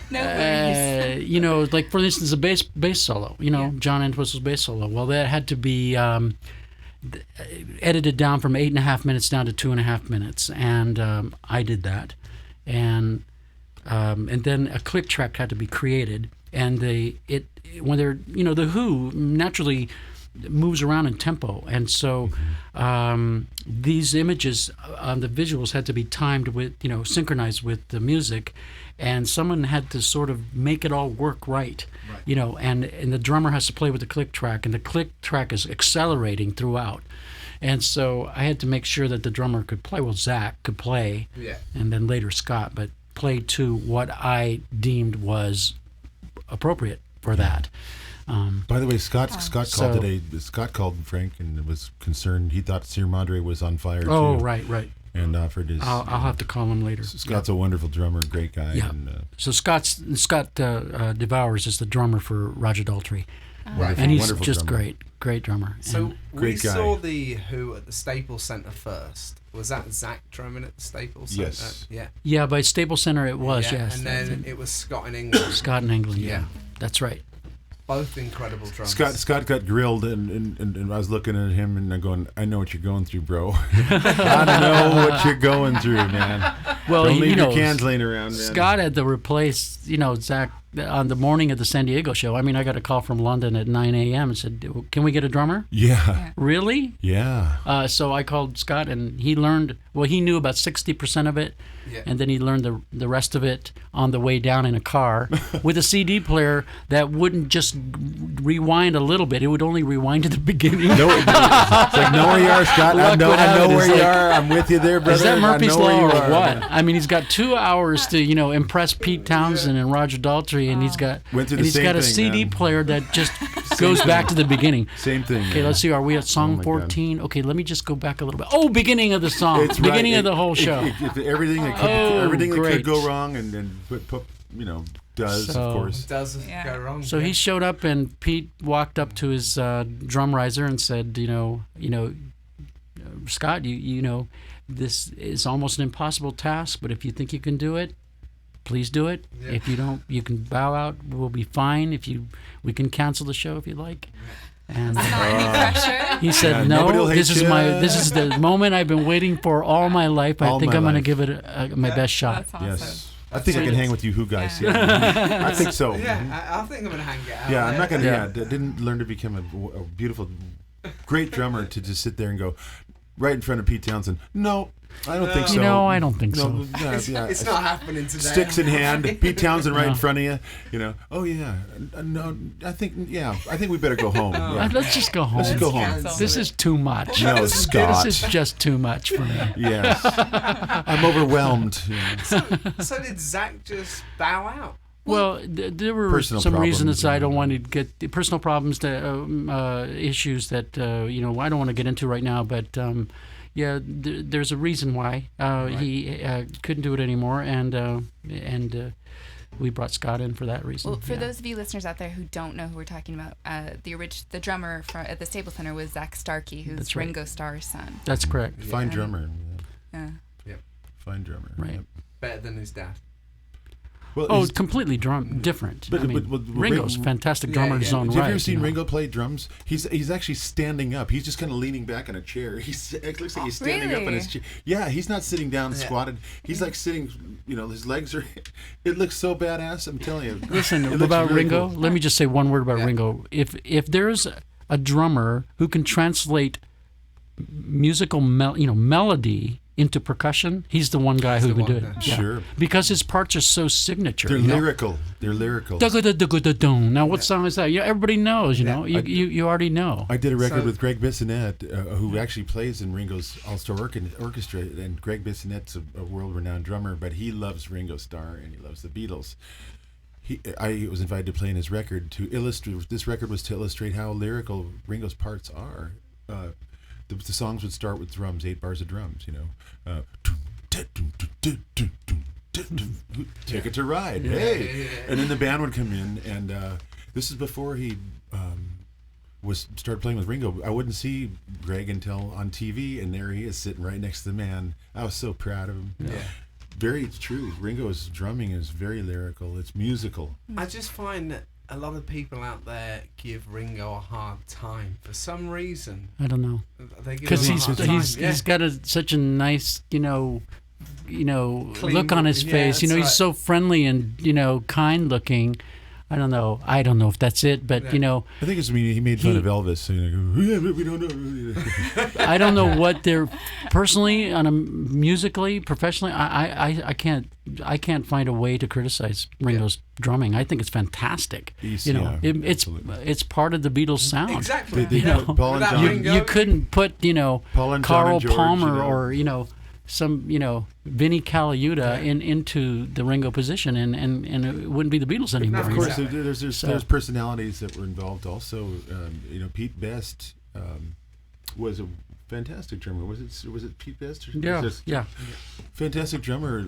[SPEAKER 2] No worries.
[SPEAKER 3] like for instance, a bass solo. John Entwistle's bass solo. Well, that had to be edited down from 8.5 minutes down to 2.5 minutes, and I did that, and then a click track had to be created, and when they're the Who naturally moves around in tempo, and so these images on the visuals had to be timed with synchronized with the music, and someone had to sort of make it all work right. And the drummer has to play with the click track, and the click track is accelerating throughout, and so I had to make sure that the drummer could play. Well, Zach could play, and then later Scott, but play to what I deemed was appropriate for that.
[SPEAKER 4] By the way, Scott called today. Scott called Frank and was concerned. He thought Sir Madre was on fire too.
[SPEAKER 3] Oh, right.
[SPEAKER 4] And offered his.
[SPEAKER 3] I'll have to call him later.
[SPEAKER 4] Scott's a wonderful drummer, great guy.
[SPEAKER 3] Yeah.
[SPEAKER 4] And,
[SPEAKER 3] so Scott Devours is the drummer for Roger Daltrey,
[SPEAKER 4] wonderful,
[SPEAKER 3] and he's
[SPEAKER 4] wonderful
[SPEAKER 3] just
[SPEAKER 4] drummer.
[SPEAKER 3] great drummer.
[SPEAKER 1] So
[SPEAKER 3] And
[SPEAKER 1] we
[SPEAKER 4] Great guy.
[SPEAKER 1] saw the Who at the Staples Center first. Was that Zach drumming at the Staples Center?
[SPEAKER 4] Yes.
[SPEAKER 1] Yeah.
[SPEAKER 3] yeah, by Staples Center it was,
[SPEAKER 1] Yeah,
[SPEAKER 3] yes.
[SPEAKER 1] and then it was Scott in England.
[SPEAKER 3] Scott in England,
[SPEAKER 1] Yeah.
[SPEAKER 3] that's right.
[SPEAKER 1] Both incredible drummers.
[SPEAKER 4] Scott got grilled, and I was looking at him and I'm going, I know what you're going through, bro. I know what you're going through, man.
[SPEAKER 3] Well,
[SPEAKER 4] Don't leave your cans laying around, man.
[SPEAKER 3] Scott had to replace, Zach on the morning of the San Diego show. I mean, I got a call from London at 9 a.m. and said, "Can we get a drummer?"
[SPEAKER 4] Yeah.
[SPEAKER 3] Really?
[SPEAKER 4] Yeah.
[SPEAKER 3] So I called Scott, and he learned. Well, he knew about 60% of it, and then he learned the rest of it on the way down in a car with a CD player that wouldn't just rewind a little bit; it would only rewind to the beginning.
[SPEAKER 4] No, it's like, know where you are, Scott. I know where you are. I'm with you there, brother.
[SPEAKER 3] Is that Murphy's
[SPEAKER 4] I know where
[SPEAKER 3] Law
[SPEAKER 4] you
[SPEAKER 3] or
[SPEAKER 4] are,
[SPEAKER 3] what?
[SPEAKER 4] man.
[SPEAKER 3] I mean, he's got 2 hours to, impress Pete Townsend and Roger Daltrey, and he's got
[SPEAKER 4] Went through
[SPEAKER 3] and
[SPEAKER 4] the
[SPEAKER 3] he's
[SPEAKER 4] same
[SPEAKER 3] got a
[SPEAKER 4] thing,
[SPEAKER 3] CD
[SPEAKER 4] man.
[SPEAKER 3] player that just goes back to the beginning.
[SPEAKER 4] Same thing.
[SPEAKER 3] Okay,
[SPEAKER 4] man.
[SPEAKER 3] let's see. Are we at song
[SPEAKER 4] my
[SPEAKER 3] 14? Okay, let me just go back a little bit. Oh, beginning of the song.
[SPEAKER 4] It's
[SPEAKER 3] Beginning
[SPEAKER 4] right.
[SPEAKER 3] of the whole show.
[SPEAKER 4] Everything that could
[SPEAKER 3] great.
[SPEAKER 4] go wrong, and then does,
[SPEAKER 3] So-
[SPEAKER 4] of course.
[SPEAKER 1] Does go wrong.
[SPEAKER 3] So he showed up, and Pete walked up to his drum riser and said, Scott, this is almost an impossible task, but if you think you can do it, please do it.
[SPEAKER 1] Yeah.
[SPEAKER 3] If you don't, you can bow out. We'll be fine. We can cancel the show if you like. And
[SPEAKER 2] Not any pressure.
[SPEAKER 3] he said,
[SPEAKER 4] Yeah,
[SPEAKER 3] "No,
[SPEAKER 4] nobody will hate
[SPEAKER 3] this is
[SPEAKER 4] ya."
[SPEAKER 3] this is the moment I've been waiting for all my life. I
[SPEAKER 4] All
[SPEAKER 3] think
[SPEAKER 4] my
[SPEAKER 3] I'm going to
[SPEAKER 4] life.
[SPEAKER 3] give it my best shot."
[SPEAKER 2] That's awesome.
[SPEAKER 4] Yes. I think I can hang with you who guys.
[SPEAKER 2] Yeah.
[SPEAKER 4] Yeah. I think so.
[SPEAKER 1] Yeah, I think I'm gonna hang it out.
[SPEAKER 4] Yeah, I'm not gonna.
[SPEAKER 3] Yeah.
[SPEAKER 4] Didn't learn to become a beautiful, great drummer to just sit there and go right in front of Pete Townsend. No, I don't think so.
[SPEAKER 3] No, I don't think so.
[SPEAKER 1] It's not happening today.
[SPEAKER 4] Sticks in hand, Pete Townsend right in
[SPEAKER 3] No.
[SPEAKER 4] front of you. You know. Oh yeah. No, I think we better go home. Yeah.
[SPEAKER 3] Let's just go home.
[SPEAKER 4] Let's just go home.
[SPEAKER 2] Cancel.
[SPEAKER 3] This is too much.
[SPEAKER 4] No, Scott.
[SPEAKER 3] This is just too much for me.
[SPEAKER 4] Yes. I'm overwhelmed. Yeah.
[SPEAKER 1] So did Zach just bow out?
[SPEAKER 3] Well, there were
[SPEAKER 4] Personal
[SPEAKER 3] some
[SPEAKER 4] problems,
[SPEAKER 3] reasons I don't
[SPEAKER 4] yeah.
[SPEAKER 3] want to get the personal problems, issues that I don't want to get into right now. But there's a reason why he couldn't do it anymore, and we brought Scott in for that reason.
[SPEAKER 2] Well, for those of you listeners out there who don't know who we're talking about, the drummer at the Staples Center was Zach Starkey, who's
[SPEAKER 3] That's right.
[SPEAKER 2] Ringo Starr's son.
[SPEAKER 3] That's correct.
[SPEAKER 4] Fine drummer.
[SPEAKER 2] Yeah.
[SPEAKER 4] Fine drummer.
[SPEAKER 3] Right.
[SPEAKER 4] Yep.
[SPEAKER 1] Better than his dad.
[SPEAKER 4] Well,
[SPEAKER 3] Oh,
[SPEAKER 4] he's-
[SPEAKER 3] completely different.
[SPEAKER 4] But-
[SPEAKER 3] I mean,
[SPEAKER 4] but
[SPEAKER 3] Ringo's a fantastic drummer in his own
[SPEAKER 4] Have
[SPEAKER 3] right.
[SPEAKER 4] you ever seen
[SPEAKER 3] know.
[SPEAKER 4] Ringo play drums? He's actually standing up. He's just kind of leaning back in a chair. It looks like he's standing up in his chair. Yeah, he's not sitting down squatted. He's like sitting. His legs are. It looks so badass. I'm telling you.
[SPEAKER 3] Listen
[SPEAKER 4] It looks
[SPEAKER 3] about
[SPEAKER 4] really
[SPEAKER 3] Ringo.
[SPEAKER 4] cool.
[SPEAKER 3] Let me just say one word about
[SPEAKER 1] Yeah.
[SPEAKER 3] Ringo. If there's a drummer who can translate musical melody into percussion, he's the one guy who
[SPEAKER 1] the
[SPEAKER 3] can do
[SPEAKER 1] one
[SPEAKER 3] it.
[SPEAKER 1] guy.
[SPEAKER 3] Yeah.
[SPEAKER 4] Sure.
[SPEAKER 3] Because his parts are so signature.
[SPEAKER 4] They're
[SPEAKER 3] you know?
[SPEAKER 4] lyrical. They're lyrical.
[SPEAKER 3] Dun-ga-da-dun-ga-da-dun. Now, what song is that? Yeah, everybody knows. You know,
[SPEAKER 1] Yeah.
[SPEAKER 3] you already know.
[SPEAKER 4] I did a record
[SPEAKER 1] So-
[SPEAKER 4] with Greg Bissonette, who actually plays in Ringo's All-Star Orchestra, and Greg Bissonette's a world-renowned drummer, but he loves Ringo Starr and he loves the Beatles. I was invited to play in his record to illustrate. This record was to illustrate how lyrical Ringo's parts are. The songs would start with drums, 8 bars of drums. Take it to ride, hey, and then the band would come in, and this is before he started playing with Ringo. I wouldn't see Greg until on TV, and there he is sitting right next to the man. I was so proud of him.
[SPEAKER 1] Yeah.
[SPEAKER 4] Very true. Ringo's drumming is very lyrical. It's musical.
[SPEAKER 1] I just find that a lot of people out there give Ringo a hard time for some reason.
[SPEAKER 3] I don't know.
[SPEAKER 1] They give
[SPEAKER 3] Because
[SPEAKER 1] him a hard time.
[SPEAKER 3] he's got such a nice
[SPEAKER 1] Clean
[SPEAKER 3] look on his
[SPEAKER 1] look,
[SPEAKER 3] face.
[SPEAKER 1] yeah,
[SPEAKER 3] He's
[SPEAKER 1] that's
[SPEAKER 3] so friendly and kind looking. I don't know if that's it, but
[SPEAKER 1] Yeah.
[SPEAKER 4] I think it's he made fun of Elvis. So we don't know.
[SPEAKER 3] I don't know what they're personally musically, professionally. I can't find a way to criticize Ringo's drumming. I think it's fantastic.
[SPEAKER 4] He's-
[SPEAKER 3] it's
[SPEAKER 4] absolutely.
[SPEAKER 3] it's part of the Beatles sound.
[SPEAKER 1] Exactly.
[SPEAKER 4] They
[SPEAKER 3] You know,
[SPEAKER 4] Paul and
[SPEAKER 1] Without
[SPEAKER 4] John.
[SPEAKER 1] Ringo-
[SPEAKER 3] You couldn't put
[SPEAKER 4] Paul and John
[SPEAKER 3] Carl
[SPEAKER 4] and George,
[SPEAKER 3] Palmer or some Vinnie Colaiuta into the Ringo position, and it wouldn't be the Beatles anymore.
[SPEAKER 4] Of course,
[SPEAKER 1] Exactly.
[SPEAKER 4] there's personalities that were involved also. Pete Best was a fantastic drummer. Was it Pete Best?
[SPEAKER 3] Yeah,
[SPEAKER 4] Was it-
[SPEAKER 3] yeah.
[SPEAKER 4] Fantastic drummer,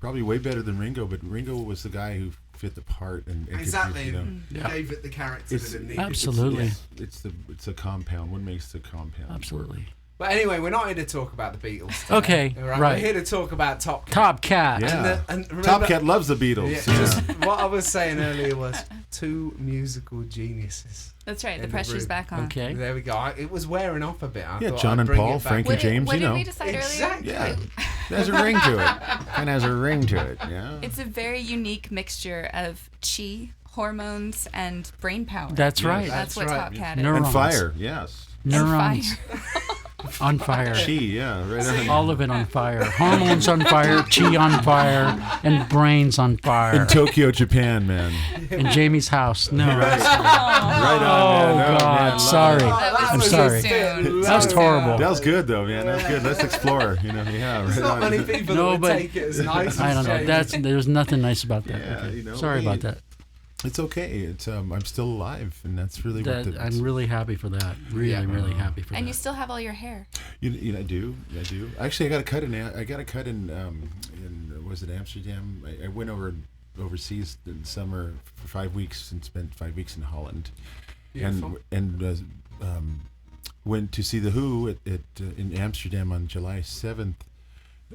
[SPEAKER 4] probably way better than Ringo. But Ringo was the guy who fit the part and could,
[SPEAKER 1] Exactly.
[SPEAKER 3] Yeah.
[SPEAKER 1] Gave it the character
[SPEAKER 4] It's-
[SPEAKER 1] that it needed.
[SPEAKER 3] Absolutely.
[SPEAKER 4] It's a compound. One makes the compound.
[SPEAKER 3] Absolutely.
[SPEAKER 1] But anyway, we're not here to talk about the Beatles today,
[SPEAKER 3] Okay,
[SPEAKER 1] all right?
[SPEAKER 3] right.
[SPEAKER 1] We're here to talk about Top Cat.
[SPEAKER 3] Top Cat.
[SPEAKER 4] Yeah.
[SPEAKER 1] And remember-
[SPEAKER 4] Top Cat loves the Beatles.
[SPEAKER 1] Yeah,
[SPEAKER 4] Yeah.
[SPEAKER 1] just what I was saying earlier was two musical geniuses.
[SPEAKER 2] That's right.
[SPEAKER 1] In
[SPEAKER 2] The
[SPEAKER 1] the
[SPEAKER 2] pressure's
[SPEAKER 1] room.
[SPEAKER 2] back on.
[SPEAKER 3] Okay.
[SPEAKER 1] There we go. It was wearing off a bit. I
[SPEAKER 4] Yeah,
[SPEAKER 1] thought
[SPEAKER 4] John
[SPEAKER 1] I'd
[SPEAKER 4] and
[SPEAKER 1] bring
[SPEAKER 4] Paul,
[SPEAKER 1] it back.
[SPEAKER 4] Frank
[SPEAKER 2] What
[SPEAKER 4] and
[SPEAKER 2] did,
[SPEAKER 4] James,
[SPEAKER 2] what
[SPEAKER 4] you
[SPEAKER 2] did
[SPEAKER 4] know.
[SPEAKER 2] we decide
[SPEAKER 1] Exactly.
[SPEAKER 2] earlier?
[SPEAKER 4] Yeah. There's a ring to it. Kind of has a ring to it. Yeah.
[SPEAKER 2] It's a very unique mixture of chi, hormones, and brain power.
[SPEAKER 3] That's
[SPEAKER 4] Yes.
[SPEAKER 3] right.
[SPEAKER 2] That's what
[SPEAKER 1] right.
[SPEAKER 2] Top Cat is.
[SPEAKER 3] Neurons.
[SPEAKER 4] And fire. Yes.
[SPEAKER 2] And
[SPEAKER 3] Neurons
[SPEAKER 2] fire.
[SPEAKER 3] on fire.
[SPEAKER 4] Chi. Yeah. Right on.
[SPEAKER 3] All of it on fire. Hormones on fire, chi on fire, and brains on fire.
[SPEAKER 4] In Tokyo, Japan, man.
[SPEAKER 3] In Jamie's house. No.
[SPEAKER 4] Right on,
[SPEAKER 3] Oh,
[SPEAKER 4] man.
[SPEAKER 3] God.
[SPEAKER 4] love
[SPEAKER 3] Sorry.
[SPEAKER 4] it.
[SPEAKER 2] That
[SPEAKER 3] I'm
[SPEAKER 2] was
[SPEAKER 3] sorry.
[SPEAKER 2] soon.
[SPEAKER 3] That was
[SPEAKER 2] So
[SPEAKER 3] horrible.
[SPEAKER 4] That was good, though, man. That was good. Let's explore. Yeah.
[SPEAKER 1] There's
[SPEAKER 4] Right
[SPEAKER 1] not
[SPEAKER 4] on.
[SPEAKER 1] many people
[SPEAKER 3] No,
[SPEAKER 1] that would
[SPEAKER 3] but-
[SPEAKER 1] take it as nice
[SPEAKER 3] I
[SPEAKER 1] as
[SPEAKER 3] don't know.
[SPEAKER 1] Jamie.
[SPEAKER 3] There's nothing nice about that.
[SPEAKER 4] Yeah,
[SPEAKER 3] Okay. Sorry about that.
[SPEAKER 4] It's okay. It's I'm still alive, and that's really what
[SPEAKER 3] I'm really happy for that. Really,
[SPEAKER 1] Yeah.
[SPEAKER 3] really happy for
[SPEAKER 2] And
[SPEAKER 3] that.
[SPEAKER 2] you still have all your hair.
[SPEAKER 4] I do. Actually, I got a cut in. Was it Amsterdam? I went overseas in summer for 5 weeks and spent 5 weeks in Holland,
[SPEAKER 1] Beautiful.
[SPEAKER 4] and went to see the Who in Amsterdam on July 7th.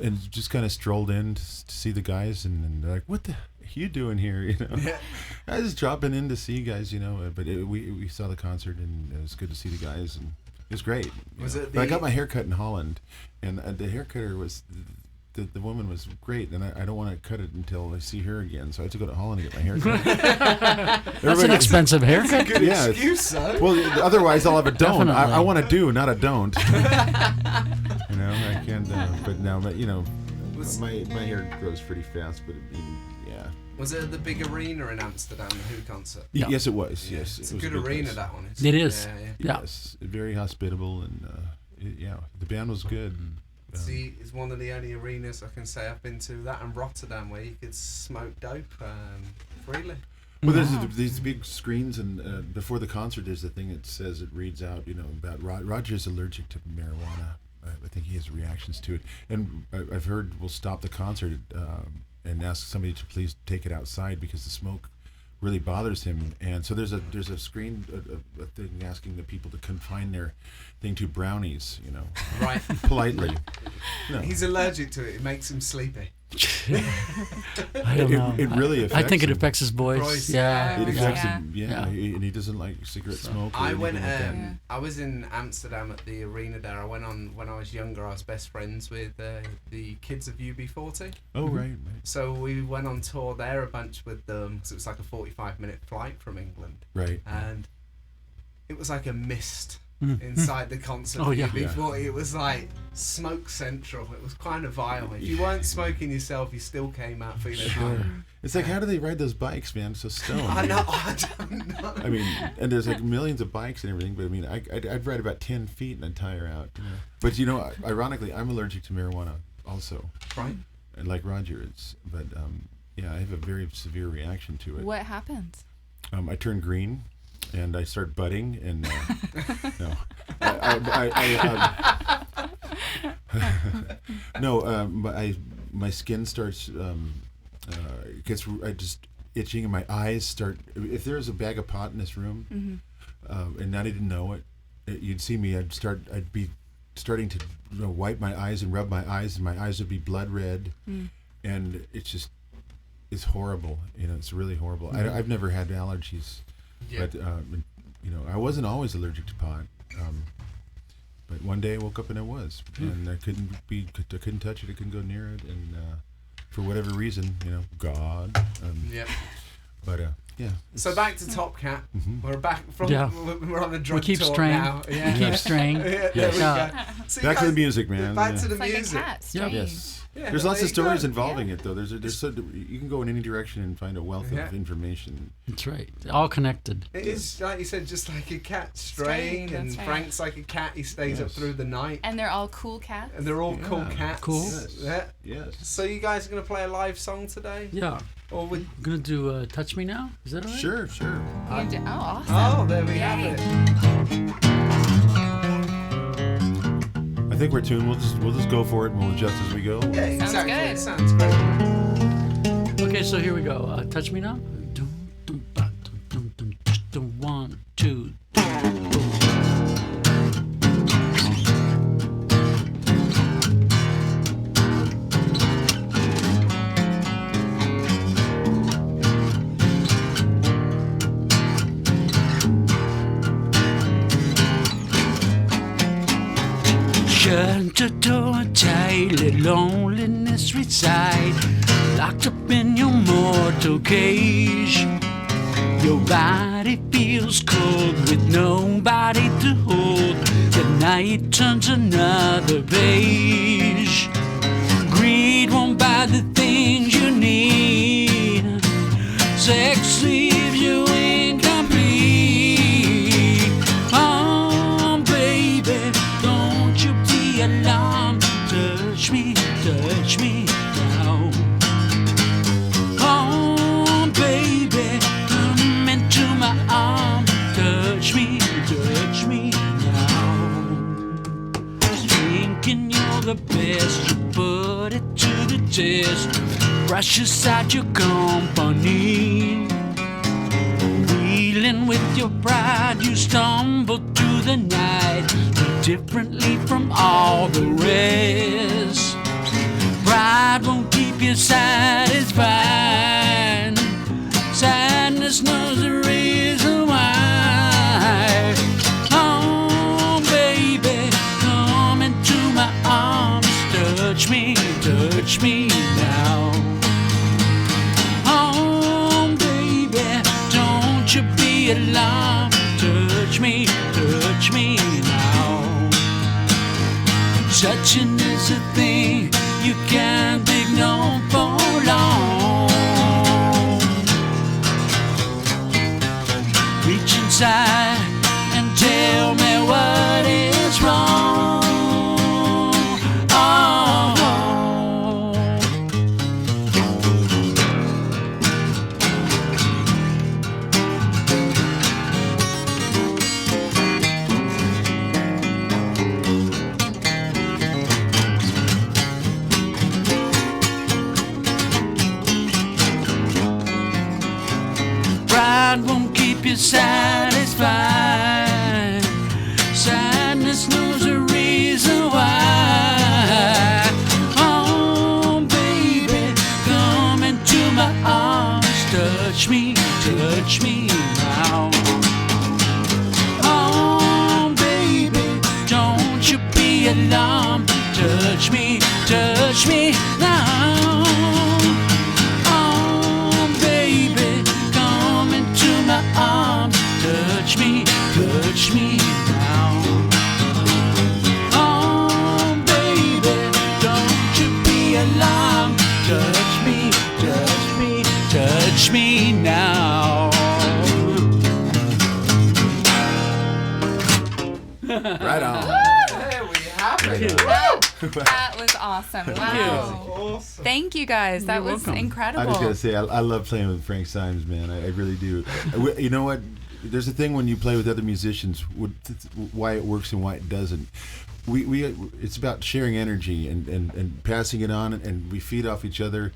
[SPEAKER 4] and just kind of strolled in to see the guys, and they're like, "What the are you doing here?" You know, I was dropping in to see you guys, you know. But we saw the concert, and it was good to see the guys, and it was great.
[SPEAKER 1] Was it?
[SPEAKER 4] But I got my hair cut in Holland, and the haircutter was. The woman was great, and I don't want to cut it until I see her again. So I had to go to Holland to get my hair cut.
[SPEAKER 3] That's an expensive haircut.
[SPEAKER 1] That's a good excuse, son.
[SPEAKER 4] Well, otherwise I'll have a don't.
[SPEAKER 3] Definitely.
[SPEAKER 4] I want to do, not a don't. You know, I can't. But now, you know, my hair grows pretty fast. But yeah.
[SPEAKER 1] Was it the big arena in Amsterdam, the Who concert?
[SPEAKER 4] Yeah. Yes, it was.
[SPEAKER 1] Yeah.
[SPEAKER 4] Yes,
[SPEAKER 1] It's
[SPEAKER 4] it
[SPEAKER 1] a
[SPEAKER 4] was
[SPEAKER 1] good arena,
[SPEAKER 4] place.
[SPEAKER 1] that one is.
[SPEAKER 3] It is.
[SPEAKER 2] Yeah.
[SPEAKER 4] Yes, very hospitable, and yeah, the band was good.
[SPEAKER 1] See, it's one of the only arenas I can say I've been to, that and Rotterdam, where you could smoke dope freely.
[SPEAKER 4] Well, there's these big screens, and before the concert, there's the thing that says, it reads out, you know, about Roger's allergic to marijuana. I think he has reactions to it, and I've heard we'll stop the concert and ask somebody to please take it outside because the smoke really bothers him. And so there's a screen, a thing asking the people to confine their thing to brownies, you know,
[SPEAKER 1] Right.
[SPEAKER 4] politely. No.
[SPEAKER 1] He's allergic to it. It makes him sleepy.
[SPEAKER 3] I don't know.
[SPEAKER 4] It really affects
[SPEAKER 3] I think it
[SPEAKER 4] him.
[SPEAKER 3] affects his voice.
[SPEAKER 1] Voice,
[SPEAKER 3] Yeah.
[SPEAKER 4] It affects
[SPEAKER 2] Yeah.
[SPEAKER 4] him, yeah. And he doesn't like cigarette smoke. Or
[SPEAKER 1] I
[SPEAKER 4] anything
[SPEAKER 1] went.
[SPEAKER 4] like that.
[SPEAKER 1] I was in Amsterdam at the arena there. I went on when I was younger. I was best friends with the kids of UB40.
[SPEAKER 4] Oh, right.
[SPEAKER 1] So we went on tour there a bunch with them. Cause it was like a 45-minute flight from England,
[SPEAKER 4] Right.
[SPEAKER 1] and it was like a mist
[SPEAKER 3] Mm.
[SPEAKER 1] inside the concert.
[SPEAKER 3] Oh,
[SPEAKER 1] of
[SPEAKER 3] yeah.
[SPEAKER 1] UB40. It was like smoke central. It was kind of vile. If you weren't smoking yourself, you still came out feeling
[SPEAKER 3] Sure.
[SPEAKER 1] high.
[SPEAKER 4] It's like, how do they ride those bikes, man? So stoned.
[SPEAKER 1] I know. I don't know.
[SPEAKER 4] I mean, and there's like millions of bikes and everything, but I mean, I'd ride about 10 feet and I'd tire out. Yeah. But you know, ironically, I'm allergic to marijuana also.
[SPEAKER 1] Right.
[SPEAKER 4] And like Roger, but yeah, I have a very severe reaction to it.
[SPEAKER 2] What happens?
[SPEAKER 4] I turn green, and I start budding, and no, my skin starts gets just itching, and my eyes start. If there's a bag of pot in this room, and I didn't know it, you'd see me. I'd be starting to wipe my eyes and rub my eyes, and my eyes would be blood red, and it's horrible. You know, it's really horrible. I've never had allergies.
[SPEAKER 1] Yeah.
[SPEAKER 4] But you know, I wasn't always allergic to pot. But one day I woke up and I was, and I couldn't touch it. I couldn't go near it, and for whatever reason, you know, God.
[SPEAKER 1] Yep.
[SPEAKER 4] But yeah.
[SPEAKER 1] So back to Top Cat. We're back from.
[SPEAKER 3] Yeah.
[SPEAKER 1] We're on a drug
[SPEAKER 3] We keep
[SPEAKER 1] tour
[SPEAKER 3] straying.
[SPEAKER 1] now. Yeah.
[SPEAKER 3] We keep straying.
[SPEAKER 1] Yeah, there we
[SPEAKER 3] Yeah.
[SPEAKER 1] go. So you
[SPEAKER 4] Back to
[SPEAKER 1] guys-
[SPEAKER 4] the music, man.
[SPEAKER 1] Back
[SPEAKER 4] Yeah.
[SPEAKER 1] to the
[SPEAKER 2] It's like
[SPEAKER 1] music.
[SPEAKER 2] a cat. Strange.
[SPEAKER 4] Yes.
[SPEAKER 1] Yeah,
[SPEAKER 4] There's lots
[SPEAKER 1] there
[SPEAKER 4] of
[SPEAKER 1] you go.
[SPEAKER 4] stories involving it, though. There's so you can go in any direction and find a wealth
[SPEAKER 1] Yeah.
[SPEAKER 4] of information.
[SPEAKER 3] That's right. All connected.
[SPEAKER 1] It is, like you said, just like a cat straying,
[SPEAKER 2] Straying,
[SPEAKER 1] and
[SPEAKER 2] that's right.
[SPEAKER 1] Frank's like a cat. He stays up
[SPEAKER 4] Yes.
[SPEAKER 1] through the night,
[SPEAKER 2] And they're all cool cats.
[SPEAKER 1] and they're all cool
[SPEAKER 4] Yeah.
[SPEAKER 1] cats.
[SPEAKER 3] Cool.
[SPEAKER 4] Yes.
[SPEAKER 1] Yeah.
[SPEAKER 4] Yes.
[SPEAKER 1] So you guys are gonna play a live song today,
[SPEAKER 3] Yeah.
[SPEAKER 1] or with?
[SPEAKER 3] I'm going to do Touch Me Now. Is that all right?
[SPEAKER 4] Sure.
[SPEAKER 2] Oh, awesome.
[SPEAKER 1] Oh, there we
[SPEAKER 2] Yay.
[SPEAKER 1] have it.
[SPEAKER 4] I think we're tuned. We'll just go for it, and we'll adjust as we go.
[SPEAKER 1] Yeah,
[SPEAKER 2] Sounds
[SPEAKER 1] exactly.
[SPEAKER 2] good.
[SPEAKER 1] It sounds great.
[SPEAKER 3] Okay, so here we go. Touch Me Now. Dum, dum, ba, dum, dum, dum, tsh, dum, 1, 2, 3. Shut the door tight, let loneliness reside. Locked up in your mortal cage. Your body feels cold with nobody to hold. The night turns another page. Greed won't buy the things you need. Sex leaves you incomplete. Oh, baby, don't you be alarmed. Touch me now. Oh, baby, come into my arms. Touch me now. Thinking you're the best, you put it to the test. Brush aside your company. Dealing with your pride, you stumble through the night differently from all the rest. Pride won't keep you satisfied. Sadness knows the reason why. Oh, baby, come into my arms. Touch me now. Oh, baby, don't you be alarmed. Touch me now. Touching is a thing you can't ignore for long. Reach inside and tell me what is wrong. Pride won't keep you satisfied. Sadness knows the reason why. Oh, baby, come into my arms. Touch me now. Oh, baby, don't you be alarmed. Touch me now. Oh, baby, come into my arms. Touch me now. Oh, baby, don't you be alarmed. Touch me now.
[SPEAKER 4] Right on.
[SPEAKER 1] There we have it.
[SPEAKER 2] That was awesome. Wow.
[SPEAKER 1] Awesome.
[SPEAKER 2] Thank you guys. That
[SPEAKER 3] You're
[SPEAKER 2] was
[SPEAKER 3] welcome.
[SPEAKER 2] incredible.
[SPEAKER 4] I just gotta say, I love playing with Frank Symes, man. I really do. You know what? There's a thing when you play with other musicians, why it works and why it doesn't. It's about sharing energy and passing it on, and we feed off each other.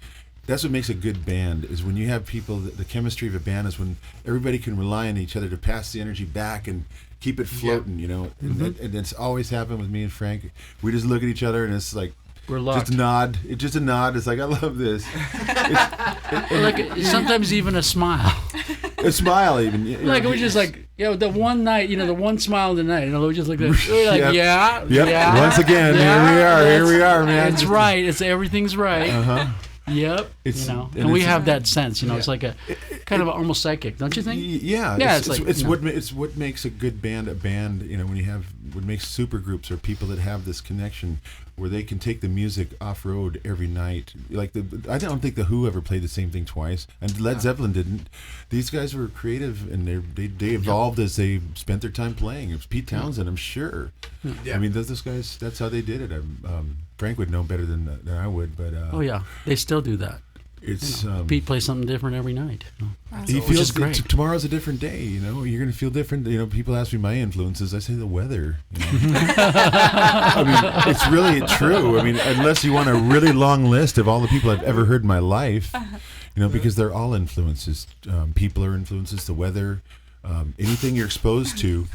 [SPEAKER 4] That's what makes a good band, is when you have people. The chemistry of a band is when everybody can rely on each other to pass the energy back and keep it floating. You know, and it's always happened with me and Frank. We just look at each other and it's like,
[SPEAKER 3] We're locked.
[SPEAKER 4] just nod. It's just a nod. It's like, I love this.
[SPEAKER 3] Like sometimes even a smile.
[SPEAKER 4] A smile, even.
[SPEAKER 3] Like we're just like, the one night, the one smile of the night, we just like that. We're like,
[SPEAKER 4] Yep.
[SPEAKER 3] yeah.
[SPEAKER 4] Once again,
[SPEAKER 3] yeah,
[SPEAKER 4] here we are, man.
[SPEAKER 3] It's right. Everything's right. Yep.
[SPEAKER 4] It's-
[SPEAKER 3] and
[SPEAKER 4] and
[SPEAKER 3] we
[SPEAKER 4] it's-
[SPEAKER 3] have that sense. It's like a kind of almost psychic, don't you think?
[SPEAKER 4] Yeah,
[SPEAKER 3] Yeah,
[SPEAKER 4] it's
[SPEAKER 3] it's like,
[SPEAKER 4] it's what makes a good band a band. When you have what makes super groups are people that have this connection where they can take the music off road every night. Like I don't think the Who ever played the same thing twice, and Led Zeppelin didn't. These guys were creative, and they evolved as they spent their time playing. It was Pete Townsend, I'm sure.
[SPEAKER 1] Yeah.
[SPEAKER 4] I mean, those guys. That's how they did it. Frank would know better than I would, but
[SPEAKER 3] Oh yeah, they still do that.
[SPEAKER 4] it's
[SPEAKER 3] Pete plays something different every night.
[SPEAKER 4] He
[SPEAKER 3] Which
[SPEAKER 4] feels
[SPEAKER 3] is great.
[SPEAKER 4] tomorrow's a different day. You're going to feel different. People ask me my influences. I say the weather. I mean, it's really true. I mean, unless you want a really long list of all the people I've ever heard in my life, because they're all influences. People are influences. The weather, anything you're exposed to,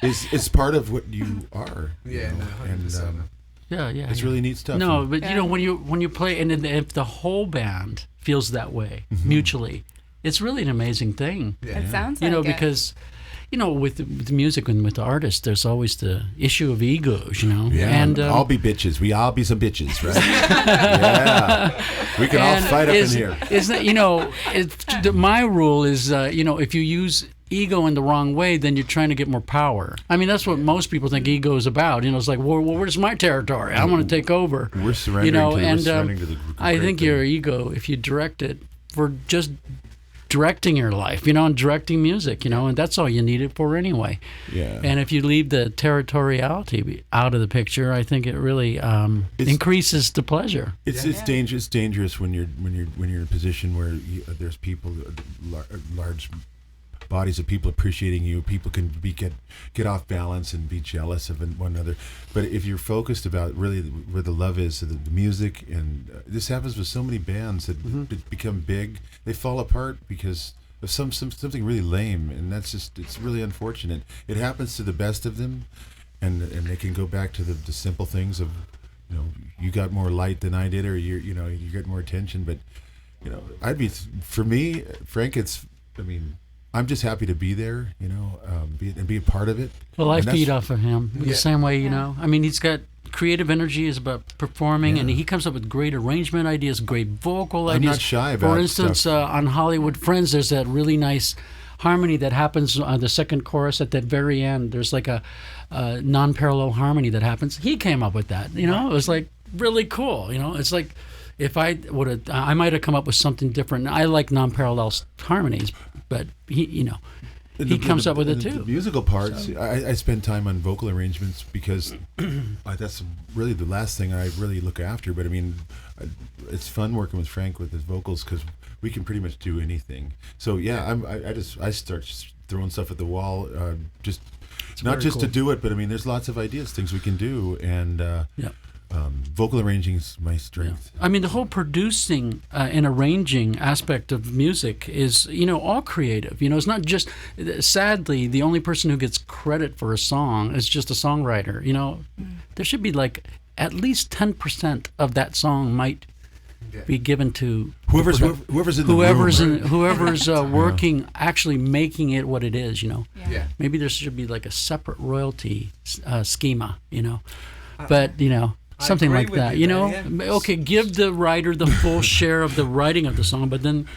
[SPEAKER 4] is part of what you are.
[SPEAKER 1] Yeah, no, 100%.
[SPEAKER 4] And
[SPEAKER 3] Yeah.
[SPEAKER 4] it's really neat stuff.
[SPEAKER 3] No, but
[SPEAKER 2] Yeah.
[SPEAKER 3] when you play, and if the whole band feels that way mutually, it's really an amazing thing.
[SPEAKER 1] Yeah.
[SPEAKER 2] It sounds like it.
[SPEAKER 3] Because with the music and with the artists, there's always the issue of egos.
[SPEAKER 4] Yeah,
[SPEAKER 3] and
[SPEAKER 4] all be bitches. We all be some bitches, right? Yeah, we can all
[SPEAKER 3] and
[SPEAKER 4] fight up in here.
[SPEAKER 3] My rule is, if you use ego in the wrong way, then you're trying to get more power. I mean, that's what most people think ego is about. It's like, well, where's my territory? I want to take over.
[SPEAKER 4] We're surrendering to the
[SPEAKER 3] I think
[SPEAKER 4] great
[SPEAKER 3] your
[SPEAKER 4] thing.
[SPEAKER 3] ego, if you direct it for just directing your life, and directing music, and that's all you need it for anyway.
[SPEAKER 4] Yeah.
[SPEAKER 3] And if you leave the territoriality out of the picture, I think it really increases the pleasure.
[SPEAKER 4] It's dangerous when you're in a position where there's people, large bodies of people appreciating you. People can get off balance and be jealous of one another. But if you're focused about really where the love is, the music, and this happens with so many bands that become big, they fall apart because of something really lame, and it's really unfortunate. It happens to the best of them, and they can go back to the simple things of you got more light than I did, or you get more attention. But for me, Frank, I'm just happy to be there, be a part of it.
[SPEAKER 3] Well, I feed off of him the same way, he's got creative energy, is about performing, and he comes up with great arrangement ideas, great vocal ideas.
[SPEAKER 4] I'm not shy about
[SPEAKER 3] For instance, on Hollywood Friends, there's that really nice harmony that happens on the second chorus at the very end. There's like a non-parallel harmony that happens. He came up with that, It was like really cool, It's like if I might have come up with something different. I like non-parallel harmonies, but he comes up with it too.
[SPEAKER 4] The musical parts, I spend time on vocal arrangements because that's really the last thing I really look after. But it's fun working with Frank with his vocals because we can pretty much do anything. So I start throwing stuff at the wall, just not just to do it, but there's lots of ideas, things we can do, and vocal arranging is my strength.
[SPEAKER 3] Yeah. The whole producing and arranging aspect of music is, all creative. It's not just, sadly, the only person who gets credit for a song is just a songwriter. There should be like at least 10% of that song might be given to
[SPEAKER 4] whoever's in the room,
[SPEAKER 3] whoever's working, actually making it what it is.
[SPEAKER 1] Yeah.
[SPEAKER 3] Maybe there should be like a separate royalty schema. But something like that, Okay, give the writer the full share of the writing of the song, but then,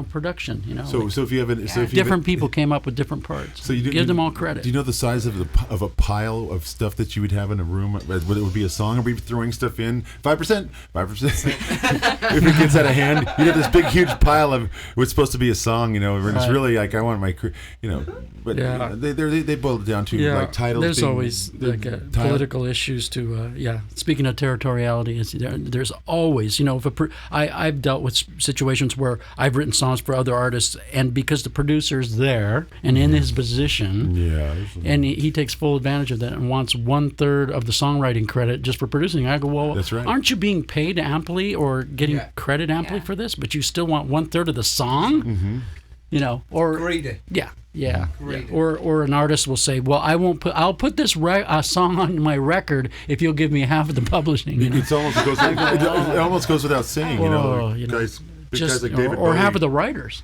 [SPEAKER 3] production,
[SPEAKER 4] So if you have
[SPEAKER 3] different people came up with different parts. So give them all credit.
[SPEAKER 4] Do you know the size of a pile of stuff that you would have in a room? Whether it would be a song or be throwing stuff in 5%. If it gets out of hand, you have this big, huge pile of what's supposed to be a song, and it's really like I want my, But they boil it down to like titles.
[SPEAKER 3] There's always political issues to. Speaking of territoriality, there's always I've dealt with situations where I've written songs for other artists, and because the producer's there and in his position, and he takes full advantage of that and wants 1/3 of the songwriting credit just for producing. I go, well,
[SPEAKER 4] that's right.
[SPEAKER 3] Aren't you being paid amply or getting credit amply for this? But you still want 1/3 of the song, or
[SPEAKER 1] greedy.
[SPEAKER 3] Yeah. Or an artist will say, "Well, I'll put this song on my record if you'll give me half of the publishing."
[SPEAKER 4] It almost goes without saying, guys like David
[SPEAKER 3] or
[SPEAKER 4] Bowie.
[SPEAKER 3] half of the writers.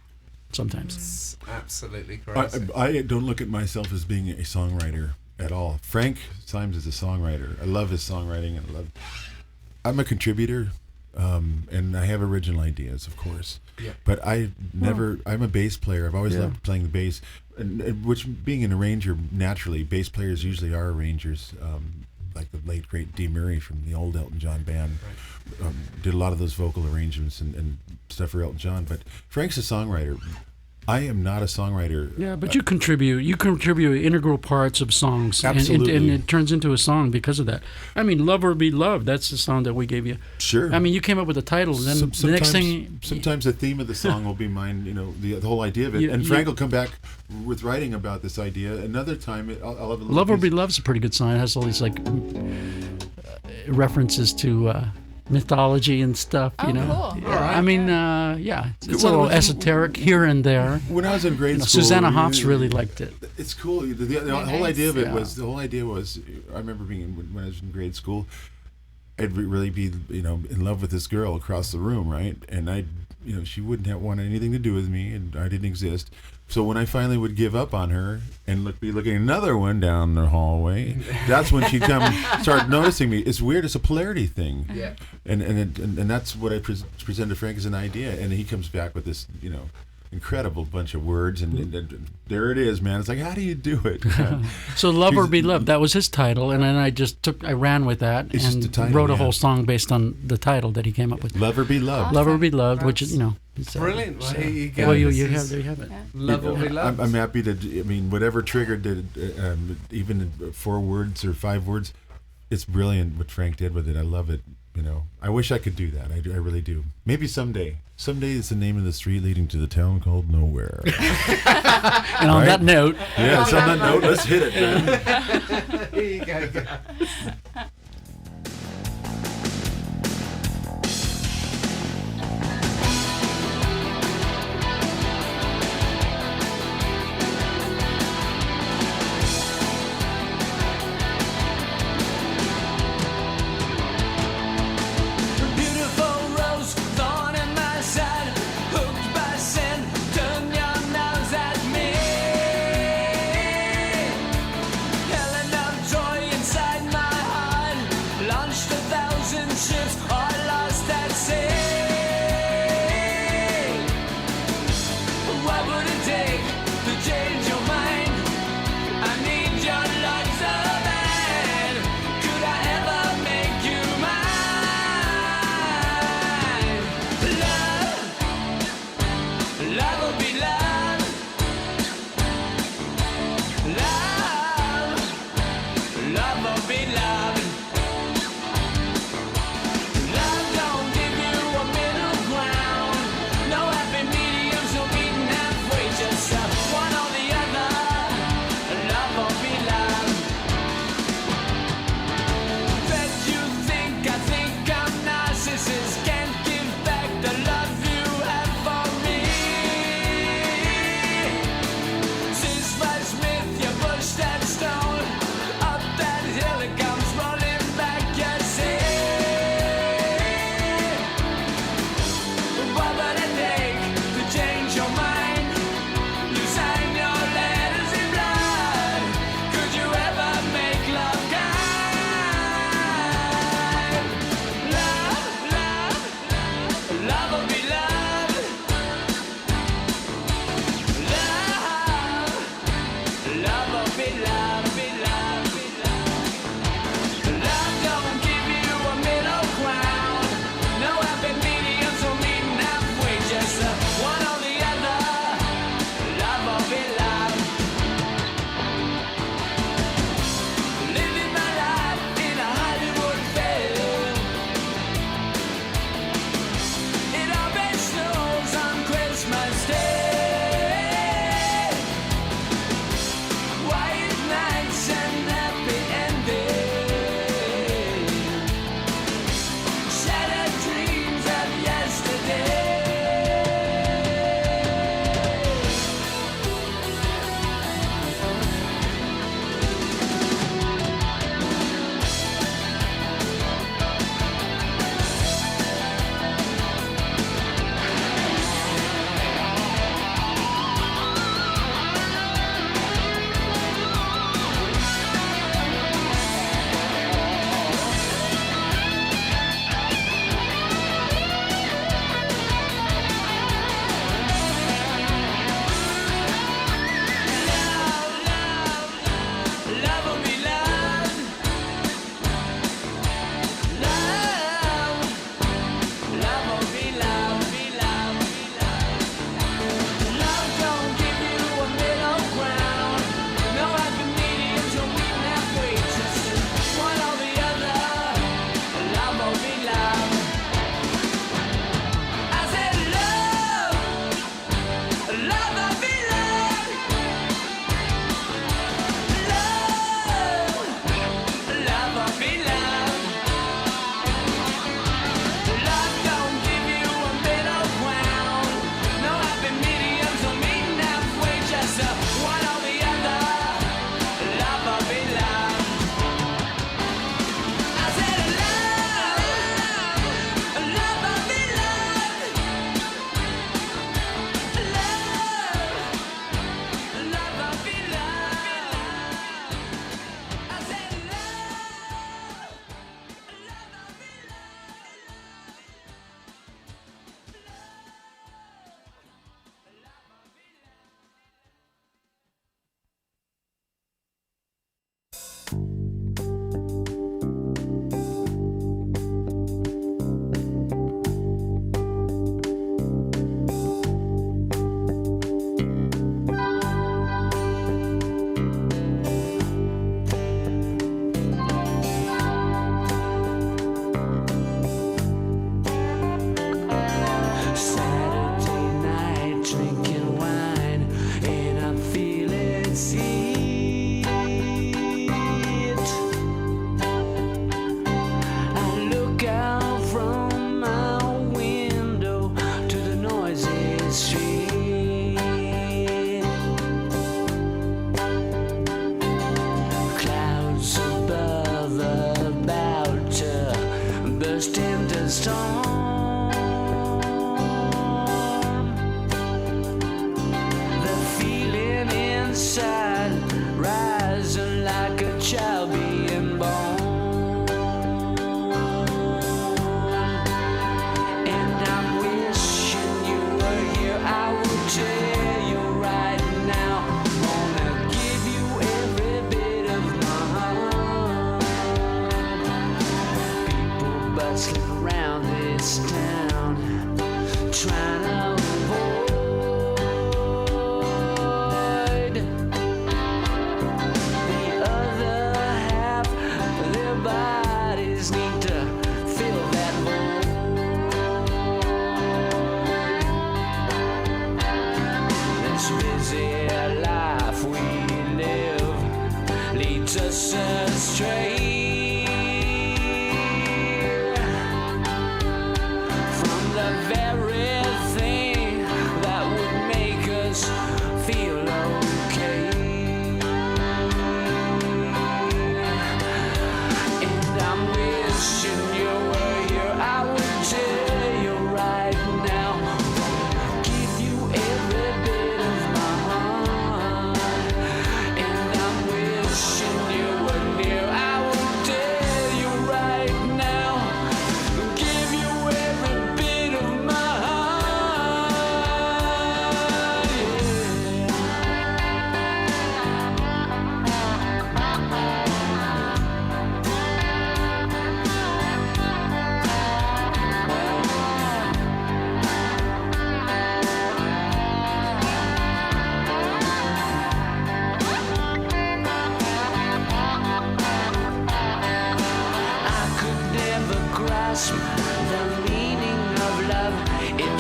[SPEAKER 3] Sometimes.
[SPEAKER 1] It's absolutely crazy.
[SPEAKER 4] I don't look at myself as being a songwriter at all. Frank Symes is a songwriter. I love his songwriting, and I'm a contributor, and I have original ideas, of course.
[SPEAKER 1] Yeah.
[SPEAKER 4] But I'm a bass player. I've always loved playing the bass, and which, being an arranger, naturally, bass players usually are arrangers, like the late, great Dee Murray from the old Elton John band. Did a lot of those vocal arrangements and stuff for Elton John. But Frank's a songwriter. I am not a songwriter.
[SPEAKER 3] Yeah, but you contribute integral parts of songs.
[SPEAKER 4] Absolutely.
[SPEAKER 3] And it turns into a song because of that. Love or Be Loved, that's the song that we gave you.
[SPEAKER 4] Sure.
[SPEAKER 3] You came up with a title, and then the next thing...
[SPEAKER 4] Sometimes the theme of the song will be mine, the whole idea of it. And Frank will come back with writing about this idea. Another time, I'll have a
[SPEAKER 3] Love or Be Loved's a pretty good song. It has all these, references to... mythology and stuff,
[SPEAKER 2] Cool.
[SPEAKER 3] It's a little esoteric here and there.
[SPEAKER 4] When I was in grade school,
[SPEAKER 3] Susanna Hoffs really liked it.
[SPEAKER 4] It's cool. The whole idea of it was, I remember when I was in grade school, I'd really be, in love with this girl across the room, right? And she wouldn't want anything to do with me, and I didn't exist. So when I finally would give up on her and be looking at another one down the hallway, that's when she'd come start noticing me. It's weird. It's a polarity thing.
[SPEAKER 1] Yeah.
[SPEAKER 4] And that's what I present to Frank as an idea, and he comes back with this, incredible bunch of words, and there it is, man. It's like, how do you do it?
[SPEAKER 3] So Love or Be Loved, that was his title, and then I ran with that and wrote a whole song based on the title that he came up with.
[SPEAKER 4] Love or Be Loved.
[SPEAKER 2] Awesome.
[SPEAKER 3] Love or Be Loved, which is,
[SPEAKER 1] brilliant. Well, here you go.
[SPEAKER 3] Well, there you have it.
[SPEAKER 2] Yeah.
[SPEAKER 1] Love or Be Loved.
[SPEAKER 4] I'm happy to. Whatever triggered it, even 4 words or 5 words, it's brilliant what Frank did with it. I love it. I wish I could do that. I really do. Maybe someday. Someday it's the name of the street leading to the town called Nowhere.
[SPEAKER 3] And on that note,
[SPEAKER 4] on that note, let's hit it, man.
[SPEAKER 1] Here you go, guys.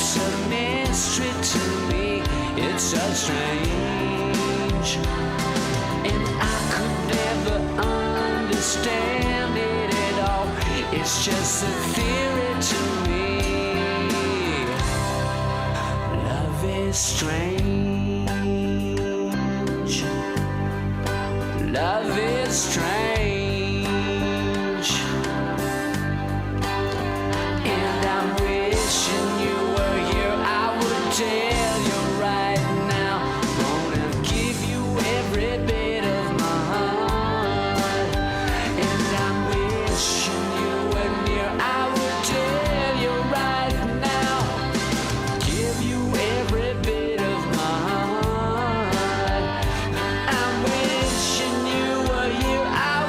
[SPEAKER 5] life's a mystery to me. It's so strange, and I could never understand it at all. It's just a theory to me. Love is strange. Love is strange. And I'm wishing you were here. I would tell you right now. Wanna give you every bit of my heart. And I'm wishing you were near. I would tell you right now. Give you every bit of my heart. I'm wishing you were here. I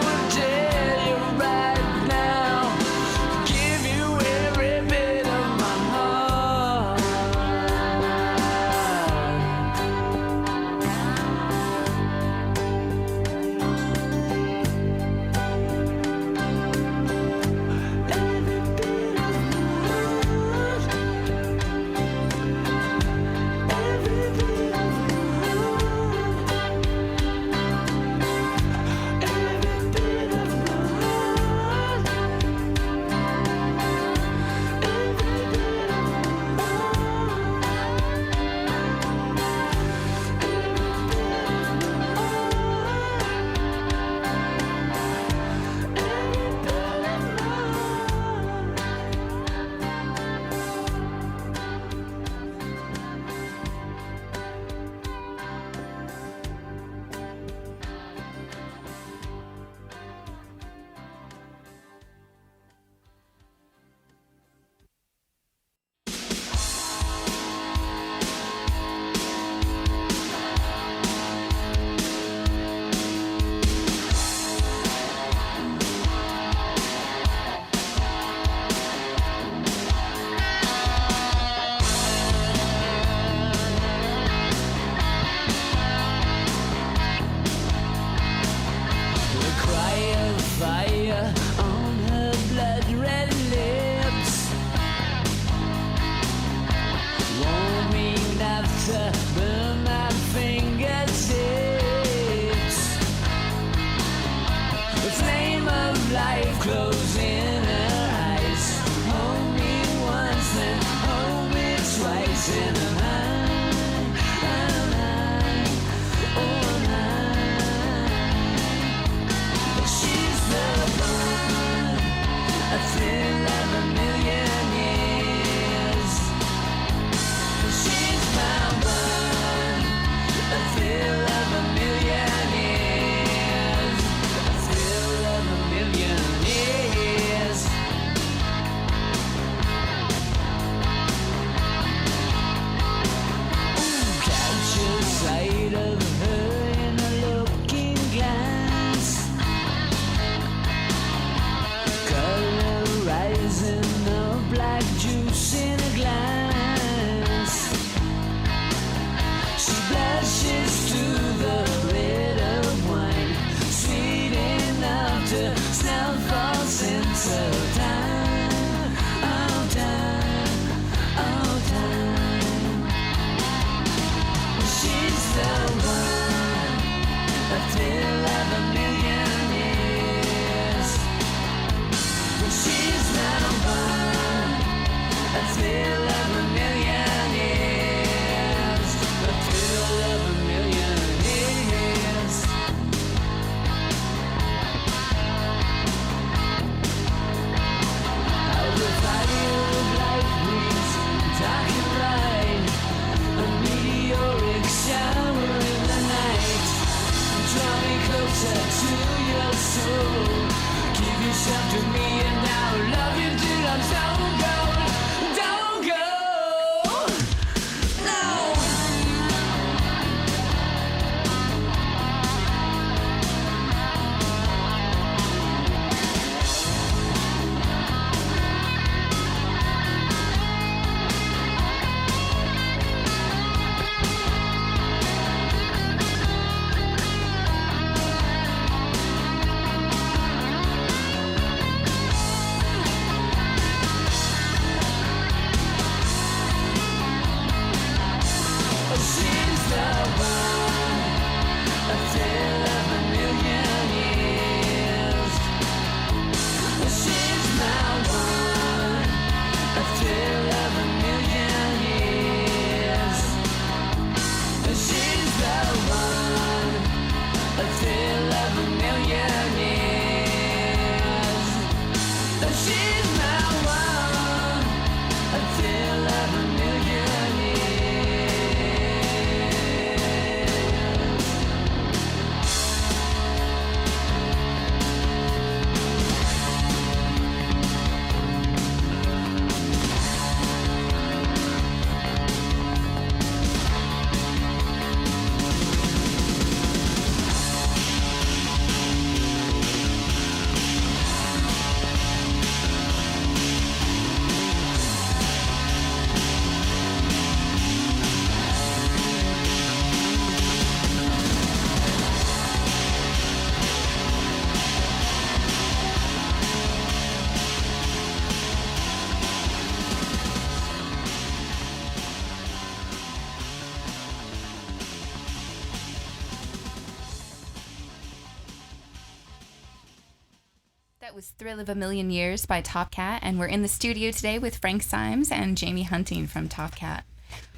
[SPEAKER 2] That was Thrill of a Million Years by Top Cat, and we're in the studio today with Frank Symes and Jamie Hunting from Top Cat.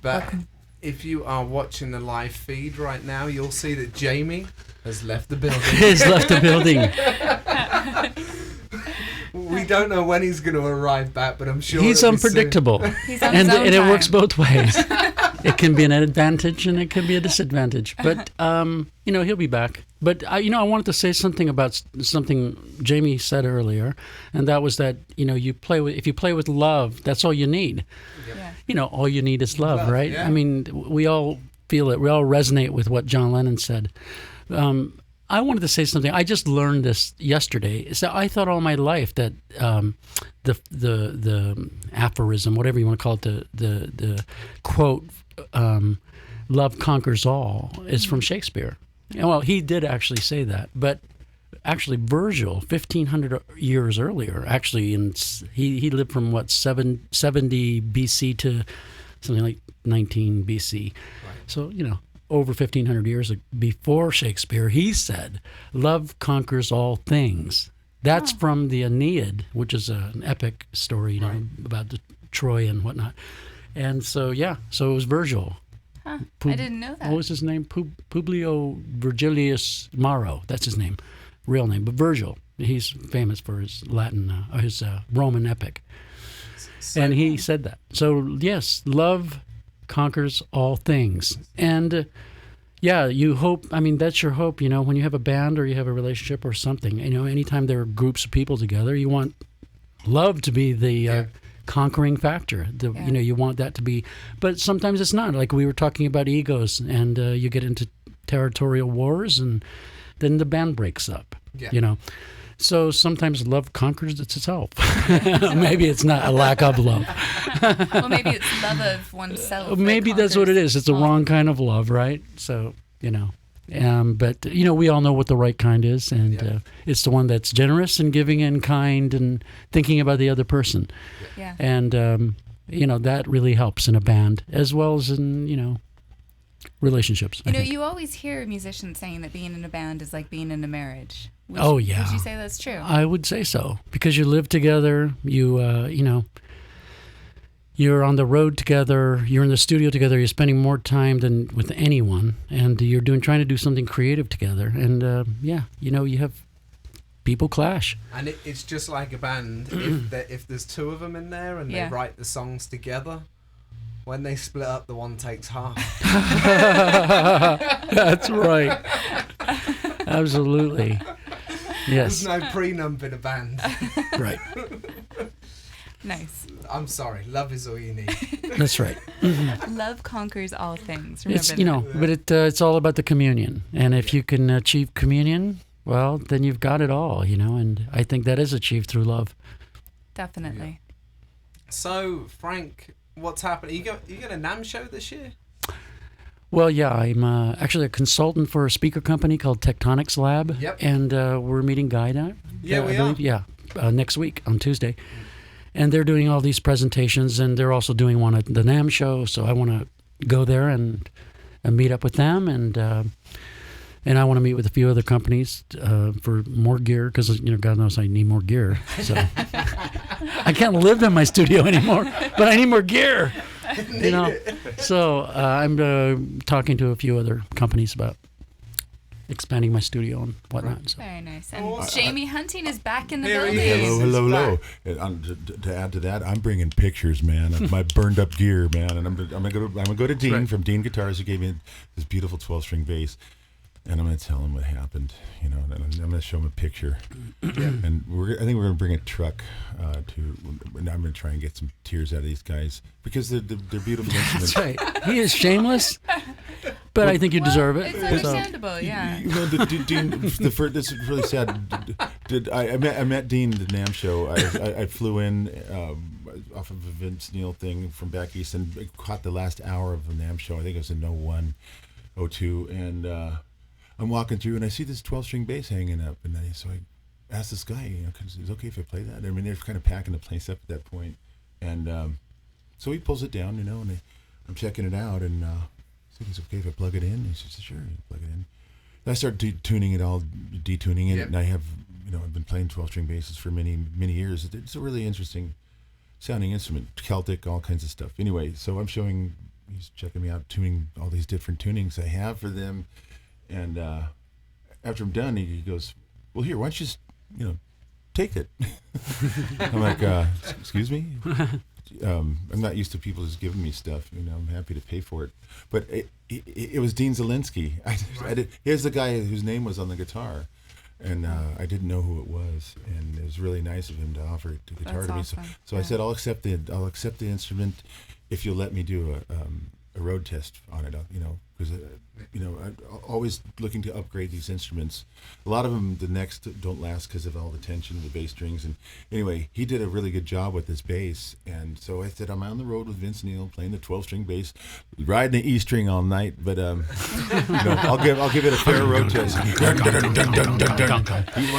[SPEAKER 1] But
[SPEAKER 2] Welcome.
[SPEAKER 1] if you are watching the live feed right now, you'll see that Jamie has left the building.
[SPEAKER 3] He's left the building.
[SPEAKER 1] We don't know when he's going to arrive back, but I'm sure
[SPEAKER 3] He's
[SPEAKER 1] it'll be soon.
[SPEAKER 3] unpredictable.
[SPEAKER 2] He's on
[SPEAKER 3] and
[SPEAKER 2] his own
[SPEAKER 3] it
[SPEAKER 2] time.
[SPEAKER 3] works both ways. It can be an advantage and it can be a disadvantage. But he'll be back. But I wanted to say something about something Jamie said earlier, and that was that if you play with love, that's all you need.
[SPEAKER 2] Yeah.
[SPEAKER 3] All you need is love, right?
[SPEAKER 1] Yeah.
[SPEAKER 3] I mean, we all feel it. We all resonate with what John Lennon said. I wanted to say something. I just learned this yesterday. So I thought all my life that the aphorism, whatever you want to call it, the quote, "Love conquers all," is from Shakespeare. Well, he did actually say that, but actually Virgil, 1,500 years earlier, he lived from 70 BC to something like 19 BC.
[SPEAKER 1] Right.
[SPEAKER 3] So over 1,500 years before Shakespeare, he said, "Love conquers all things." That's from the Aeneid, which is an epic story, about Troy and whatnot. And so it was Virgil.
[SPEAKER 2] Huh. I didn't know that.
[SPEAKER 3] What was his name? Publio Virgilius Maro. That's his name, real name. But Virgil, he's famous for his his Roman epic. And he said that. So yes, love conquers all things. And you hope, that's your hope, when you have a band or you have a relationship or something, anytime there are groups of people together, you want love to be the conquering factor. You want that to be, but sometimes it's not. Like we were talking about egos, and you get into territorial wars, and then the band breaks up. So sometimes love conquers itself. Maybe it's not a lack of love.
[SPEAKER 2] Well, maybe it's love of oneself.
[SPEAKER 3] Maybe that's what it is. It's the wrong kind of love, right? So but we all know what the right kind is, and it's the one that's generous and giving and kind and thinking about the other person.
[SPEAKER 2] Yeah.
[SPEAKER 3] And that really helps in a band as well as in relationships.
[SPEAKER 2] You always hear musicians saying that being in a band is like being in a marriage. Would you say that's true?
[SPEAKER 3] I would say so, because you live together, you're on the road together, you're in the studio together, you're spending more time than with anyone, and you're trying to do something creative together, and you have people clash.
[SPEAKER 1] And it's just like a band. If there's two of them in there and they write the songs together, when they split up, the one takes half.
[SPEAKER 3] That's right. Absolutely. Yes.
[SPEAKER 1] There's no prenup in a band.
[SPEAKER 3] Right.
[SPEAKER 2] Nice.
[SPEAKER 1] I'm sorry. Love is all you need.
[SPEAKER 3] That's right.
[SPEAKER 2] Love conquers all things. Remember
[SPEAKER 3] It's
[SPEAKER 2] that.
[SPEAKER 3] but it's all about the communion, and if you can achieve communion, well, then you've got it all, and I think that is achieved through love.
[SPEAKER 2] Definitely.
[SPEAKER 1] So, Frank, what's happening? You got a NAMM show this year?
[SPEAKER 3] Well, yeah, I'm actually a consultant for a speaker company called Tectonics Lab.
[SPEAKER 1] Yep.
[SPEAKER 3] And we're meeting Guy now.
[SPEAKER 1] Yeah, we
[SPEAKER 3] I believe. Yeah, next week on Tuesday. And they're doing all these presentations, and they're also doing one at the NAMM show. So I want to go there and meet up with them, and I want to meet with a few other companies for more gear, because God knows I need more gear. So I can't live in my studio anymore, but I need more gear. So I'm talking to a few other companies about expanding my studio and whatnot. So.
[SPEAKER 2] Very nice. And Jamie Hunting is back in the
[SPEAKER 1] Here
[SPEAKER 2] building.
[SPEAKER 1] he is.
[SPEAKER 4] Hello. To add to that, I'm bringing pictures, man, of my burned up gear, man, and I'm gonna go to Dean from Dean Guitars, who gave me this beautiful 12-string bass. And I'm going to tell him what happened, and I'm going to show him a picture. And I think we're going to bring a truck and I'm going to try and get some tears out of these guys, because they're beautiful instruments.
[SPEAKER 3] That's right. He is shameless, but I think you deserve it.
[SPEAKER 2] It's understandable, yeah.
[SPEAKER 4] Dean, this is really sad. I met Dean at the NAMM show. I flew in off of a Vince Neil thing from back east and caught the last hour of the NAMM show. I think it was in 01, 02, and I'm walking through and I see this 12-string bass hanging up, and so I asked this guy, is it okay if I play that? I mean, they're kind of packing the place up at that point, and so he pulls it down, and I'm checking it out, and so he's okay if I plug it in. He says, sure, you plug it in. And I start detuning it, and I have I've been playing 12-string basses for many years. It's a really interesting sounding instrument, Celtic, all kinds of stuff. Anyway, so he's checking me out, tuning all these different tunings I have for them, and after I'm done, he goes, "Well, here, why don't you just, take it?" I'm like, "Excuse me." I'm not used to people just giving me stuff. I'm happy to pay for it, but it was Dean Zielinski. Here's the guy whose name was on the guitar, and I didn't know who it was, and it was really nice of him to offer the guitar
[SPEAKER 2] That's
[SPEAKER 4] to me.
[SPEAKER 2] awesome.
[SPEAKER 4] So I said, I'll accept the instrument if you'll let me do a road test on it. Because I'm always looking to upgrade these instruments. A lot of them, the necks don't last because of all the tension of the bass strings. And anyway, he did a really good job with this bass. And so I said, I'm on the road with Vince Neil playing the 12-string bass, riding the E string all night. But I'll give it a fair road test. You want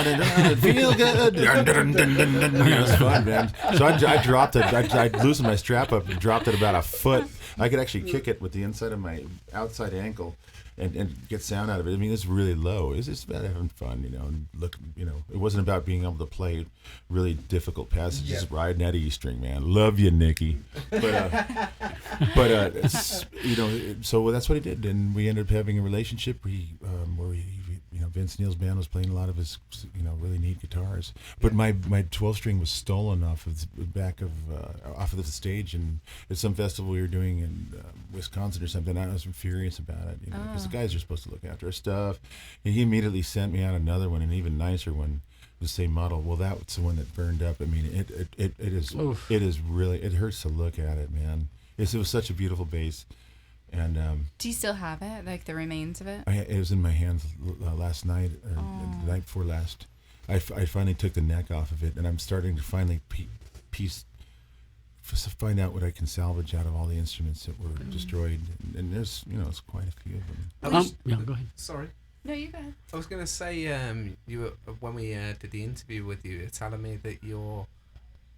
[SPEAKER 4] to feel good? It was fun, man. So I dropped it. I loosened my strap up and dropped it about a foot. I could actually kick it with the inside of my outside ankle and get sound out of it. I mean, it's really low. It's just about having fun, and look, it wasn't about being able to play really difficult passages, riding that E string, man. Love you, Nicky. But so that's what he did, and we ended up having a relationship where Vince Neil's band was playing a lot of his, really neat guitars. But my 12-string was stolen off of the stage, and at some festival we were doing in Wisconsin or something. I was furious about it, because the guys are supposed to look after our stuff. And he immediately sent me out another one, an even nicer one, the same model. Well, that's the one that burned up. I mean, it is really, it hurts to look at it, man. It was such a beautiful bass. And
[SPEAKER 2] do you still have it, like the remains of it?
[SPEAKER 4] It was in my hands last night, or the night before last. I finally took the neck off of it, and I'm starting to finally find out what I can salvage out of all the instruments that were destroyed. And there's, it's quite a few of them.
[SPEAKER 3] Yeah, go ahead.
[SPEAKER 1] Sorry.
[SPEAKER 2] No, you go ahead.
[SPEAKER 1] I was going to say, you were, when we did the interview with you, you're telling me that you're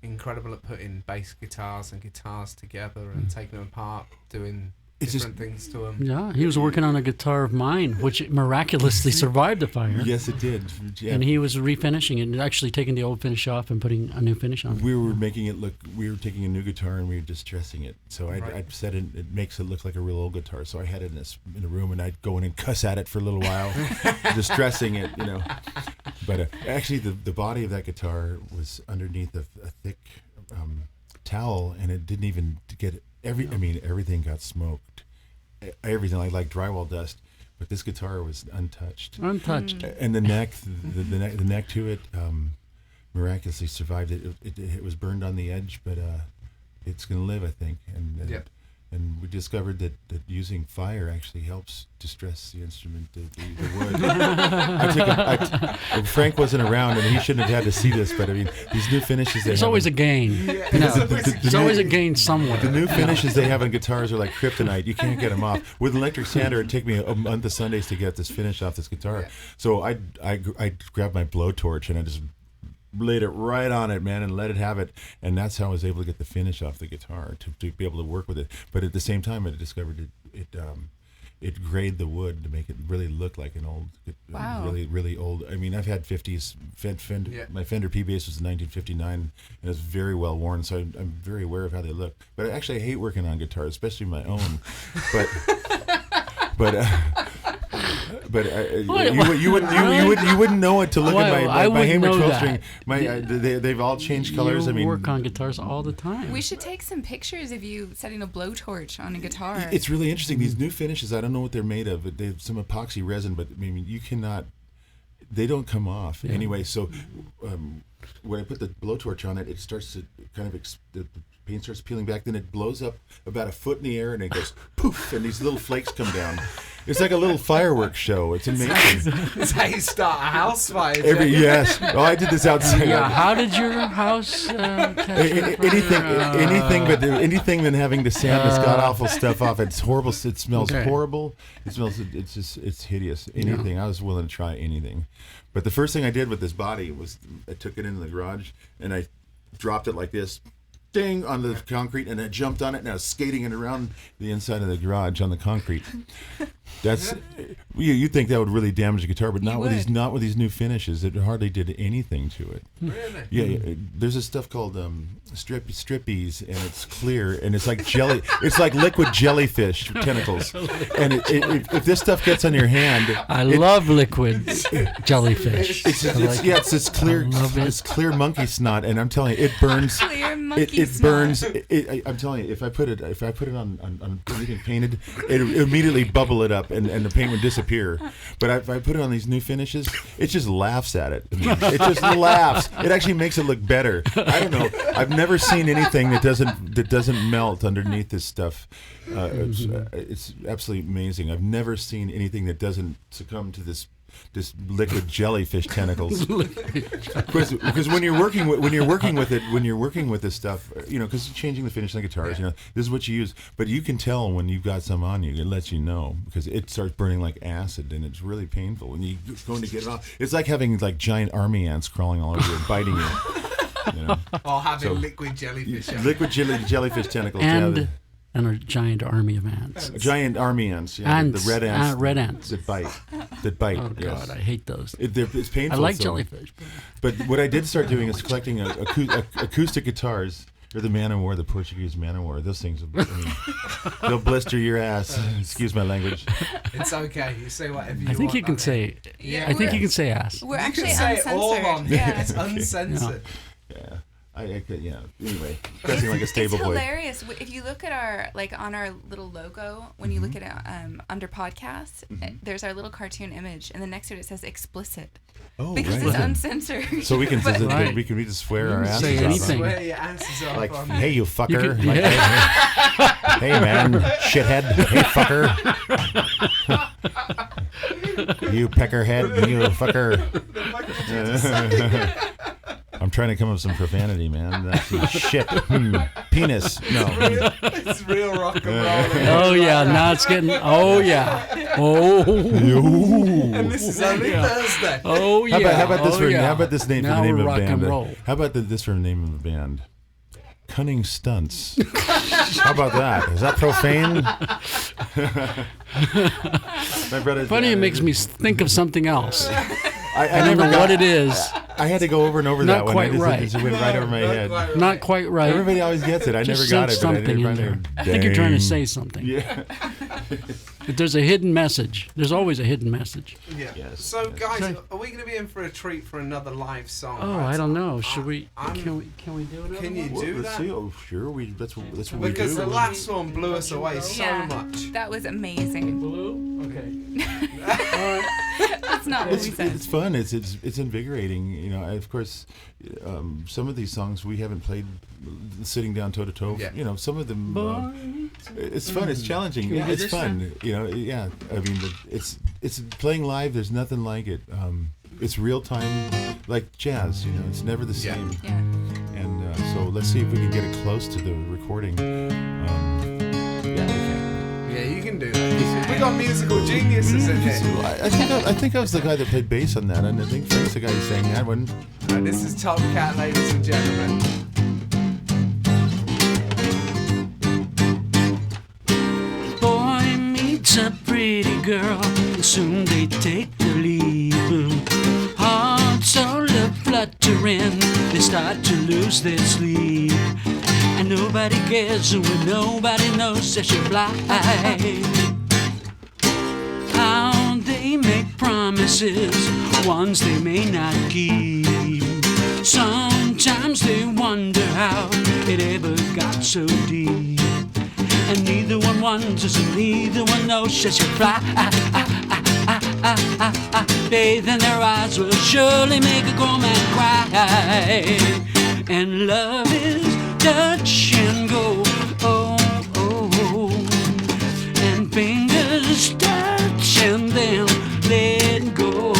[SPEAKER 1] incredible at putting bass guitars and guitars together and taking them apart, doing different things to them.
[SPEAKER 3] Yeah, he was working on a guitar of mine, which miraculously survived the fire.
[SPEAKER 4] Yes, it did. Yeah.
[SPEAKER 3] And he was refinishing it and actually taking the old finish off and putting a new finish on it.
[SPEAKER 4] We were making it look, we were taking a new guitar and we were distressing it. So I said it makes it look like a real old guitar. So I had it in a room, and I'd go in and cuss at it for a little while, distressing it, But actually, the body of that guitar was underneath a thick towel, and it didn't even get everything got smoked. Everything like drywall dust, but this guitar was untouched. And the neck, the neck to it, miraculously survived it. It was burned on the edge, but it's going to live, I think. And we discovered that using fire actually helps distress the instrument, the wood. Frank wasn't around, and he shouldn't have had to see this, but I mean, these new finishes.
[SPEAKER 3] There's always a gain. There's always a gain somewhere.
[SPEAKER 4] The new finishes they have on guitars are like kryptonite. You can't get them off. With an electric sander, it'd take me a month of Sundays to get this finish off this guitar. So I grabbed my blowtorch and I just laid it right on it, man, and let it have it, and that's how I was able to get the finish off the guitar to be able to work with it. But at the same time, I discovered it grayed the wood to make it really look like an old, really old. I mean, I've had 50s Fender. Yeah. My Fender P bass was in 1959, and it's very well worn, so I'm very aware of how they look. But actually, I hate working on guitars, especially my own. You wouldn't know it to look at my Hamer 12-string. They've all changed colors.
[SPEAKER 3] You work on guitars all the time.
[SPEAKER 2] We should take some pictures of you setting a blowtorch on a guitar.
[SPEAKER 4] It's really interesting. These new finishes, I don't know what they're made of. They have some epoxy resin, but I mean, you cannot. They don't come off anyway. So when I put the blowtorch on it, it starts to kind of the paint starts peeling back. Then it blows up about a foot in the air, and it goes poof, and these little flakes come down. It's like a little fireworks show. It's amazing.
[SPEAKER 1] It's how you start a house fire.
[SPEAKER 4] Yes. Oh, I did this outside.
[SPEAKER 3] Yeah. How did your house catch
[SPEAKER 4] anything than having to sand this god awful stuff off? It's horrible. It smells horrible. It smells. It's hideous. Anything. I was willing to try anything. But the first thing I did with this body was I took it into the garage and I dropped it like this. Ding on the concrete, and I jumped on it, and I was skating it around the inside of the garage on the concrete. That's you think that would really damage the guitar, but
[SPEAKER 2] You
[SPEAKER 4] not with these
[SPEAKER 2] would.
[SPEAKER 4] not with these new finishes. It hardly did anything to it.
[SPEAKER 1] Really?
[SPEAKER 4] Yeah, there's this stuff called strippies, and it's clear, and it's like jelly. It's like liquid jellyfish tentacles. And if this stuff gets on your hand,
[SPEAKER 3] I love liquid jellyfish.
[SPEAKER 4] it's this clear, this clear monkey snot, and I'm telling you, it burns.
[SPEAKER 2] Clear monkey
[SPEAKER 4] It burns. I'm telling you, if I put it on anything painted, it immediately bubble it up, and the paint would disappear. But if I put it on these new finishes, it just laughs at it. It just laughs. It actually makes it look better. I don't know. I've never seen anything that doesn't melt underneath this stuff. It's absolutely amazing. I've never seen anything that doesn't succumb to this liquid jellyfish tentacles. Because when you're working with this stuff, because you're changing the finish on the guitars, this is what you use. But you can tell when you've got some on you. It lets you know because it starts burning like acid, and it's really painful. When you going to get it off, it's like having like giant army ants crawling all over you and biting you.
[SPEAKER 1] Or having liquid jellyfish.
[SPEAKER 4] Liquid jellyfish tentacles.
[SPEAKER 3] And a giant army of ants.
[SPEAKER 4] Giant army ants. Yeah,
[SPEAKER 3] Ants.
[SPEAKER 4] The red ants.
[SPEAKER 3] Red ants.
[SPEAKER 4] That bite.
[SPEAKER 3] Oh,
[SPEAKER 4] yes.
[SPEAKER 3] God, I hate those.
[SPEAKER 4] It's painful.
[SPEAKER 3] I like
[SPEAKER 4] so.
[SPEAKER 3] jellyfish.
[SPEAKER 4] But what I did start doing is collecting acoustic guitars. Or the Man of War, the Portuguese Man of War. Those things, they'll blister your ass. Excuse my language.
[SPEAKER 1] It's okay. You say whatever you want.
[SPEAKER 3] I think you can say.
[SPEAKER 1] Yeah,
[SPEAKER 3] I think you can say ass.
[SPEAKER 2] We're
[SPEAKER 1] You
[SPEAKER 2] actually
[SPEAKER 1] can say it all
[SPEAKER 2] uncensored.
[SPEAKER 1] on here.
[SPEAKER 2] Yeah.
[SPEAKER 1] It's uncensored.
[SPEAKER 4] Yeah. I could, Anyway, dressing like a stable
[SPEAKER 2] It's
[SPEAKER 4] boy.
[SPEAKER 2] hilarious. If you look at on our little logo, when you look at it under podcasts, there's our little cartoon image, and then next to it says explicit.
[SPEAKER 4] Oh,
[SPEAKER 2] Because
[SPEAKER 4] right.
[SPEAKER 2] it's uncensored.
[SPEAKER 4] So we can
[SPEAKER 3] Right.
[SPEAKER 4] we can swear our asses
[SPEAKER 3] say
[SPEAKER 4] off.
[SPEAKER 3] anything.
[SPEAKER 1] Swear your asses off
[SPEAKER 4] Like,
[SPEAKER 1] on
[SPEAKER 4] hey, you fucker.
[SPEAKER 3] You can-
[SPEAKER 4] Like, hey, man, shithead. Hey, fucker. You peckerhead. You fucker. I'm trying to come up with some profanity, man. That's shit. Penis. No.
[SPEAKER 1] It's real rock and roll.
[SPEAKER 3] Oh yeah, now it's getting. Oh yeah. Oh.
[SPEAKER 1] And this is only Thursday.
[SPEAKER 3] Oh yeah.
[SPEAKER 4] How about this
[SPEAKER 3] oh,
[SPEAKER 4] for
[SPEAKER 3] yeah.
[SPEAKER 4] how about this name
[SPEAKER 3] Now
[SPEAKER 4] for the name
[SPEAKER 3] we're
[SPEAKER 4] of
[SPEAKER 3] rock
[SPEAKER 4] a band?
[SPEAKER 3] and roll.
[SPEAKER 4] How about this for the name of the band? Cunning Stunts. How about that? Is that profane? My brother.
[SPEAKER 3] Funny, it makes me think of something else.
[SPEAKER 4] I
[SPEAKER 3] I don't know what it is.
[SPEAKER 4] I had to go over and over
[SPEAKER 3] Not
[SPEAKER 4] that one.
[SPEAKER 3] quite
[SPEAKER 4] It
[SPEAKER 3] right.
[SPEAKER 4] just went right over my head.
[SPEAKER 3] Not quite right.
[SPEAKER 4] Everybody always gets it. I never
[SPEAKER 3] Just
[SPEAKER 4] got it,
[SPEAKER 3] sense
[SPEAKER 4] but I
[SPEAKER 3] something
[SPEAKER 4] did
[SPEAKER 3] in there. I think you're trying to say something.
[SPEAKER 4] Yeah.
[SPEAKER 3] But there's a hidden message. There's always a hidden message.
[SPEAKER 1] Yeah.
[SPEAKER 4] Yes,
[SPEAKER 1] So,
[SPEAKER 4] yes.
[SPEAKER 1] guys, are we going to be in for a treat for another live song?
[SPEAKER 3] Oh, I don't know. Should we? Can we do another
[SPEAKER 1] Can you
[SPEAKER 3] one?
[SPEAKER 4] Well,
[SPEAKER 1] do
[SPEAKER 4] let's
[SPEAKER 1] that?
[SPEAKER 4] see. Oh, sure. That's what we
[SPEAKER 1] Because
[SPEAKER 4] do.
[SPEAKER 1] the last one blew us away so
[SPEAKER 2] Yeah,
[SPEAKER 1] much.
[SPEAKER 2] that was amazing.
[SPEAKER 3] Blue? Okay.
[SPEAKER 2] That's not what we said.
[SPEAKER 4] It's fun. It's invigorating. Of course, some of these songs we haven't played sitting down toe to toe.
[SPEAKER 1] Yeah.
[SPEAKER 4] Some of them. It's fun. It's challenging.
[SPEAKER 3] Can we
[SPEAKER 4] Yeah,
[SPEAKER 3] do
[SPEAKER 4] it's
[SPEAKER 3] this
[SPEAKER 4] fun. Yeah. I mean, it's playing live. There's nothing like it. It's real time, like jazz. It's never the
[SPEAKER 1] Yeah.
[SPEAKER 4] same.
[SPEAKER 2] Yeah.
[SPEAKER 4] And so let's see if we can get it close to the recording. Yeah, we can.
[SPEAKER 1] Yeah, you can do that. We got musical geniuses in here.
[SPEAKER 4] I think I was the guy that played bass on that, and I think Frank's the guy who sang that one.
[SPEAKER 1] And this is Tom Cat, ladies and gentlemen.
[SPEAKER 3] Boy meets a pretty girl, and soon they take the lead. Hearts all a fluttering, they start to lose their sleep. And nobody cares when nobody knows that she fly. How they make promises, ones they may not keep. Sometimes they wonder how it ever got so deep. And neither one wonders and neither one knows that she fly. Faith in their eyes will surely make a grown man cry. And love is touch and go, oh, oh, oh. And fingers touch and then let go.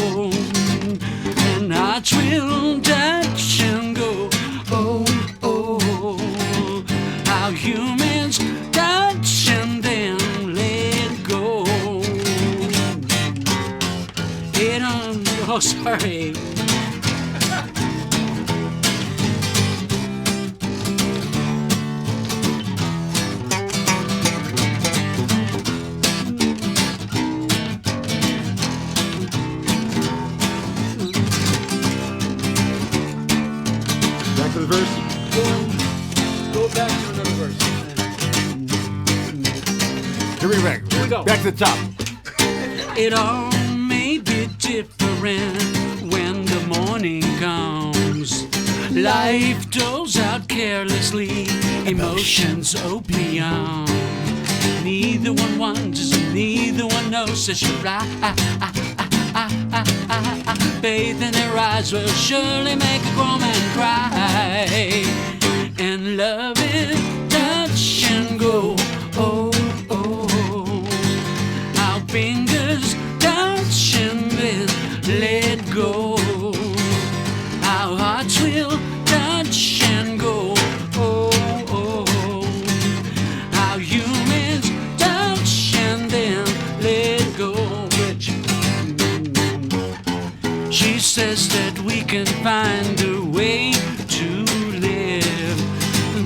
[SPEAKER 3] And hearts will touch and go, oh, oh. How humans touch and then let go. Oh, sorry.
[SPEAKER 4] Here we back.
[SPEAKER 3] Here we go.
[SPEAKER 4] Back to the top.
[SPEAKER 3] It all may be different when the morning comes. Life doles out carelessly, emotions opium. Neither one wonders and neither one knows. Says you're right. Faith in their eyes will surely make a grown man cry. And love is touch and go. Oh, oh, oh. Our fingers touch and then let go. Our hearts will touch and go. Oh, oh, oh. Our humans touch and then let go. Which she says that we can find a way to live.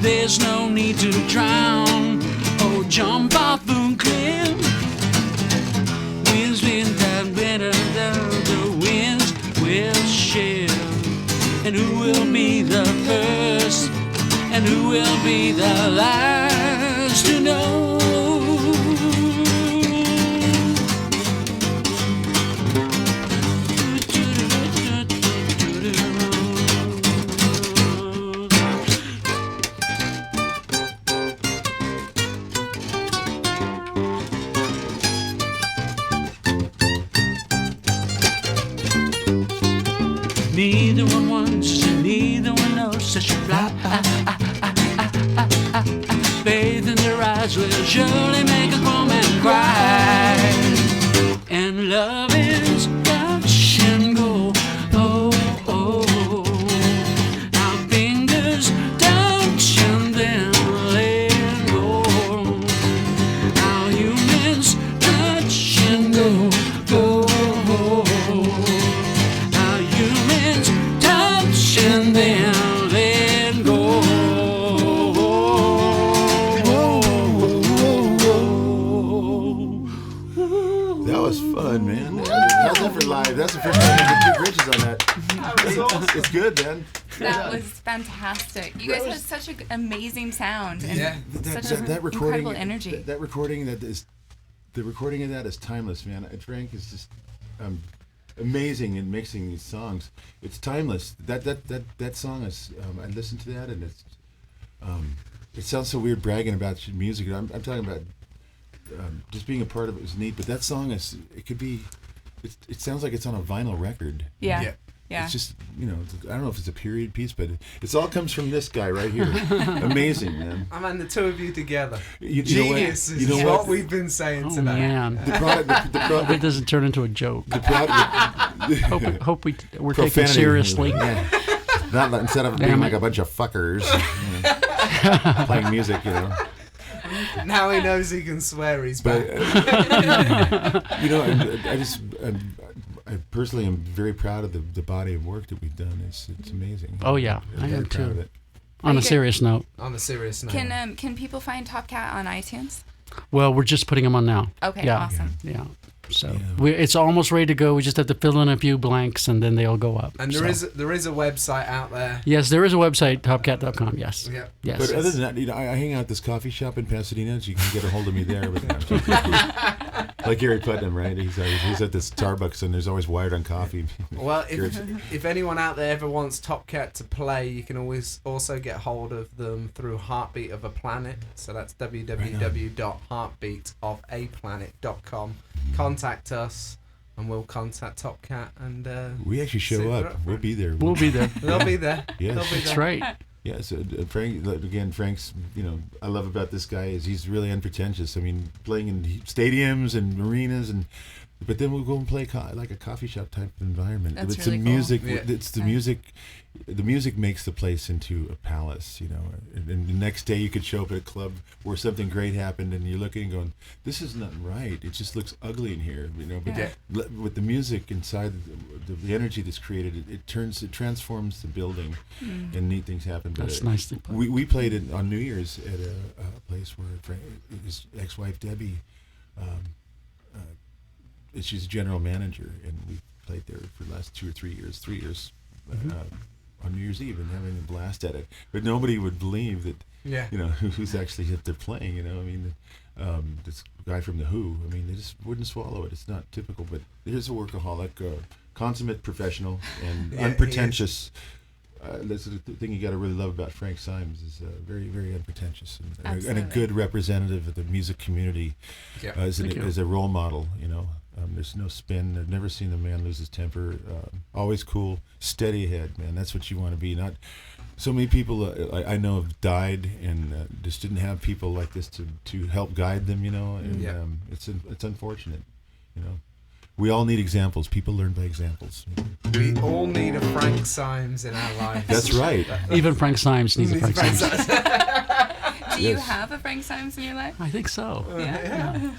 [SPEAKER 3] There's no need to drown or jump off a cliff. Winds will down, better down, the winds will shift. And who will be the first? And who will be the last to know? Neither one wants and neither one knows. Says you fly. Faith in their eyes will surely make a grown man cry. And love is touch and go. Oh, oh, oh. Our fingers touch and then let go. Our humans touch and go. Go. Our humans touch and then let go.
[SPEAKER 4] That was fun, man. How's that for live? That's the first time I did two bridges on that.
[SPEAKER 1] That was awesome.
[SPEAKER 4] It's good, man.
[SPEAKER 2] That was fantastic. You guys had such an amazing sound and
[SPEAKER 1] Yeah.
[SPEAKER 2] such
[SPEAKER 4] That recording,
[SPEAKER 2] incredible energy.
[SPEAKER 4] That recording the recording of that is timeless, man. Frank is just amazing in mixing these songs. It's timeless. That song is. I listened to that and it's. It sounds so weird bragging about music. I'm talking about just being a part of it was neat. But that song is. It could be. It sounds like it's on a vinyl record.
[SPEAKER 2] Yeah.
[SPEAKER 4] It's just, I don't know if it's a period piece, but it all comes from this guy right here. Amazing, man.
[SPEAKER 1] I mean, the two of you together.
[SPEAKER 4] Genius
[SPEAKER 1] is what we've been saying
[SPEAKER 3] Oh
[SPEAKER 1] today.
[SPEAKER 3] man!
[SPEAKER 4] The product,
[SPEAKER 3] Hope it doesn't turn into a joke.
[SPEAKER 4] the product,
[SPEAKER 3] Hope we're taken
[SPEAKER 4] profanity.
[SPEAKER 3] seriously.
[SPEAKER 4] Yeah. Not instead of being
[SPEAKER 3] Damn
[SPEAKER 4] like
[SPEAKER 3] it.
[SPEAKER 4] a bunch of fuckers playing music,
[SPEAKER 1] Now he knows he can swear he's
[SPEAKER 4] But
[SPEAKER 1] back.
[SPEAKER 4] I personally am very proud of the body of work that we've done. It's amazing.
[SPEAKER 3] Oh, yeah.
[SPEAKER 4] I'm
[SPEAKER 3] I
[SPEAKER 4] very
[SPEAKER 3] am
[SPEAKER 4] proud
[SPEAKER 3] too.
[SPEAKER 4] of it.
[SPEAKER 3] On a
[SPEAKER 2] Okay.
[SPEAKER 3] serious note,
[SPEAKER 1] On a serious note.
[SPEAKER 2] Can people find Top Cat on iTunes?
[SPEAKER 3] well, we're just putting them on now.
[SPEAKER 2] Okay,
[SPEAKER 3] Yeah.
[SPEAKER 2] awesome.
[SPEAKER 3] Yeah. So
[SPEAKER 4] Yeah.
[SPEAKER 3] it's almost ready to go. We just have to fill in a few blanks, and then they'll go up.
[SPEAKER 1] And there is a website out there.
[SPEAKER 3] Yes, there is a website, topcat.com. Yes.
[SPEAKER 1] Yeah.
[SPEAKER 3] Yes.
[SPEAKER 4] But other than that, I hang out at this coffee shop in Pasadena, so you can get a hold of me there. Like Gary Putnam, right? He's at this Starbucks, and there's always Wired on Coffee.
[SPEAKER 1] Well, if anyone out there ever wants Top Cat to play, you can always also get hold of them through Heartbeat of a Planet. So that's www.heartbeatofaplanet.com. Contact us, and we'll contact Top Cat. And
[SPEAKER 4] We actually
[SPEAKER 1] see
[SPEAKER 4] show
[SPEAKER 1] if
[SPEAKER 4] up.
[SPEAKER 1] they're
[SPEAKER 4] We'll be there.
[SPEAKER 3] We'll be there.
[SPEAKER 1] They'll be there.
[SPEAKER 4] Yes.
[SPEAKER 1] They'll be
[SPEAKER 3] That's
[SPEAKER 1] there.
[SPEAKER 3] right.
[SPEAKER 4] Yeah, so Frank's, I love about this guy is he's really unpretentious. I mean, playing in stadiums and arenas, but then we'll go and play like a coffee shop type of environment.
[SPEAKER 2] That's
[SPEAKER 4] It's
[SPEAKER 2] really
[SPEAKER 4] the
[SPEAKER 2] cool.
[SPEAKER 4] music.
[SPEAKER 1] Yeah.
[SPEAKER 4] It's the music. The music makes the place into a palace, And the next day you could show up at a club where something great happened, and you're looking and going, "This is not right. It just looks ugly in here," But
[SPEAKER 2] Yeah.
[SPEAKER 4] with the music inside, the energy that's created, it transforms the building, and neat things happen. But
[SPEAKER 3] That's nicely put.
[SPEAKER 4] we played it on New Year's at a place where his ex-wife Debbie, she's a general manager, and we played there for the last 2 or 3 years. 3 years. On New Year's Eve and having a blast at it, but nobody would believe that.
[SPEAKER 1] Yeah.
[SPEAKER 4] Who's actually up there playing. I mean, this guy from The Who. I mean, they just wouldn't swallow it. It's not typical, but here's a workaholic, consummate professional, and unpretentious. That's the thing you got to really love about Frank Symes is very, very unpretentious and a good representative of the music community as a role model. You know, there's no spin. I've never seen a man lose his temper. Always cool, steady head, man. That's what you want to be. Not so many people I know have died and just didn't have people like this to help guide them. You know, and it's unfortunate. You know. We all need examples. People learn by examples.
[SPEAKER 1] We all need a Frank Symes in our lives.
[SPEAKER 4] That's right.
[SPEAKER 3] Even Frank Symes needs a Frank Symes.
[SPEAKER 2] Do you have a Frank Symes in your life?
[SPEAKER 3] I think so.
[SPEAKER 2] Yeah.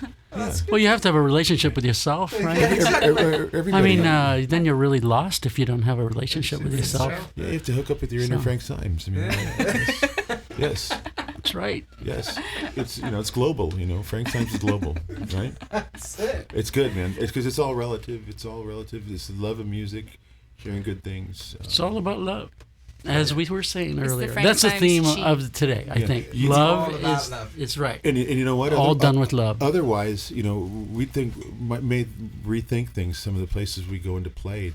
[SPEAKER 3] Well, you have to have a relationship with yourself, right? I mean, then you're really lost if you don't have a relationship with yourself.
[SPEAKER 4] Yeah, you have to hook up with your inner Frank Symes. I mean, yes.
[SPEAKER 3] That's right.
[SPEAKER 4] Yes, it's global. You know, Frank Symes is global, right?
[SPEAKER 1] That's it.
[SPEAKER 4] It's good, man. It's because it's all relative. It's all relative. It's the love of music, sharing good things.
[SPEAKER 3] It's all about love, as we were saying earlier.
[SPEAKER 2] Frank
[SPEAKER 3] That's the
[SPEAKER 2] Symes
[SPEAKER 3] theme
[SPEAKER 2] cheat.
[SPEAKER 3] of today. I think
[SPEAKER 1] It's
[SPEAKER 3] love
[SPEAKER 1] all about
[SPEAKER 3] is.
[SPEAKER 1] love.
[SPEAKER 3] It's right.
[SPEAKER 4] And you know what?
[SPEAKER 3] All done with love.
[SPEAKER 4] Otherwise, you know, we may rethink things. Some of the places we go into play,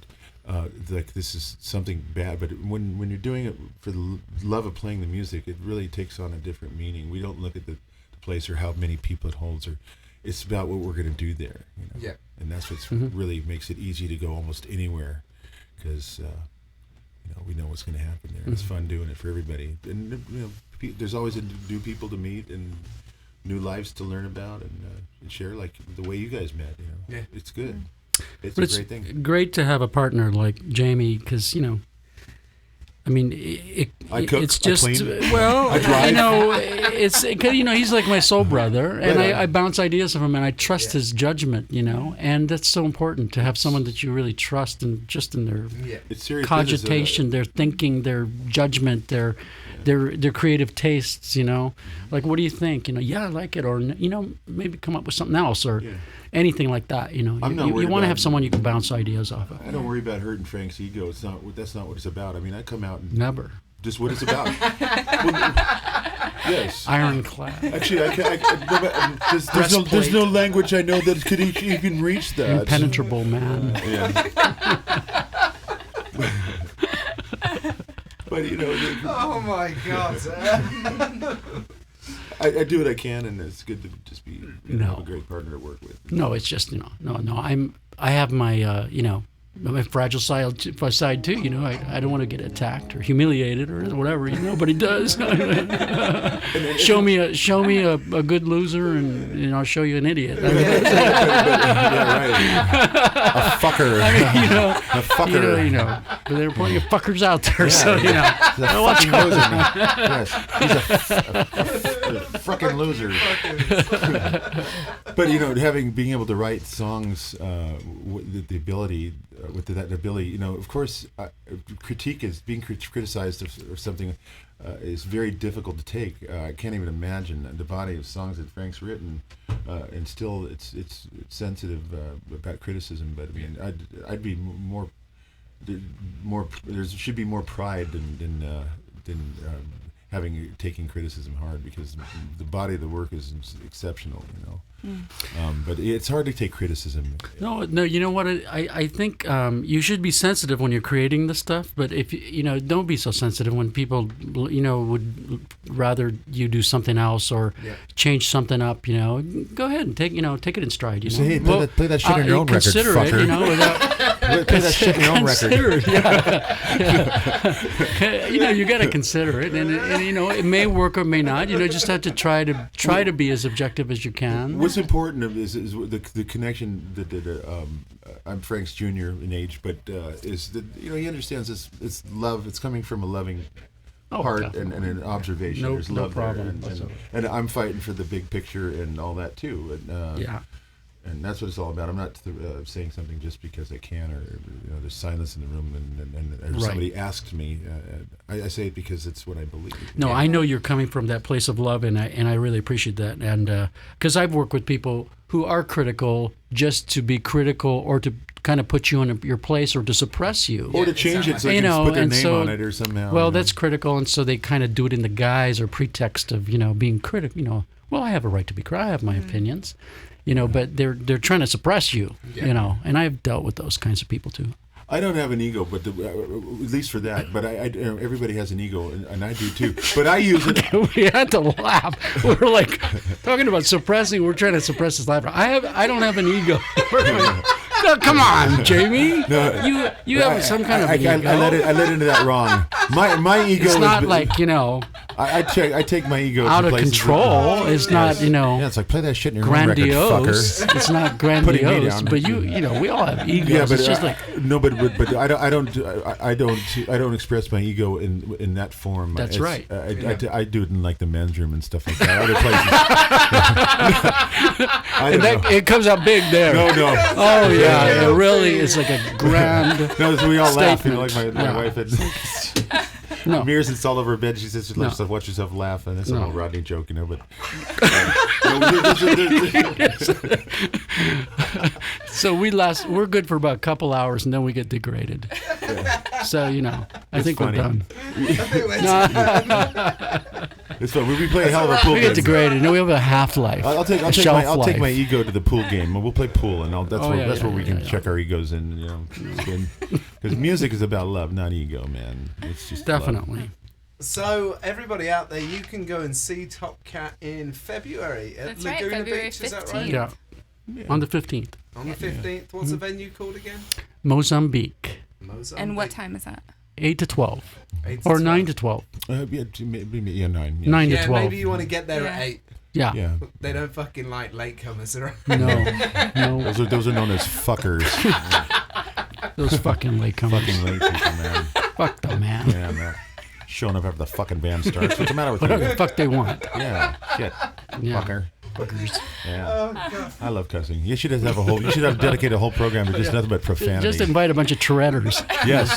[SPEAKER 4] like this is something bad. But when you're doing it for the love of playing the music, it really takes on a different meaning. We don't look at the place or how many people it holds, or it's about what we're going to do there. You know?
[SPEAKER 1] Yeah.
[SPEAKER 4] And that's what's really makes it easy to go almost anywhere, because we know what's going to happen there. It's fun doing it for everybody, and there's always new people to meet and new lives to learn about and share, like the way you guys met. You know, it's good. It's
[SPEAKER 3] But
[SPEAKER 4] a great thing.
[SPEAKER 3] it's great to have a partner like Jamie, because I mean,
[SPEAKER 4] I cook,
[SPEAKER 3] it's just
[SPEAKER 4] I clean,
[SPEAKER 3] well,
[SPEAKER 4] I drive.
[SPEAKER 3] it's he's like my soul brother, and
[SPEAKER 4] Right on.
[SPEAKER 3] I bounce ideas from him, and I trust his judgment, and that's so important to have someone that you really trust, and just in their
[SPEAKER 4] It's serious
[SPEAKER 3] cogitation, their thinking, their judgment, their creative tastes. Like, what do you think? I like it, or maybe come up with something else, or anything like that.
[SPEAKER 4] I'm not
[SPEAKER 3] You
[SPEAKER 4] worried
[SPEAKER 3] want to
[SPEAKER 4] about
[SPEAKER 3] have someone you can bounce ideas off of.
[SPEAKER 4] I don't worry about hurting Frank's ego. That's not what it's about. I mean, I come out and
[SPEAKER 3] Never.
[SPEAKER 4] just what it's about. Yes.
[SPEAKER 3] Ironclad.
[SPEAKER 4] Actually, there's no language I know that could even reach that.
[SPEAKER 3] Impenetrable man.
[SPEAKER 4] But
[SPEAKER 1] Oh my God.
[SPEAKER 4] I do what I can, and it's good to just be have a great partner to work with.
[SPEAKER 3] No, it's just I have my my fragile side too. I don't want to get attacked or humiliated or whatever. Nobody does. show me a good loser, and I'll show you an idiot.
[SPEAKER 4] Yeah, right. A fucker. A fucker.
[SPEAKER 3] But there are plenty of fuckers out there.
[SPEAKER 4] Yeah,
[SPEAKER 3] So
[SPEAKER 4] he's a
[SPEAKER 3] watch
[SPEAKER 4] fucking loser. Yes, he's a fucking loser. But being able to write songs with the ability. With that ability, of course, critique is being criticized or something is very difficult to take. I can't even imagine the body of songs that Frank's written, and still it's sensitive about criticism. But I mean, I'd be more. There should be more pride than taking criticism hard, because the body of the work is exceptional. But it's hard to take criticism.
[SPEAKER 3] No. You know what? I think you should be sensitive when you're creating the stuff. But if don't be so sensitive when people would rather you do something else or change something up. Go ahead and take it in stride.
[SPEAKER 4] You say, hey, play that shit on your own record,
[SPEAKER 3] consider
[SPEAKER 4] fucker.
[SPEAKER 3] it. Without
[SPEAKER 4] play that shit on your own record.
[SPEAKER 3] You got to consider it, and it may work or may not. Just have to try to be as objective as you can.
[SPEAKER 4] What's important is the connection that I'm Frank's junior in age, but is that he understands this love. It's coming from a loving heart and an observation. There's love
[SPEAKER 3] problem
[SPEAKER 4] there, and I'm fighting for the big picture and all that too. And that's what it's all about. I'm not saying something just because I can, or there's silence in the room, and somebody asks me. I say it because it's what I believe.
[SPEAKER 3] No, I know you're coming from that place of love, and I really appreciate that. And because I've worked with people who are critical just to be critical, or to kind of put you in your place, or to suppress you,
[SPEAKER 4] or to change it so they can put their name on it or somehow.
[SPEAKER 3] Well, that's critical, and so they kind of do it in the guise or pretext of being critical. Well, I have a right to be cry. I have my opinions, but they're trying to suppress you, and I've dealt with those kinds of people too.
[SPEAKER 4] I don't have an ego, but at least for that. But everybody has an ego, and I do too. But I use it.
[SPEAKER 3] We had to laugh. We're like talking about suppressing. We're trying to suppress this laughter. I don't have an ego. No, come on, Jamie. No, you have some kind of an ego.
[SPEAKER 4] I let into that wrong. My ego.
[SPEAKER 3] It's not like
[SPEAKER 4] I take my ego
[SPEAKER 3] out
[SPEAKER 4] to
[SPEAKER 3] of
[SPEAKER 4] places
[SPEAKER 3] control. It's not
[SPEAKER 4] Yeah, it's like play that shit in your own record,
[SPEAKER 3] grandiose.
[SPEAKER 4] fucker.
[SPEAKER 3] It's not grandiose. But we all have egos.
[SPEAKER 4] Yeah, but
[SPEAKER 3] it's just
[SPEAKER 4] but I don't express my ego in that form.
[SPEAKER 3] That's right.
[SPEAKER 4] I do it in like the men's room and stuff like that. Other places.
[SPEAKER 3] It comes out big there.
[SPEAKER 4] No.
[SPEAKER 3] Oh yeah, it really is like a grand.
[SPEAKER 4] No, we all laugh.
[SPEAKER 3] statement.
[SPEAKER 4] Like my wife had.
[SPEAKER 3] No.
[SPEAKER 4] Mirrors installed over her bed. She says, "Watch yourself laugh," and that's an old Rodney joke, but.
[SPEAKER 3] So we're good for about a couple hours, and then we get degraded. Yeah. So I think
[SPEAKER 4] funny.
[SPEAKER 3] we're done.
[SPEAKER 4] It's fun. We play a hell of a pool game.
[SPEAKER 3] We get degraded, and then we have a half-life.
[SPEAKER 4] I'll take my ego to the pool game, and we'll play pool, and that's where we can check our egos in. Because music is about love, not ego, man. It's just
[SPEAKER 3] definitely.
[SPEAKER 4] Love.
[SPEAKER 1] So everybody out there, you can go and see Top Cat in February at
[SPEAKER 2] That's
[SPEAKER 1] Laguna
[SPEAKER 2] right, February
[SPEAKER 1] Beach.
[SPEAKER 2] 15th.
[SPEAKER 1] Is that right?
[SPEAKER 3] Yeah. On the 15th.
[SPEAKER 1] On the 15th. What's the venue called again?
[SPEAKER 3] Mozambique.
[SPEAKER 2] And what time is that?
[SPEAKER 3] 8 to 12.
[SPEAKER 1] 8 to
[SPEAKER 3] Or
[SPEAKER 1] 12.
[SPEAKER 3] 9 to 12.
[SPEAKER 4] Yeah, 9. Yeah.
[SPEAKER 3] 9 to
[SPEAKER 1] Yeah,
[SPEAKER 3] 12.
[SPEAKER 1] maybe you want to get there at 8.
[SPEAKER 3] Yeah.
[SPEAKER 4] Yeah.
[SPEAKER 1] They don't fucking like latecomers around.
[SPEAKER 3] No.
[SPEAKER 4] Those are known as fuckers.
[SPEAKER 3] Those fucking latecomers.
[SPEAKER 4] Fucking late people, man.
[SPEAKER 3] Fuck them, man.
[SPEAKER 4] Yeah, man. Showing up after the fucking band starts. What's the matter with
[SPEAKER 3] Whatever
[SPEAKER 4] you?
[SPEAKER 3] the fuck they want.
[SPEAKER 4] Yeah. Shit.
[SPEAKER 3] Yeah.
[SPEAKER 4] Fucker.
[SPEAKER 3] Fuckers.
[SPEAKER 4] Yeah.
[SPEAKER 1] Oh, God.
[SPEAKER 4] I love cussing. You should dedicate a whole program to just nothing but profanity.
[SPEAKER 3] Just invite a bunch of Touretters.
[SPEAKER 4] Yes.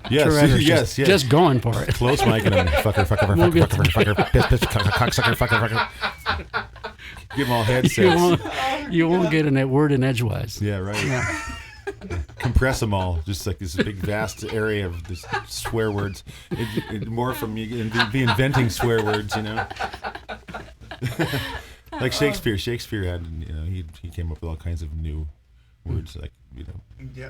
[SPEAKER 3] Touretters
[SPEAKER 4] Yes.
[SPEAKER 3] just going for it.
[SPEAKER 4] Close mic and then fucker, piss, cocksucker, fucker. Give them all headsets.
[SPEAKER 3] You won't get a word in edgewise.
[SPEAKER 4] Yeah, right.
[SPEAKER 3] Yeah.
[SPEAKER 4] Compress them all, just like this big vast area of just swear words. More from you and be inventing swear words, Like Shakespeare. Shakespeare had, he came up with all kinds of new words, like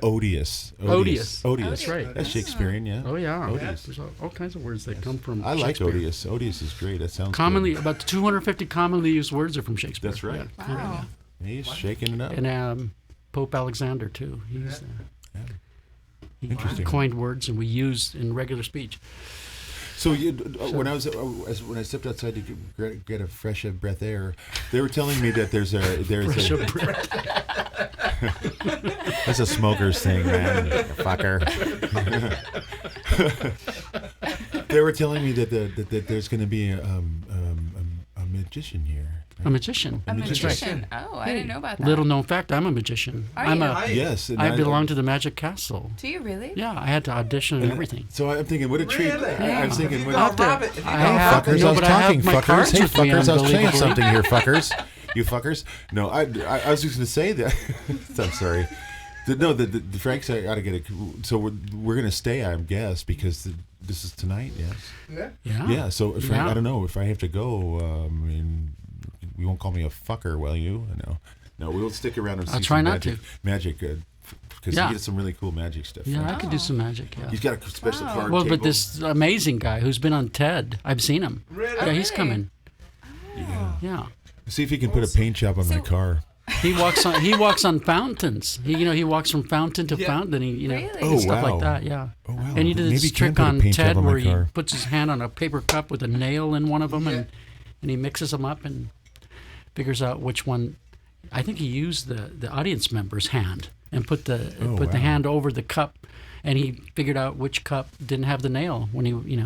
[SPEAKER 4] odious.
[SPEAKER 3] That's right.
[SPEAKER 4] That's Shakespearean, yeah.
[SPEAKER 3] Oh yeah.
[SPEAKER 4] Odious.
[SPEAKER 3] There's all kinds of words that come from
[SPEAKER 4] I like
[SPEAKER 3] Shakespeare.
[SPEAKER 4] odious. Odious is great. That sounds
[SPEAKER 3] Commonly,
[SPEAKER 4] good.
[SPEAKER 3] about 250 commonly used words are from Shakespeare.
[SPEAKER 4] That's right.
[SPEAKER 3] Yeah.
[SPEAKER 2] Wow.
[SPEAKER 4] He's shaking it up.
[SPEAKER 3] And Pope Alexander too. He's he
[SPEAKER 4] Interesting.
[SPEAKER 3] coined words, and we use in regular speech.
[SPEAKER 4] So when I stepped outside to get a fresh breath air, they were telling me that there's that's a smoker's thing, man, fucker. They were telling me that there's going to be a magician here.
[SPEAKER 3] A magician.
[SPEAKER 2] A
[SPEAKER 3] That's
[SPEAKER 2] magician.
[SPEAKER 3] right.
[SPEAKER 2] Oh, I didn't know about that.
[SPEAKER 3] Little known fact: I'm a magician.
[SPEAKER 2] Are
[SPEAKER 3] I'm
[SPEAKER 2] you?
[SPEAKER 4] Yes, and
[SPEAKER 3] I belong to the Magic Castle.
[SPEAKER 2] Do you really?
[SPEAKER 3] Yeah, I had to audition and everything.
[SPEAKER 4] So I'm thinking, what a treat!
[SPEAKER 1] Really?
[SPEAKER 4] I was thinking,
[SPEAKER 1] Have you
[SPEAKER 4] what
[SPEAKER 1] got a rabbit? Have you
[SPEAKER 3] I
[SPEAKER 1] got a
[SPEAKER 3] have-
[SPEAKER 1] rabbit?
[SPEAKER 4] fuckers!
[SPEAKER 3] no,
[SPEAKER 4] I was
[SPEAKER 3] but I have
[SPEAKER 4] talking,
[SPEAKER 3] my
[SPEAKER 4] fuckers.
[SPEAKER 3] cards
[SPEAKER 4] Hey,
[SPEAKER 3] with me,
[SPEAKER 4] fuckers! I was saying
[SPEAKER 3] unbelievably.
[SPEAKER 4] something here, fuckers. You fuckers! No, I was just going to say that. I'm sorry. The Frank's I got to get it. So we're going to stay, I guess, because this is tonight. Yes.
[SPEAKER 1] Yeah.
[SPEAKER 4] Yeah. So Frank,
[SPEAKER 3] Yeah.
[SPEAKER 4] I don't know if I have to go. You won't call me a fucker, will you? No. We'll stick around and see
[SPEAKER 3] I'll try
[SPEAKER 4] some
[SPEAKER 3] not
[SPEAKER 4] magic, because
[SPEAKER 3] Yeah.
[SPEAKER 4] he gets some really cool magic stuff.
[SPEAKER 3] Yeah,
[SPEAKER 4] Frank.
[SPEAKER 3] I could do some magic. Yeah.
[SPEAKER 4] He's got a special card
[SPEAKER 3] Well,
[SPEAKER 4] table.
[SPEAKER 3] but this amazing guy who's been on TED, I've seen him.
[SPEAKER 1] Really?
[SPEAKER 3] Yeah, he's
[SPEAKER 2] Really?
[SPEAKER 3] coming.
[SPEAKER 4] Yeah.
[SPEAKER 3] Yeah.
[SPEAKER 4] See if he can put a paint job on my car.
[SPEAKER 3] He walks on fountains. He walks from fountain to fountain.
[SPEAKER 2] Really?
[SPEAKER 4] Oh,
[SPEAKER 3] stuff
[SPEAKER 4] wow.
[SPEAKER 3] like that. Yeah.
[SPEAKER 4] Oh, wow.
[SPEAKER 3] And he did
[SPEAKER 4] Maybe
[SPEAKER 3] this
[SPEAKER 4] he can
[SPEAKER 3] trick
[SPEAKER 4] put a
[SPEAKER 3] on
[SPEAKER 4] paint job
[SPEAKER 3] TED
[SPEAKER 4] on my
[SPEAKER 3] where he
[SPEAKER 4] car.
[SPEAKER 3] puts his hand on a paper cup with a nail in one of them, and he mixes them up and figures out which one. I think he used the audience member's hand and put the hand over the cup, and he figured out which cup didn't have the nail when he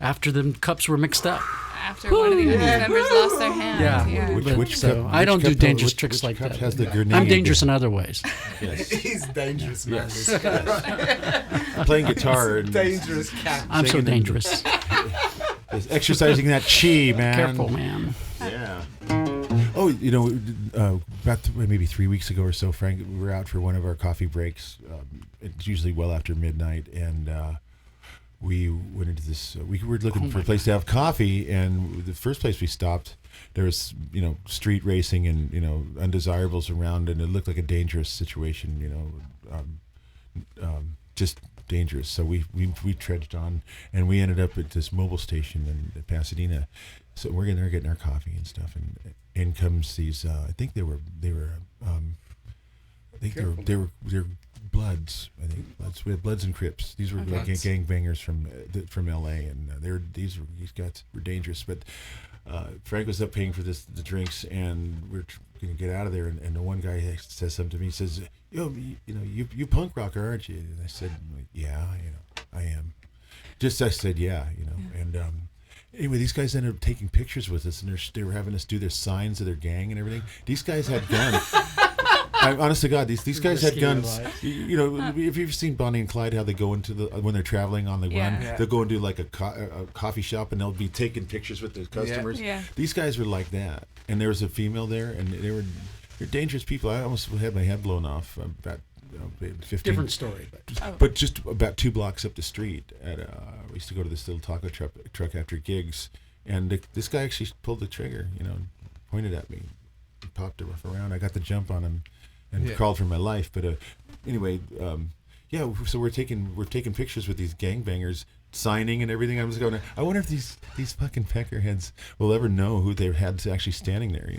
[SPEAKER 3] after the cups were mixed up.
[SPEAKER 2] After one of the audience members lost their hand.
[SPEAKER 3] Yeah.
[SPEAKER 4] Which
[SPEAKER 3] So
[SPEAKER 4] cup-
[SPEAKER 3] I
[SPEAKER 4] which
[SPEAKER 3] don't do
[SPEAKER 4] cup-
[SPEAKER 3] dangerous
[SPEAKER 4] which-
[SPEAKER 3] tricks
[SPEAKER 4] which
[SPEAKER 3] like
[SPEAKER 4] cup
[SPEAKER 3] that.
[SPEAKER 4] has the grenade?
[SPEAKER 3] I'm dangerous in other ways.
[SPEAKER 4] Yes.
[SPEAKER 1] He's dangerous, man.
[SPEAKER 4] Yes.
[SPEAKER 1] This guy.
[SPEAKER 4] Playing guitar and
[SPEAKER 1] Dangerous cat.
[SPEAKER 3] I'm so
[SPEAKER 4] Singing in-
[SPEAKER 3] dangerous.
[SPEAKER 4] exercising that chi, man.
[SPEAKER 3] Careful, man.
[SPEAKER 4] Yeah. Oh, about maybe 3 weeks ago or so, Frank, we were out for one of our coffee breaks. It's usually well after midnight, and we went into this. We were looking for a place to have coffee, and the first place we stopped, there was street racing and undesirables around, and it looked like a dangerous situation. Just dangerous. So we trudged on, and we ended up at this mobile station in Pasadena. So we're there getting our coffee and stuff, and in comes these. I think they were Bloods. I think Bloods. We had Bloods and Crips. These were like gangbangers from L.A. and these guys were dangerous. But Frank was up paying for the drinks, and we're going to get out of there. And the one guy says something to me. He says, you punk rocker, aren't you? And I said, yeah, I am. I said, yeah, and. Anyway, these guys ended up taking pictures with us, and they were having us do their signs of their gang and everything. These guys had guns. Honest to God, these guys had guns. If you've seen Bonnie and Clyde, how they go into when they're traveling on the run, they'll go into like a coffee shop, and they'll be taking pictures with their customers. Yeah. These guys were like that, and there was a female there, and they're dangerous people. I almost had my head blown off about 15.
[SPEAKER 3] Different story,
[SPEAKER 4] but just about 2 blocks up the street. We used to go to this little taco truck after gigs, and this guy actually pulled the trigger. Pointed at me, popped it around. I got the jump on him, and crawled for my life. But anyway, so we're taking pictures with these gangbangers, signing and everything. I was going, I wonder if these fucking peckerheads will ever know who they had actually standing there,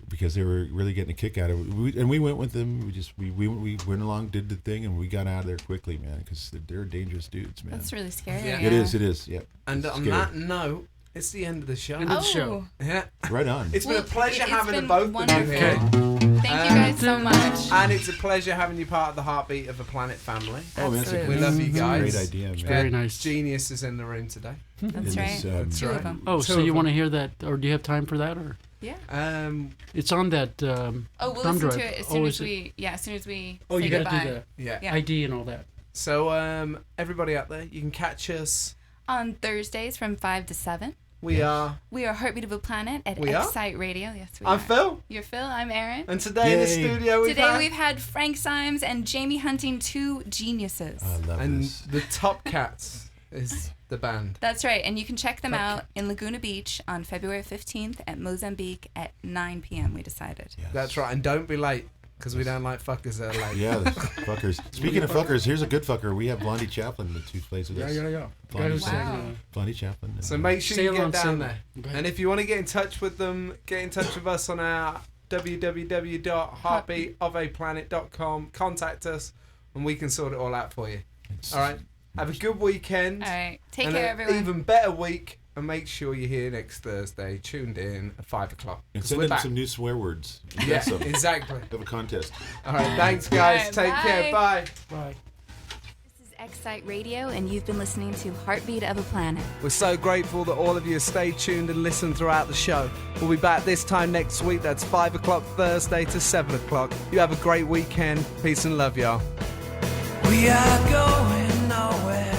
[SPEAKER 4] because they were really getting a kick out of it. And we went with them. We went along, did the thing, and we got out of there quickly, man, because they're dangerous dudes, man.
[SPEAKER 2] That's really scary.
[SPEAKER 1] Yeah.
[SPEAKER 4] It is. Yeah.
[SPEAKER 1] And on that note, it's the end of the show. Yeah.
[SPEAKER 4] Right on.
[SPEAKER 1] It's been a pleasure having the both of you here.
[SPEAKER 2] Thank you guys so much.
[SPEAKER 1] And it's a pleasure having you part of the Heartbeat of a Planet family.
[SPEAKER 4] Oh, man,
[SPEAKER 1] we love you guys.
[SPEAKER 4] Great idea, man.
[SPEAKER 3] Very nice.
[SPEAKER 1] Genius is in the room today.
[SPEAKER 2] That's right.
[SPEAKER 1] That's right.
[SPEAKER 3] Oh, so you want to hear that, or do you have time for that, or?
[SPEAKER 2] Yeah.
[SPEAKER 3] It's on that.
[SPEAKER 2] We'll listen to it as soon as we. Yeah, as soon as we.
[SPEAKER 3] Oh,
[SPEAKER 2] say
[SPEAKER 3] you got
[SPEAKER 2] goodbye.
[SPEAKER 3] to do the ID and all that.
[SPEAKER 1] So, everybody out there, you can catch us
[SPEAKER 2] Thursdays from 5 to 7.
[SPEAKER 1] We are
[SPEAKER 2] Heartbeat of a Planet at XSite Radio. Yes, we are.
[SPEAKER 1] I'm Phil.
[SPEAKER 2] You're Phil. I'm Erin.
[SPEAKER 1] And today in the studio
[SPEAKER 2] we've had Frank Symes and Jamie Hunting, 2 geniuses.
[SPEAKER 4] I love this.
[SPEAKER 1] And the Top Cats is the band.
[SPEAKER 2] That's right. And you can check them out in Laguna Beach on February 15th at Mozambique at 9 p.m. we decided.
[SPEAKER 1] Yes. That's right. And don't be late, because we don't like fuckers that are late.
[SPEAKER 4] Yeah, fuckers. Speaking of fuckers, here's a good fucker. We have Blondie Chaplin, who plays with us.
[SPEAKER 3] Yeah.
[SPEAKER 4] Blondie Chaplin.
[SPEAKER 1] So make sure you get down there. And if you want to get in touch with them, get in touch with us on our www.heartbeatofaplanet.com. Contact us, and we can sort it all out for you. All right? Have a good weekend.
[SPEAKER 2] All right. Take care, everyone.
[SPEAKER 1] Even better week. And make sure you're here next Thursday. Tuned in at 5 o'clock.
[SPEAKER 4] And send them some new swear words.
[SPEAKER 1] Yeah, exactly.
[SPEAKER 4] Have a contest.
[SPEAKER 1] All right, thanks, guys. Take care. Bye.
[SPEAKER 3] Bye.
[SPEAKER 2] This is XSite Radio, and you've been listening to Heartbeat of a Planet.
[SPEAKER 1] We're so grateful that all of you have stayed tuned and listened throughout the show. We'll be back this time next week. That's 5 o'clock Thursday to 7 o'clock. You have a great weekend. Peace and love, y'all.
[SPEAKER 5] We are going nowhere.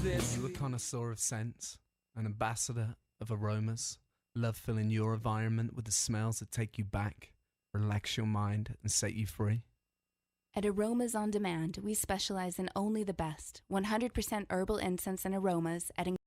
[SPEAKER 1] Are you a connoisseur of scents, an ambassador of aromas? Love filling your environment with the smells that take you back, relax your mind, and set you free?
[SPEAKER 2] At Aromas on Demand, we specialize in only the best, 100% herbal incense and aromas at